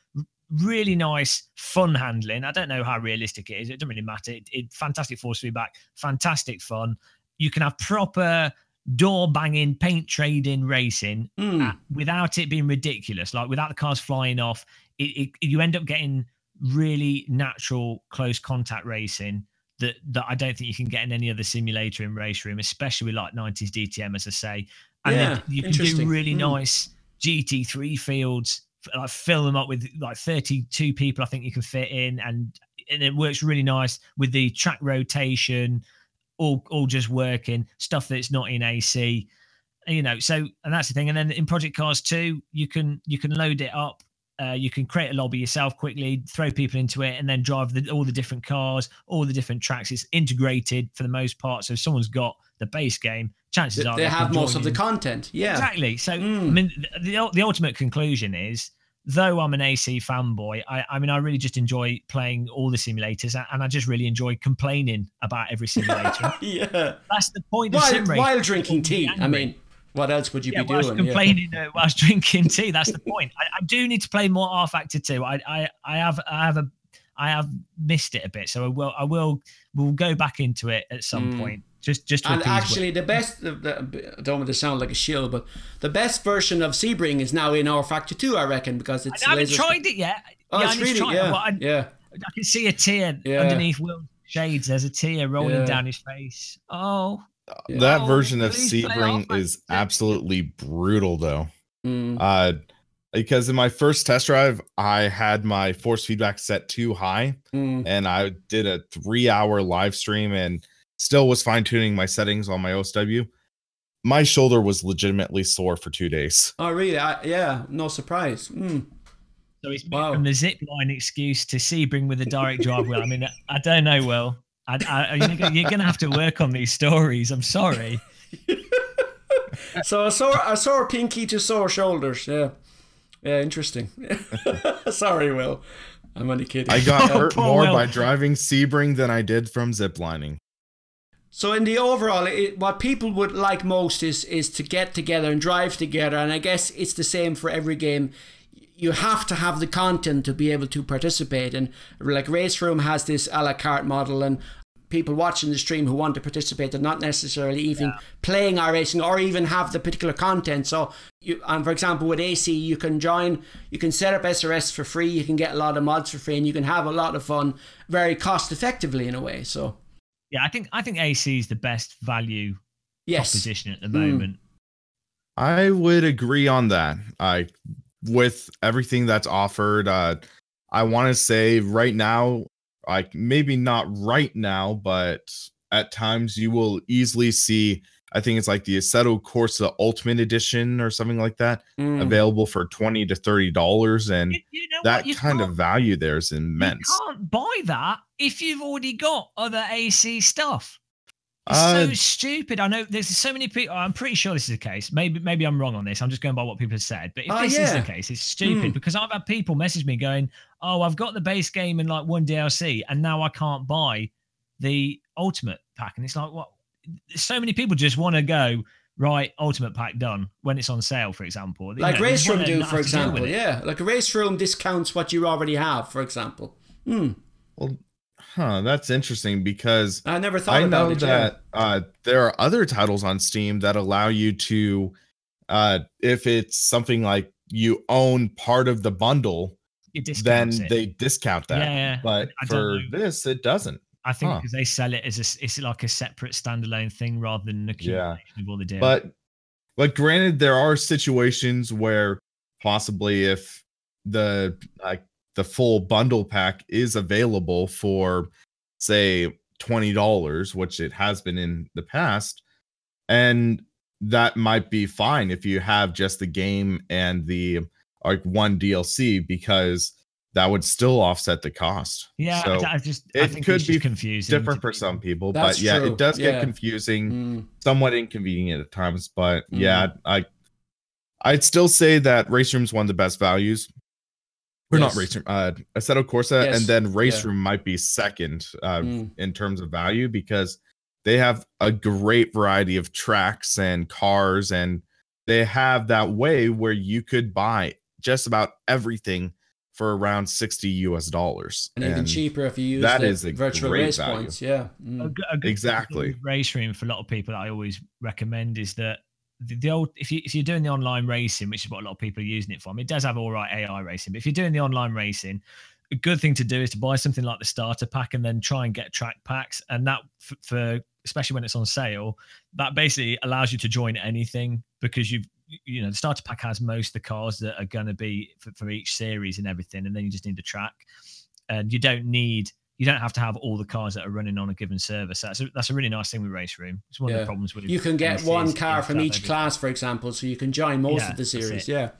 Really nice, fun handling. I don't know how realistic it is. It doesn't really matter. Fantastic force feedback, fantastic fun. You can have proper door banging, paint trading racing without it being ridiculous. Like without the cars flying off, you end up getting really natural close contact racing that I don't think you can get in any other simulator in Race Room, especially with like 90s DTM, as I say. And then you can do really nice GT3 fields, like fill them up with like 32 people I think you can fit in, and it works really nice with the track rotation, all just working, stuff that's not in AC. So, and that's the thing. And then in Project Cars 2, you can load it up. You can create a lobby yourself quickly, throw people into it, and then drive all the different cars, all the different tracks. It's integrated for the most part. So if someone's got the base game, chances are they have most of the content. Yeah, exactly. So I mean, the ultimate conclusion is, though I'm an AC fanboy, I really just enjoy playing all the simulators, and I just really enjoy complaining about every simulator. That's the point of sim racing. While drinking tea, I mean. What else would you be doing? Complaining whilst drinking tea. That's the point. I do need to play more R Factor 2. I have missed it a bit, so we'll go back into it at some point. Just and actually, the best. I don't want to sound like a shill, but the best version of Sebring is now in R Factor 2, I reckon, because it's. I haven't tried it yet. Oh, it's really I can see a tear underneath Will's shades. There's a tear rolling down his face. Oh. That version of Sebring is absolutely brutal, though. Because in my first test drive, I had my force feedback set too high, and I did a 3-hour live stream and still was fine-tuning my settings on my OSW. My shoulder was legitimately sore for 2 days. Oh, really? No surprise. So it's from the zip line excuse to Sebring with a direct drive wheel. I mean, I don't know, Will. You're going to have to work on these stories. I'm sorry. So a sore pinky to sore shoulders. Yeah, interesting. Sorry, Will. I'm only kidding. I got hurt more by driving Sebring than I did from ziplining. So in the overall, what people would like most is to get together and drive together. And I guess it's the same for every game. You have to have the content to be able to participate. And like Race Room has this a la carte model, and people watching the stream who want to participate, they're not necessarily even playing iRacing or even have the particular content. So, and for example, with AC, you can join, you can set up SRS for free, you can get a lot of mods for free, and you can have a lot of fun very cost effectively in a way. So, yeah, I think AC is the best value proposition at the moment. I would agree on that. With everything that's offered, I want to say right now, like maybe not right now, but at times you will easily see, I think it's like the Assetto Corsa Ultimate Edition or something like that, available for $20 to $30, and you know that kind of value there is immense. You can't buy that if you've already got other AC stuff. It's so stupid. I know there's so many people. I'm pretty sure this is the case. Maybe I'm wrong on this. I'm just going by what people have said. But if this is the case, it's stupid because I've had people message me going, "Oh, I've got the base game and like one DLC, and now I can't buy the Ultimate Pack." And it's like, what? So many people just want to go right. Ultimate Pack done when it's on sale, for example. Like Race Room do, for example. Yeah, like a Race Room discounts what you already have, for example. Well. That's interesting because I never thought about it. I know that there are other titles on Steam that allow you to, if it's something like you own part of the bundle, then they discount that. Yeah. But for this, it doesn't. I think because they sell it as it's like a separate standalone thing rather than an accumulation of all the deals. But granted, there are situations where possibly if the full bundle pack is available for, say, $20, which it has been in the past, and that might be fine if you have just the game and the like one DLC, because that would still offset the cost. Yeah, so I think could be confusing, different for some people, That's but yeah, true. it does get confusing, somewhat inconvenient at times. But yeah, I'd still say that Race Room's one of the best values. Or not Race Room, Assetto Corsa, and then Race Room might be second in terms of value, because they have a great variety of tracks and cars, and they have that way where you could buy just about everything for around $60 and even cheaper if you use the virtual race value. Points. Yeah, exactly. Race Room for a lot of people that I always recommend is that the old, if you're doing the online racing, which is what a lot of people are using it for, I mean, it does have all right AI racing, but if you're doing the online racing, a good thing to do is to buy something like the starter pack and then try and get track packs. And that for especially when it's on sale, that basically allows you to join anything, because you know the starter pack has most of the cars that are going to be for each series and everything, and then you just need the track, and you don't have to have all the cars that are running on a given server. So that's a really nice thing with Race Room. It's one of the problems with it. You can get one car from each class, for example, so you can join most of the series. Yeah.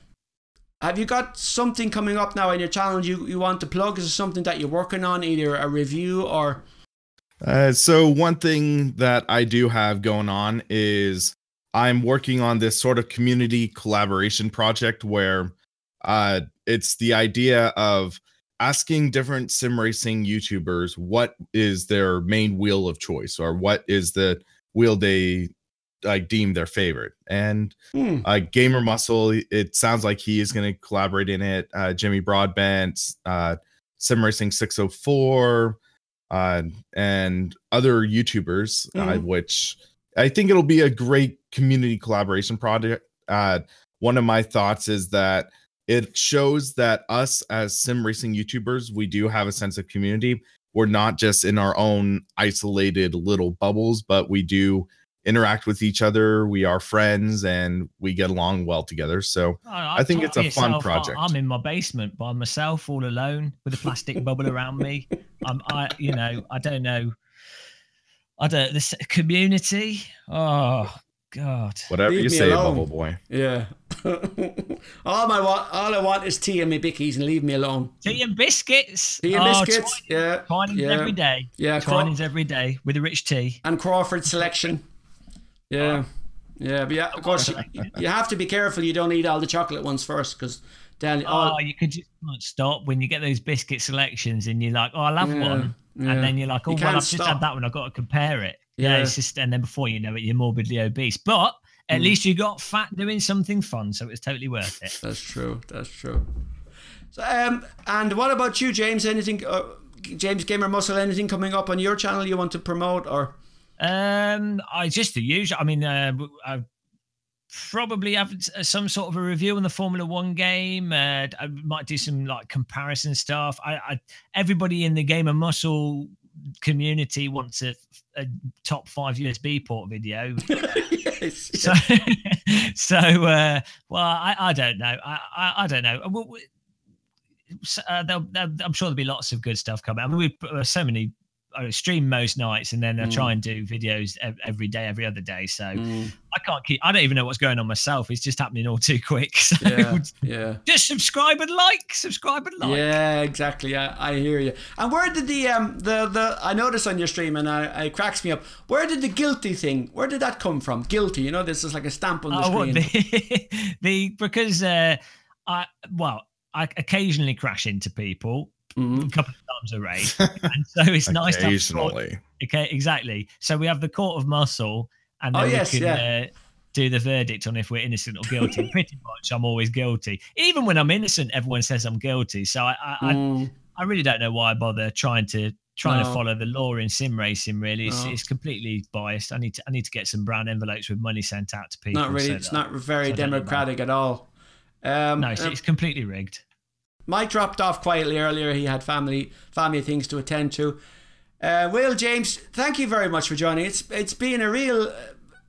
Have you got something coming up now in your channel you want to plug? Is it something that you're working on, either a review or? So one thing that I do have going on is I'm working on this sort of community collaboration project where it's the idea of asking different sim racing YouTubers what is their main wheel of choice, or what is the wheel they deem their favorite. And Gamer Muscle, it sounds like he is going to collaborate in it. Jimmy Broadbent, Sim Racing 604, and other YouTubers, which I think it'll be a great community collaboration project. One of my thoughts is that it shows that us as sim racing YouTubers, we do have a sense of community. We're not just in our own isolated little bubbles, but we do interact with each other. We are friends and we get along well together. So I think it's a fun project. I'm in my basement by myself, all alone, with a plastic bubble around me. I don't know. This community. Oh God. Whatever you say, Bubble Boy. Yeah. all I want is tea and my bickies, and leave me alone. Tea and biscuits. Tea and biscuits. Twinings every day. Yeah. Twinings every day with a rich tea. And Crawford selection. Yeah. Yeah, but of course you have to be careful you don't eat all the chocolate ones first, because then you could just not stop when you get those biscuit selections and you're like, oh, I'll have one. Yeah. And then you're like, oh, well, I've just had that one, I've got to compare it. Yeah, it's just, and then before you know it, you're morbidly obese. But at least you got fat doing something fun, so it's totally worth it. That's true. So, and what about you, James? Anything James Gamer Muscle, anything coming up on your channel you want to promote, or? I just the usual. I mean, I probably have some sort of a review on the Formula One game. I might do some like comparison stuff. Everybody in the Gamer Muscle community wants a top 5 USB port video. Yes. Well, I don't know. I don't know. I'm sure there'll be lots of good stuff coming. I mean, we've so many. I stream most nights, and then I try and do videos every day, every other day. So I can't keep. I don't even know what's going on myself. It's just happening all too quick. So yeah. Just subscribe and like. Subscribe and like. Yeah, exactly. I hear you. And where did the I noticed on your stream, and it cracks me up. Where did the guilty thing? Where did that come from? Guilty. You know, this is like a stamp on the screen. Because I occasionally crash into people. A couple of times a race, and so it's nice to have okay, exactly. So we have the court of muscle, and then we can do the verdict on if we're innocent or guilty. Pretty much, I'm always guilty. Even when I'm innocent, everyone says I'm guilty. So I really don't know why I bother trying to follow the law in sim racing. Really, it's completely biased. I need to get some brown envelopes with money sent out to people. Not really. It's not very democratic at all. No, it's completely rigged. Mike dropped off quietly earlier. He had family things to attend to. Will, James, thank you very much for joining. It's been a real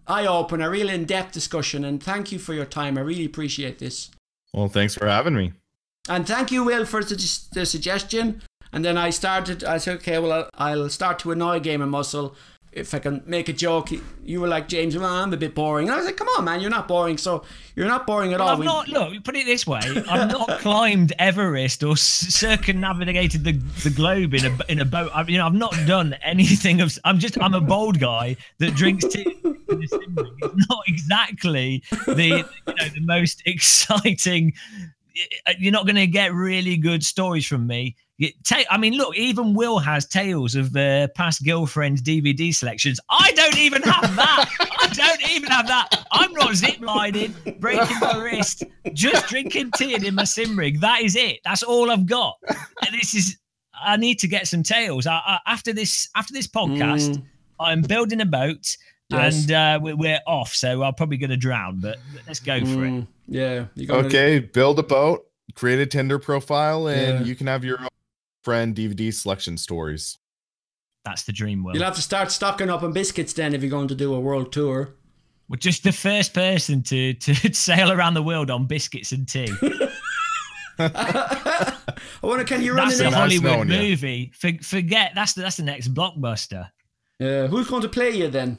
eye-opener, a real in-depth discussion, and thank you for your time. I really appreciate this. Well, thanks for having me. And thank you, Will, for the suggestion. And then I said, okay, well, I'll start to annoy Gamer Muscle. If I can make a joke, you were like, James, well, I'm a bit boring. And I was like, come on, man, you're not boring. So you're not boring at all. Look, put it this way. I've not climbed Everest or circumnavigated the globe in a boat. I've not done anything of. I'm a bold guy that drinks tea. It's not exactly the most exciting. You're not going to get really good stories from me. I mean, look, even Will has tales of past girlfriends' DVD selections. I don't even have that. I'm not zip-lining, breaking my wrist, just drinking tea and in my sim rig. That is it. That's all I've got. And I need to get some tales. After this podcast, I'm building a boat. Yes. And we're off, so I'm probably going to drown, but let's go for it. Yeah. Okay, build a boat, create a Tinder profile, and you can have your own friend DVD selection stories. That's the dream, Will. You'll have to start stocking up on biscuits then if you're going to do a world tour. We're just the first person to sail around the world on biscuits and tea. I wonder, can you run That's a Hollywood movie. Forget, that's the next blockbuster. Who's going to play you then?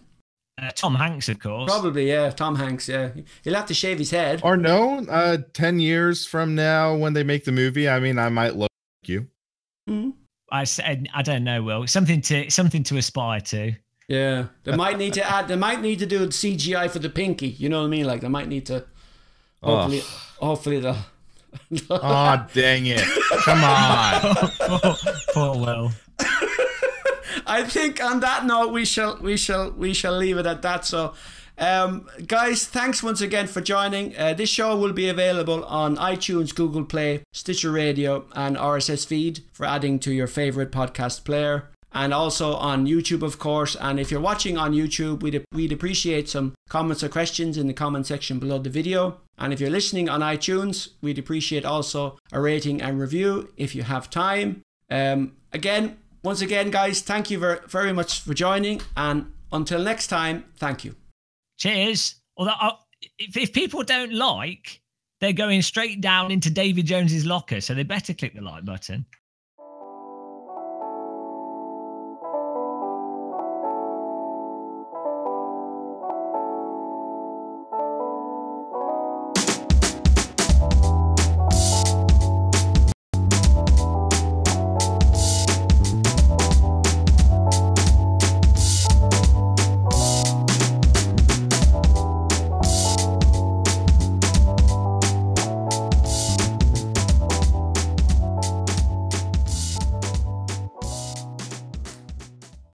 Tom Hanks, of course. Probably, yeah. Tom Hanks, yeah. He'll have to shave his head. Or no, 10 years from now when they make the movie, I mean, I might look like you. I don't know, Will. Something to aspire to. Yeah. They might need to add. They might need to do CGI for the pinky. You know what I mean? Like they might need to. Hopefully they'll. Oh, dang it! Come on. Poor Will. I think on that note we shall leave it at that. So, guys, thanks once again for joining. This show will be available on iTunes, Google Play, Stitcher Radio, and RSS feed for adding to your favorite podcast player, and also on YouTube, of course. And if you're watching on YouTube, we'd appreciate some comments or questions in the comment section below the video. And if you're listening on iTunes, we'd appreciate also a rating and review if you have time. Once again, guys, thank you very much for joining. And until next time, thank you. Cheers. Although, if people don't like, they're going straight down into Davy Jones's locker, so they better click the like button.